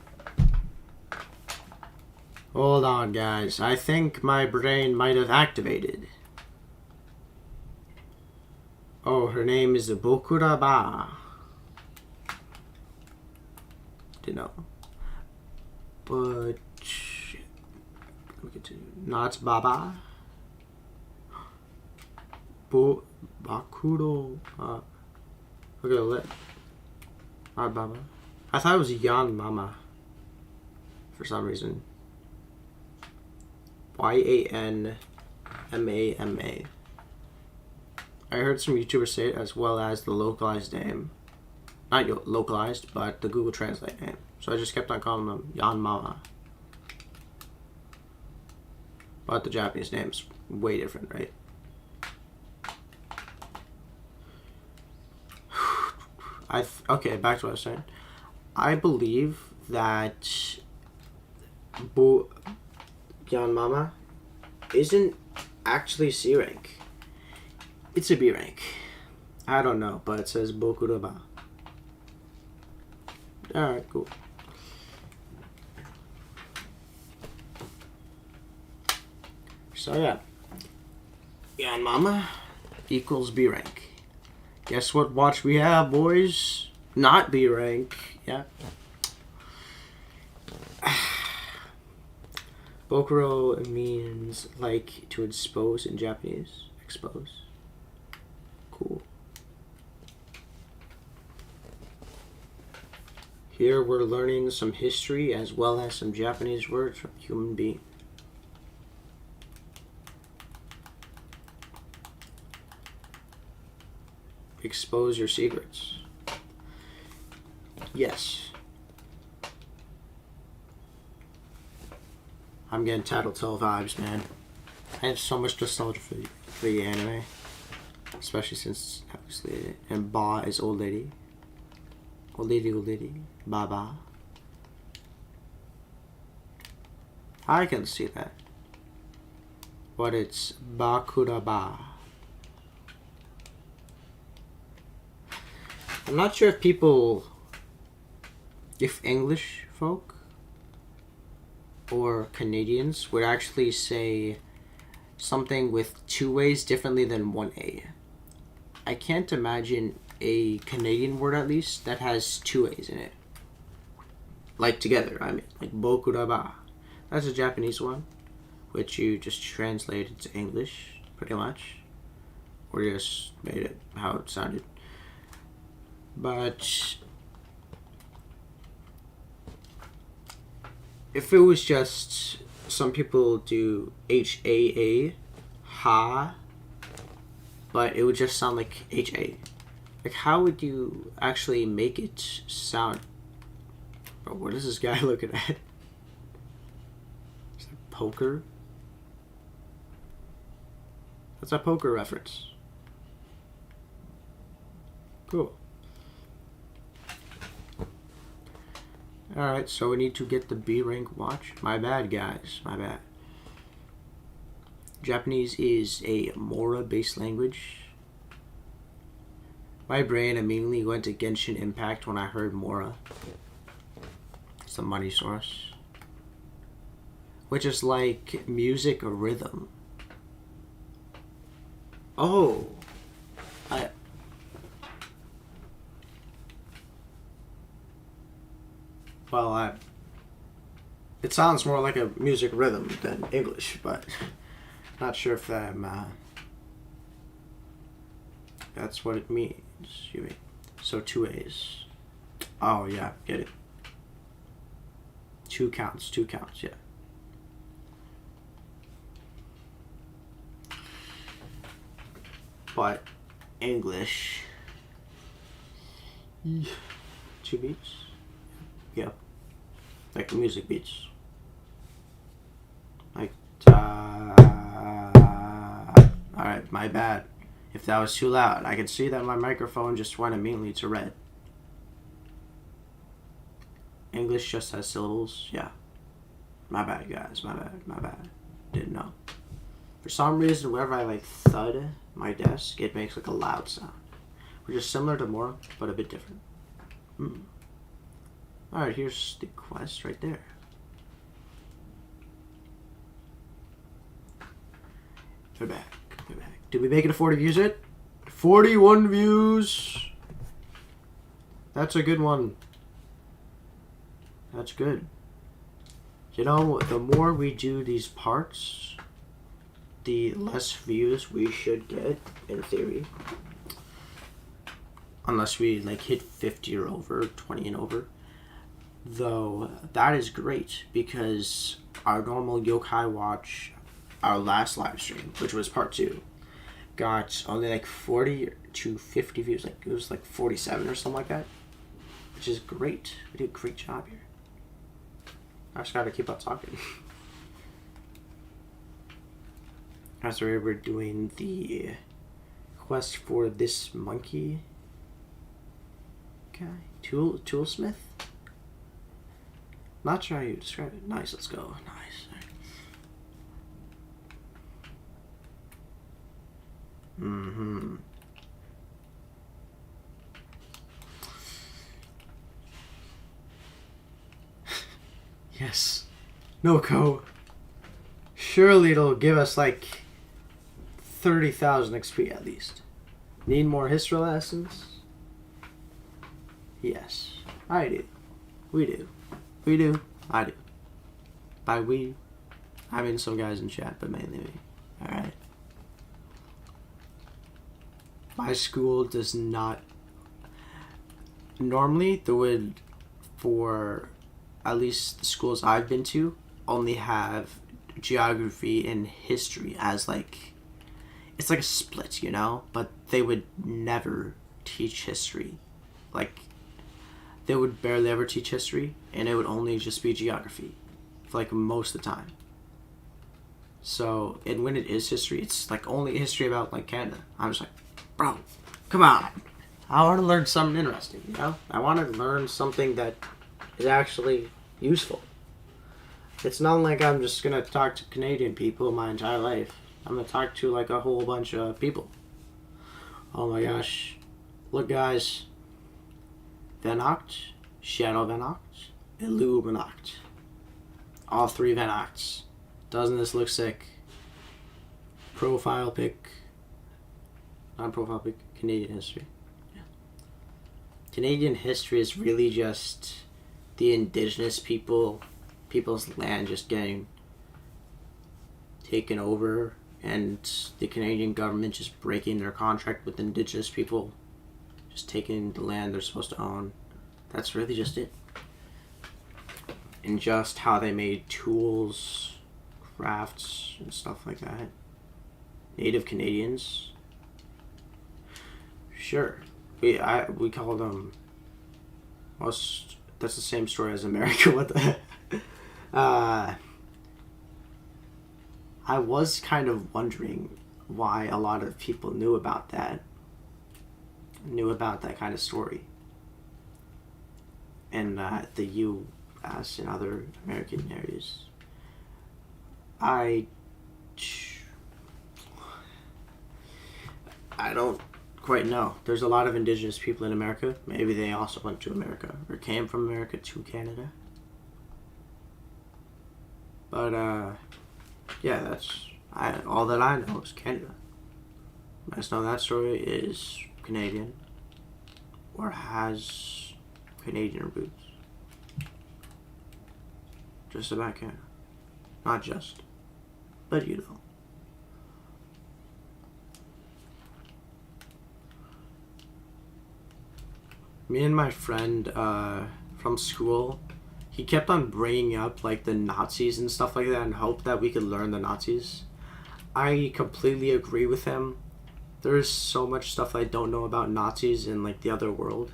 Hold on, guys. I think my brain might have activated. Oh, her name is Bokuraba. Didn't know. But... let me continue. Not Baba. Bakuro. Okay, not Baba. I thought it was Yanmama. For some reason. Yanmama. I heard some YouTubers say it as well as the localized name. Not localized, but the Google Translate name. So I just kept on calling them Yanmama. But the Japanese name's way different, right? Okay, back to what I was saying. I believe that Yanmama isn't actually C rank. It's a B rank. I don't know, but it says Bokuraba. Alright, cool. So yeah. Yanmama equals B rank. Guess what watch we have, boys? Not B rank. Yeah. Bokuro means like to expose in Japanese. Expose. Cool. Here we're learning some history as well as some Japanese words from Human Being. expose your secrets. Yes. I'm getting Tattletale vibes, man. I have so much nostalgia for the anime. Especially since, obviously, and Ba is old lady. Old lady, old lady. Baba. I can see that. But it's Bakuraba. I'm not sure if English folk or Canadians would actually say something with two ways differently than one A. I can't imagine a Canadian word, at least, that has two A's in it. Like together, I mean, like Bokuraba. That's a Japanese one, which you just translated to English, pretty much. Or just made it how it sounded. But if it was just, some people do HAA, ha, but it would just sound like HA. Like, how would you actually make it sound? Bro, what is this guy looking at? Is that poker? That's a poker reference. Cool. Alright, so we need to get the B rank watch. My bad, guys. My bad. Japanese is a Mora-based language. My brain immediately went to Genshin Impact when I heard Mora. It's the money source. Which is like music or rhythm. Oh. It sounds more like a music rhythm than English, but not sure if that's what it means. So 2 A's. Oh yeah, get it. 2 counts, yeah. But English. 2 beats? Yeah. Like music beats. Like, alright, my bad. If that was too loud, I can see that my microphone just went immediately to red. English just has syllables, yeah. My bad, guys, my bad. Didn't know. For some reason, whenever I like thud my desk, it makes like a loud sound. Which is similar to Mora, but a bit different. Alright, here's the quest right there. We're back. Did we make it to 40 views yet? 41 views! That's a good one. That's good. You know, the more we do these parts, the less views we should get, in theory. Unless we like hit 50 or over, 20 and over. Though, that is great, because our normal Yokai Watch, our last live stream, which was part 2, got only like 40 to 50 views. Like, it was like 47 or something like that. Which is great. We did a great job here. I just gotta keep on talking. As we were doing the quest for this monkey guy. Toolsmith? Not sure how you describe it. Nice, let's go. Nice. Mm-hmm. Yes. Noko. Surely it'll give us like 30,000 XP at least. Need more history lessons? Yes. I do. We do. I do. By we, I mean some guys in chat, but mainly me. Alright. My school does not... Normally, they would, for at least the schools I've been to, only have geography and history as like... It's like a split, you know? But they would never teach history. Like, they would barely ever teach history, and it would only just be geography for like most of the time. So, and when it is history, it's like only history about like Canada. I'm just like, bro, come on. I want to learn something interesting, you know? I want to learn something that is actually useful. It's not like I'm just going to talk to Canadian people my entire life. I'm going to talk to like a whole bunch of people. Oh my gosh. Look, guys. Vanacht, Shadow Vanacht, Illuminacht. All three Vanachts. Doesn't this look sick? Profile pic. Not profile pic. Canadian history. Yeah. Canadian history is really just the indigenous people's land just getting taken over, and the Canadian government just breaking their contract with indigenous people, just taking the land they're supposed to own. That's really just it. And just how they made tools, crafts, and stuff like that. Native Canadians. Sure. We call them most. That's the same story as America. What the heck? I was kind of wondering why a lot of people knew about that kind of story. And the U.S. and other American areas. I don't quite know. There's a lot of indigenous people in America. Maybe they also went to America or came from America to Canada. But yeah, that's all that I know is Canada. I just know that story is Canadian or has Canadian roots. Just about Canada. Not just, but you know. Me and my friend from school, he kept on bringing up like the Nazis and stuff like that and hoped that we could learn the Nazis. I completely agree with him. There's so much stuff I don't know about Nazis in like the other world.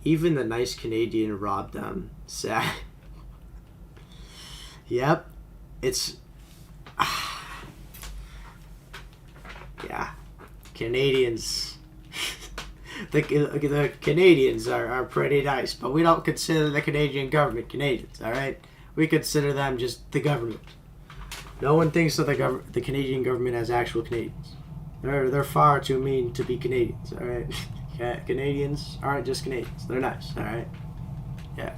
Even the nice Canadian robbed them. Sad. Yep. It's... yeah. Canadians... The Canadians are pretty nice, but we don't consider the Canadian government Canadians, alright? We consider them just the government. No one thinks of the Canadian government as actual Canadians. They're far too mean to be Canadians, alright? Canadians aren't just Canadians. They're nice, alright? Yeah.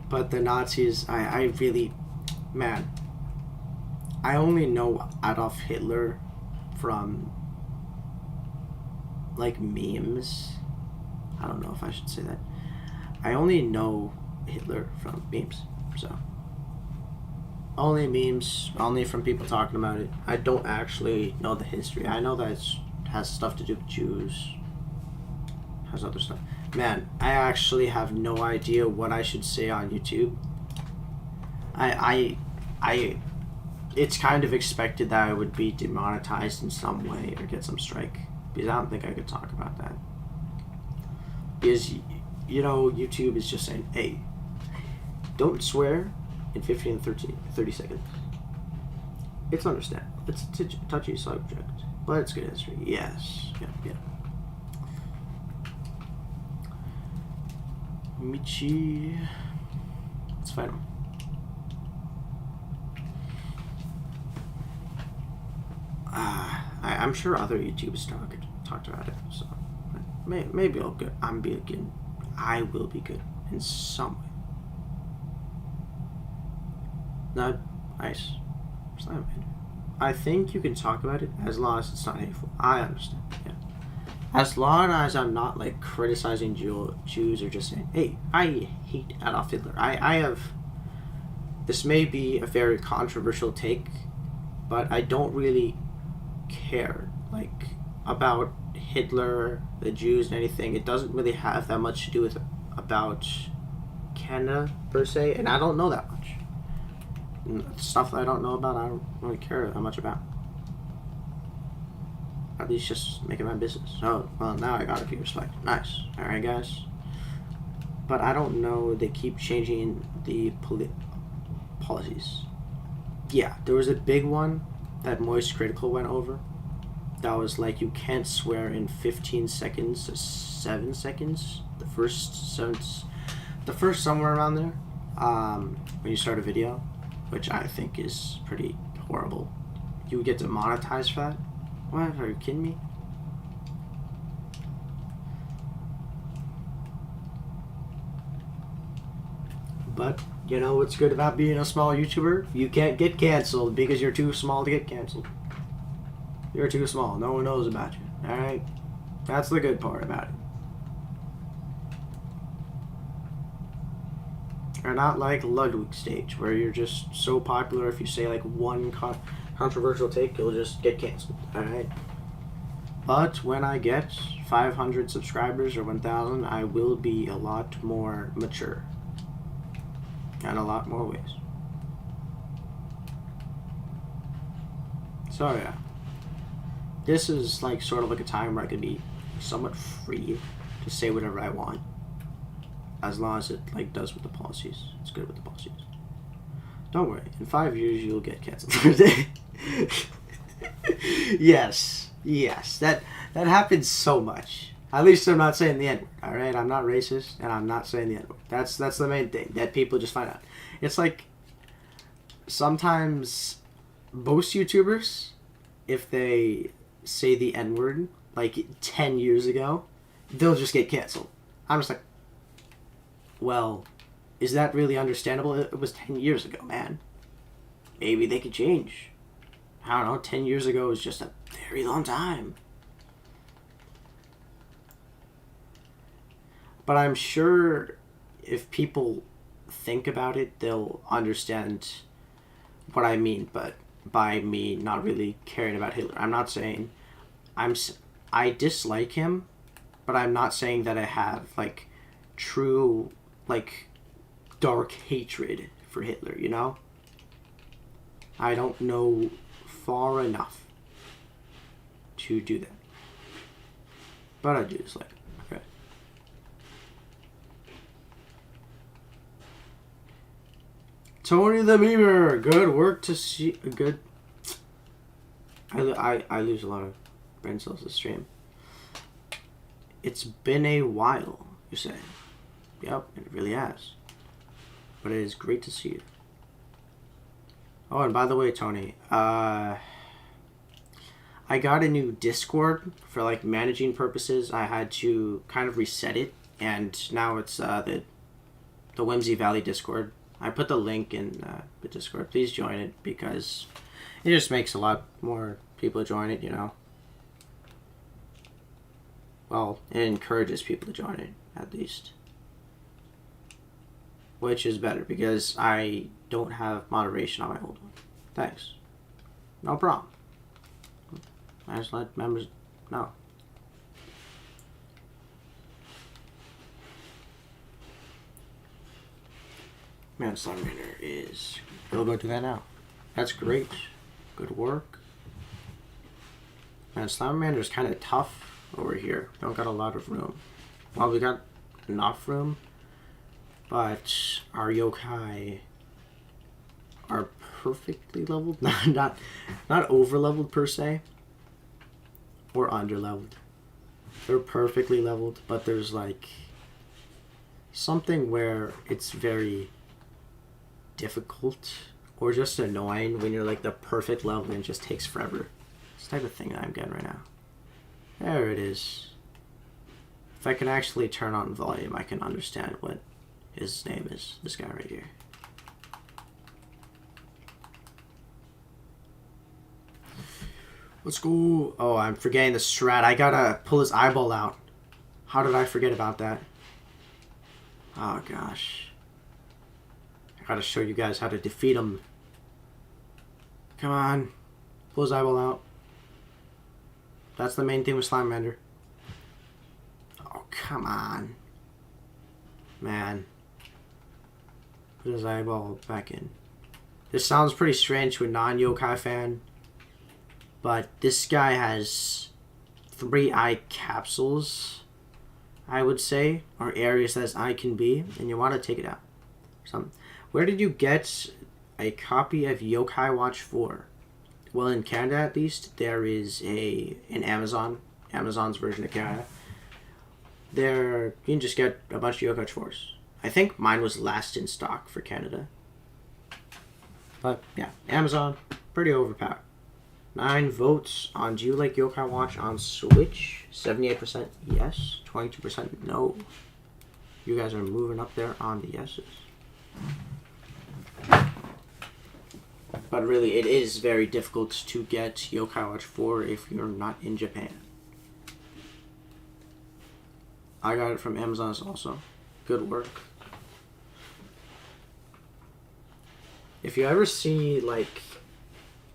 But the Nazis, I really... Man... I only know Adolf Hitler from, like, memes. I don't know if I should say that. I only know Hitler from memes, so. Only memes, only from people talking about it. I don't actually know the history. I know that it has stuff to do with Jews. Has other stuff. Man, I actually have no idea what I should say on YouTube. It's kind of expected that I would be demonetized in some way or get some strike, because I don't think I could talk about that. Because, you know, YouTube is just saying, hey, don't swear in 15 and 30 seconds. It's understandable. It's a touchy subject, but it's good history. Yes. Yeah. Michi. Let's fight him. I'm sure other YouTubers talked about it, so maybe I will be good in some way. No, ice. It's not bad. I think you can talk about it as long as it's not hateful. I understand. Yeah. As long as I'm not like criticizing Jews or just saying, hey, I hate Adolf Hitler. I have. This may be a very controversial take, but I don't really care like about Hitler, the Jews, and anything. It doesn't really have that much to do with about Canada per se, and I don't know that much. Stuff that I don't know about, I don't really care that much about. At least just make it my business. Oh, well, now I gotta be respected. Nice. Alright, guys. But I don't know, they keep changing the policies. Yeah, there was a big one that Moist Critical went over. That was like, you can't swear in 15 seconds to 7 seconds. The first somewhere around there. When you start a video, which I think is pretty horrible. You would get demonetized for that? What? Are you kidding me? But, you know what's good about being a small YouTuber? You can't get canceled because you're too small to get canceled. You're too small. No one knows about you. Alright? That's the good part about it. You're not like Ludwig stage, where you're just so popular if you say like one controversial take, you'll just get canceled. Alright? But when I get 500 subscribers or 1,000, I will be a lot more mature. In a lot more ways. So yeah. This is like sort of like a time where I could be somewhat free to say whatever I want. As long as it like does with the policies. It's good with the policies. Don't worry. In 5 years you'll get canceled. Yes. Yes. That happens so much. At least I'm not saying the N-word, alright? I'm not racist, and I'm not saying the N-word. That's the main thing, that people just find out. It's like, sometimes most YouTubers, if they say the N-word, like 10 years ago, they'll just get canceled. I'm just like, well, is that really understandable? It was 10 years ago, man. Maybe they could change. I don't know, 10 years ago is just a very long time. But I'm sure if people think about it, they'll understand what I mean. But by me not really caring about Hitler, I'm not saying I dislike him, but I'm not saying that I have like true like dark hatred for Hitler. You know, I don't know far enough to do that, but I do dislike him. Okay. Tony the Beaver, good work to see. Good. I lose a lot of brain cells this stream. It's been a while, you say. Yep, it really has. But it is great to see you. Oh, and by the way, Tony, I got a new Discord for like managing purposes. I had to kind of reset it, and now it's the Whimsy Valley Discord. I put the link in the Discord. Please join it because it just makes a lot more people join it, you know. Well, it encourages people to join it, at least. Which is better because I don't have moderation on my old one. Thanks. No problem. I just let members know. Man, Slimer is... We'll go do that now. That's great. Good work. Man, Slimer is kind of tough over here. Don't got a lot of room. Well, we got enough room, but our yokai are perfectly leveled. not over leveled per se, or under leveled. They're perfectly leveled, but there's like something where it's very difficult or just annoying when you're like the perfect level and it just takes forever. It's the type of thing that I'm getting right now. There it is. If I can actually turn on volume, I can understand what his name is. This guy right here. Let's go. Oh, I'm forgetting the strat. I gotta pull his eyeball out. How did I forget about that? Oh gosh. I gotta show you guys how to defeat him. Come on. Pull his eyeball out. That's the main thing with Slimemander. Oh, come on. Man. Put his eyeball back in. This sounds pretty strange to a non-yokai fan. But this guy has 3 eye capsules, I would say, or areas that his eye can be, and you want to take it out. Where did you get a copy of Yokai Watch 4? Well, in Canada at least, there is an Amazon's version of Canada. There, you can just get a bunch of Yokai Watch 4s. I think mine was last in stock for Canada. But yeah, Amazon, pretty overpowered. 9 votes on do you like Yokai Watch on Switch? 78% yes, 22% no. You guys are moving up there on the yeses. But really, it is very difficult to get Yokai Watch 4 if you're not in Japan. I got it from Amazon also. Good work. If you ever see, like,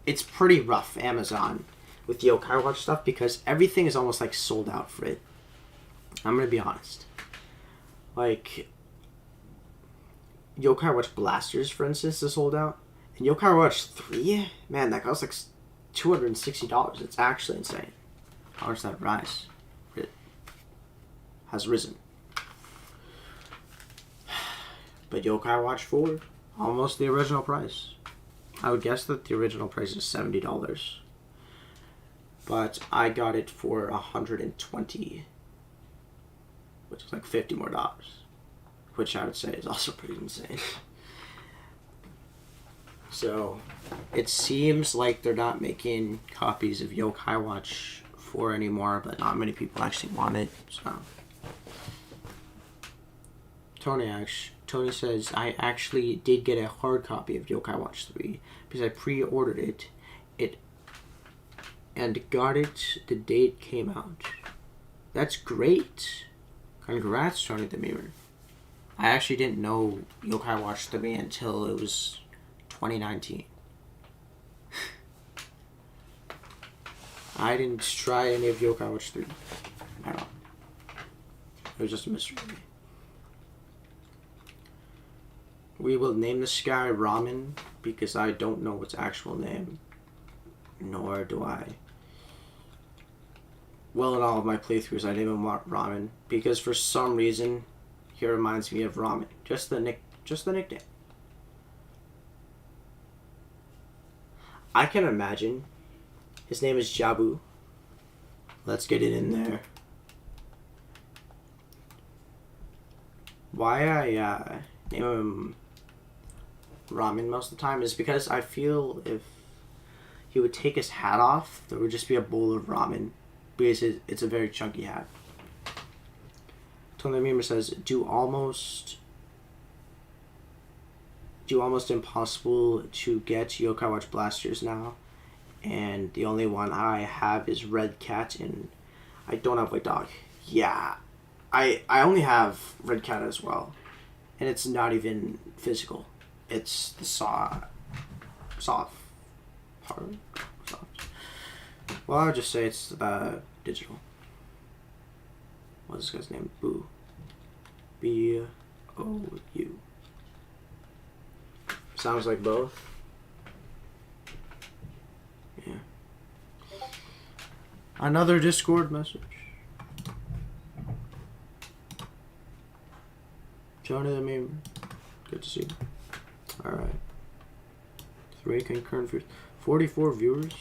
it's pretty rough, Amazon, with Yokai Watch stuff, because everything is almost, like, sold out for it. I'm gonna be honest. Like, Yokai Watch Blasters, for instance, is sold out. And Yokai Watch 3, man, that costs, like, $260. It's actually insane. How much that rise? It has risen. But Yokai Watch 4, almost the original price. I would guess that the original price is $70. But I got it for $120, which is like $50 more, which I would say is also pretty insane. So, it seems like they're not making copies of Yokai Watch 4 anymore, but not many people actually want it, so. Tony says, I actually did get a hard copy of Yokai Watch 3 because I pre-ordered it and got it the day it came out. That's great. Congrats, Tony the Mirror. I actually didn't know Yokai Watch 3 until it was 2019. I didn't try any of Yokai Watch 3 at all. It was just a mystery to me. We will name this guy Ramen because I don't know its actual name. Nor do I. Well, in all of my playthroughs, I name him Ramen because for some reason, he reminds me of ramen. Just the nickname. I can imagine. His name is Jabu. Let's get it in there. Why I name him Ramen most of the time is because I feel if he would take his hat off, there would just be a bowl of ramen because it's a very chunky hat. Tony Mima says, do almost impossible to get Yokai Watch Blasters now, and the only one I have is Red Cat, and I don't have White Dog. Yeah, I only have Red Cat as well, and it's not even physical. It's the soft part. Well, I'll just say it's digital. What's this guy's name? Boo. B-O-U. Sounds like both. Yeah. Another Discord message. Johnny the Meme. Good to see you. Alright. 3 concurrent viewers. 44 viewers.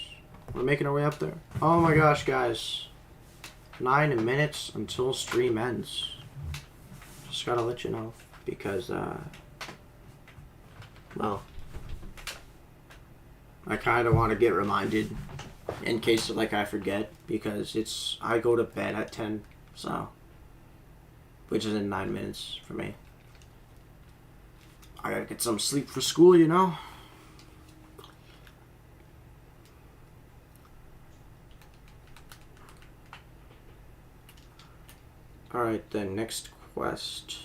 We're making our way up there. Oh my gosh, guys. 9 minutes until stream ends. Just gotta let you know. Because, well, I kind of want to get reminded in case, like, I forget. Because I go to bed at 10, so. Which is in 9 minutes for me. I gotta get some sleep for school, you know? Alright, then, next quest.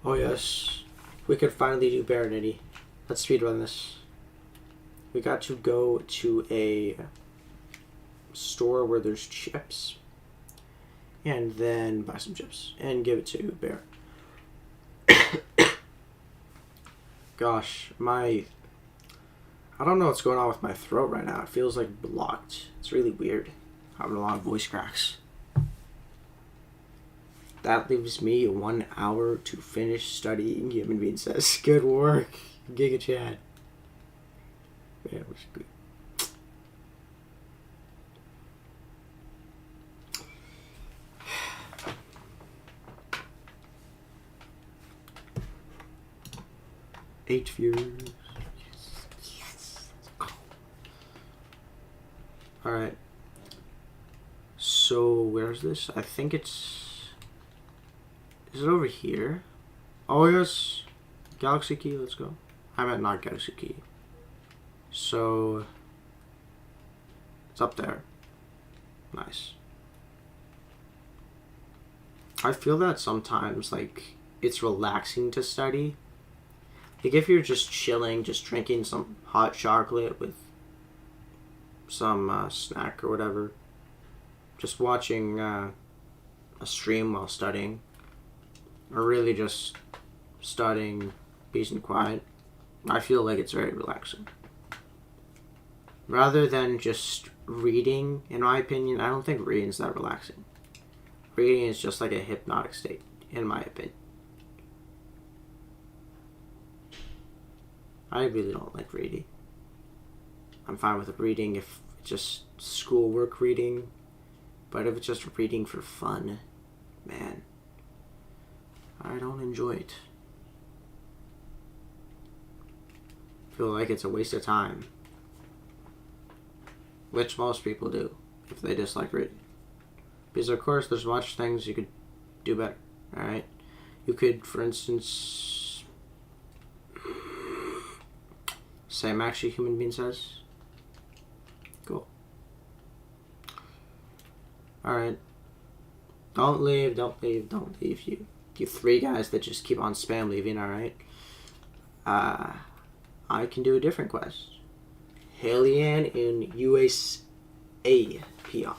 Oh yes, we could finally do Baronity. Let's speedrun this. We got to go to a store where there's chips. And then buy some chips. And give it to Bear. Gosh, I I don't know what's going on with my throat right now. It feels like blocked. It's really weird. Having a lot of voice cracks. That leaves me 1 hour to finish studying. Human Being says, good work, Giga Chad. Man, it was good. Eight viewers. Yes. Alright. So, where's this? I think it's... Is it over here? Oh, yes. Galaxy Key, let's go. I meant not Galaxy Key. So... It's up there. Nice. I feel that sometimes, like, it's relaxing to study. Like, if you're just chilling, just drinking some hot chocolate with some snack or whatever, just watching a stream while studying, or really just studying peace and quiet, I feel like it's very relaxing. Rather than just reading, in my opinion, I don't think reading is that relaxing. Reading is just like a hypnotic state, in my opinion. I really don't like reading. I'm fine with reading if it's just schoolwork reading, but if it's just reading for fun, man, I don't enjoy it. I feel like it's a waste of time, which most people do if they dislike reading. Because of course there's much things you could do better, alright? You could, for instance, same actually Human Being says. Cool. Alright. Don't leave, don't leave, don't leave. You three guys that just keep on spam leaving, alright? I can do a different quest. Halian in USA PR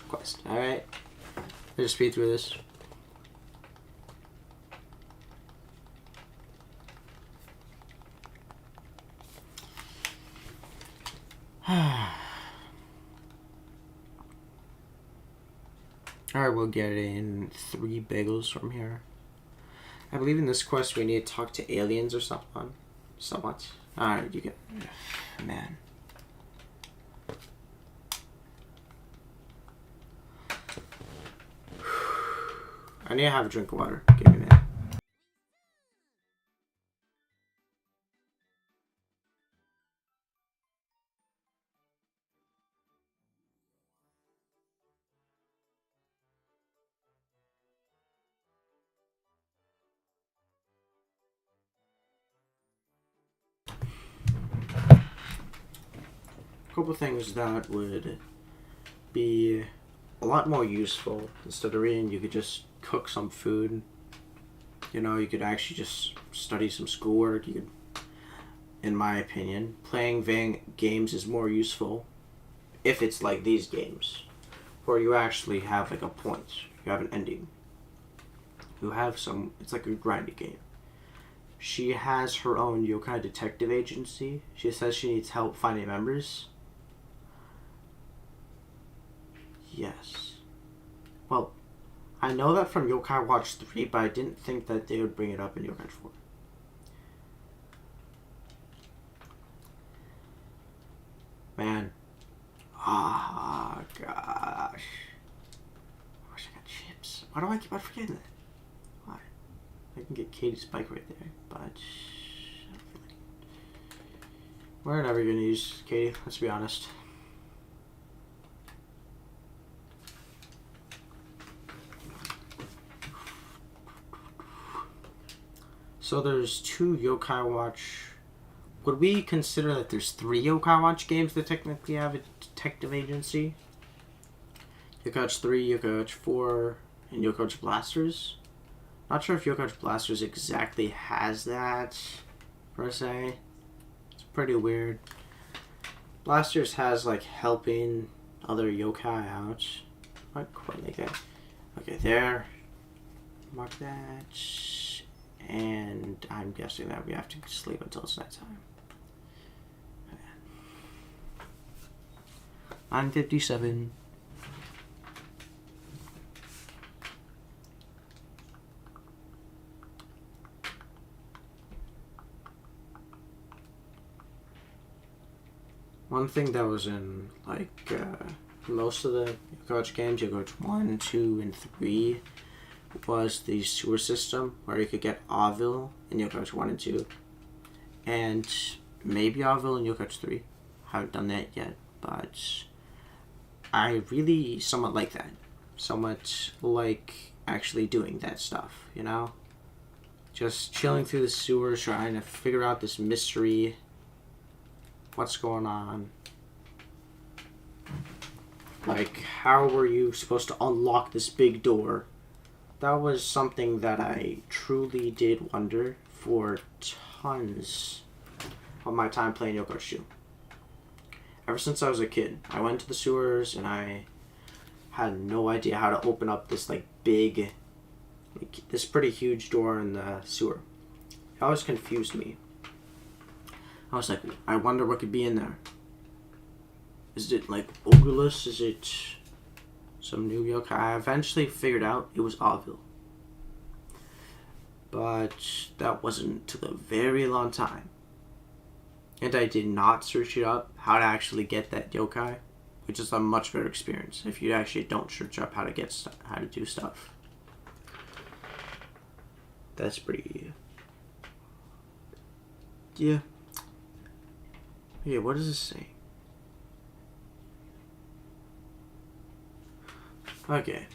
quest, alright? Let's just speed through this. Alright, we'll get in 3 bagels from here. I believe in this quest we need to talk to aliens or something. Somewhat. Alright, you get... Man. I need to have a drink of water. Give me a minute. A couple things that would be a lot more useful. Instead of reading, you could just cook some food. You know, you could actually just study some schoolwork. You could, in my opinion, playing games is more useful if it's like these games, where you actually have like a point. You have an ending. You have some, it's like a grindy game. She has her own yokai detective agency. She says she needs help finding members. Yes. Well, I know that from Yokai Watch 3, but I didn't think that they would bring it up in Yokai 4. Man. Ah, gosh. I wish I got chips. Why do I keep on forgetting that? Why? I can get Katie's bike right there, but I don't feel like it. We're never gonna use Katie, let's be honest. So there's 2 Yokai Watch. Would we consider that there's 3 Yokai Watch games that technically have a detective agency? Yokai Watch 3, Yokai Watch 4, and Yokai Watch Blasters? Not sure if Yokai Watch Blasters exactly has that, per se. It's pretty weird. Blasters has, like, helping other yokai out. Not quite like that. Okay, there. Mark that. And I'm guessing that we have to sleep until it's nighttime. 9:57. One thing that was in most of the Yokohama games, Yokohama 1, 2, and 3, was the sewer system where you could get Avil in Yokohama 1 and 2, and maybe Avil in Yokohama 3. Haven't done that yet, but I really somewhat like that. Somewhat like actually doing that stuff, you know? Just chilling through the sewers, trying to figure out this mystery. What's going on? Like, how were you supposed to unlock this big door? That was something that I truly did wonder for tons of my time playing Yokoshu. Ever since I was a kid, I went to the sewers and I had no idea how to open up this this pretty huge door in the sewer. It always confused me. I was like, I wonder what could be in there. Is it like Ogulus? Is it some new yokai? I eventually figured out it was Avil. But that wasn't till a very long time. And I did not search it up how to actually get that yokai, which is a much better experience if you actually don't search up how to get how to do stuff. That's pretty. Yeah. Yeah, what does this say? Okay.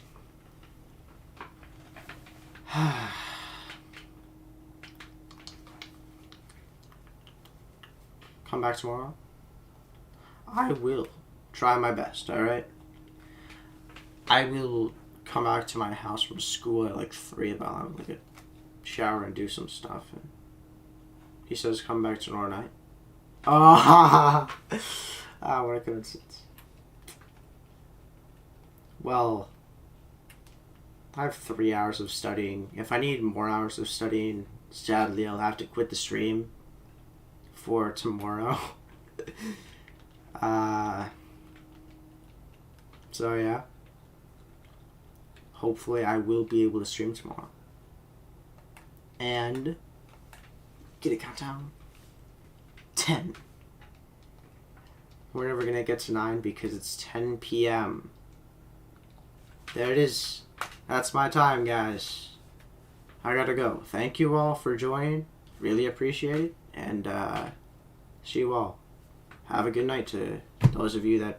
Come back tomorrow? I will try my best, alright? I will come back to my house from school at like 3 about I'll have like a shower and do some stuff. And he says come back tomorrow night. Ah, what a coincidence. Well, I have 3 hours of studying. If I need more hours of studying, sadly I'll have to quit the stream for tomorrow. So yeah. Hopefully I will be able to stream tomorrow. And get a countdown. 10. We're never gonna get to 9 because it's 10 p.m. There it is. That's my time, guys. I gotta go. Thank you all for joining. Really appreciate it. And see you all. Have a good night to those of you that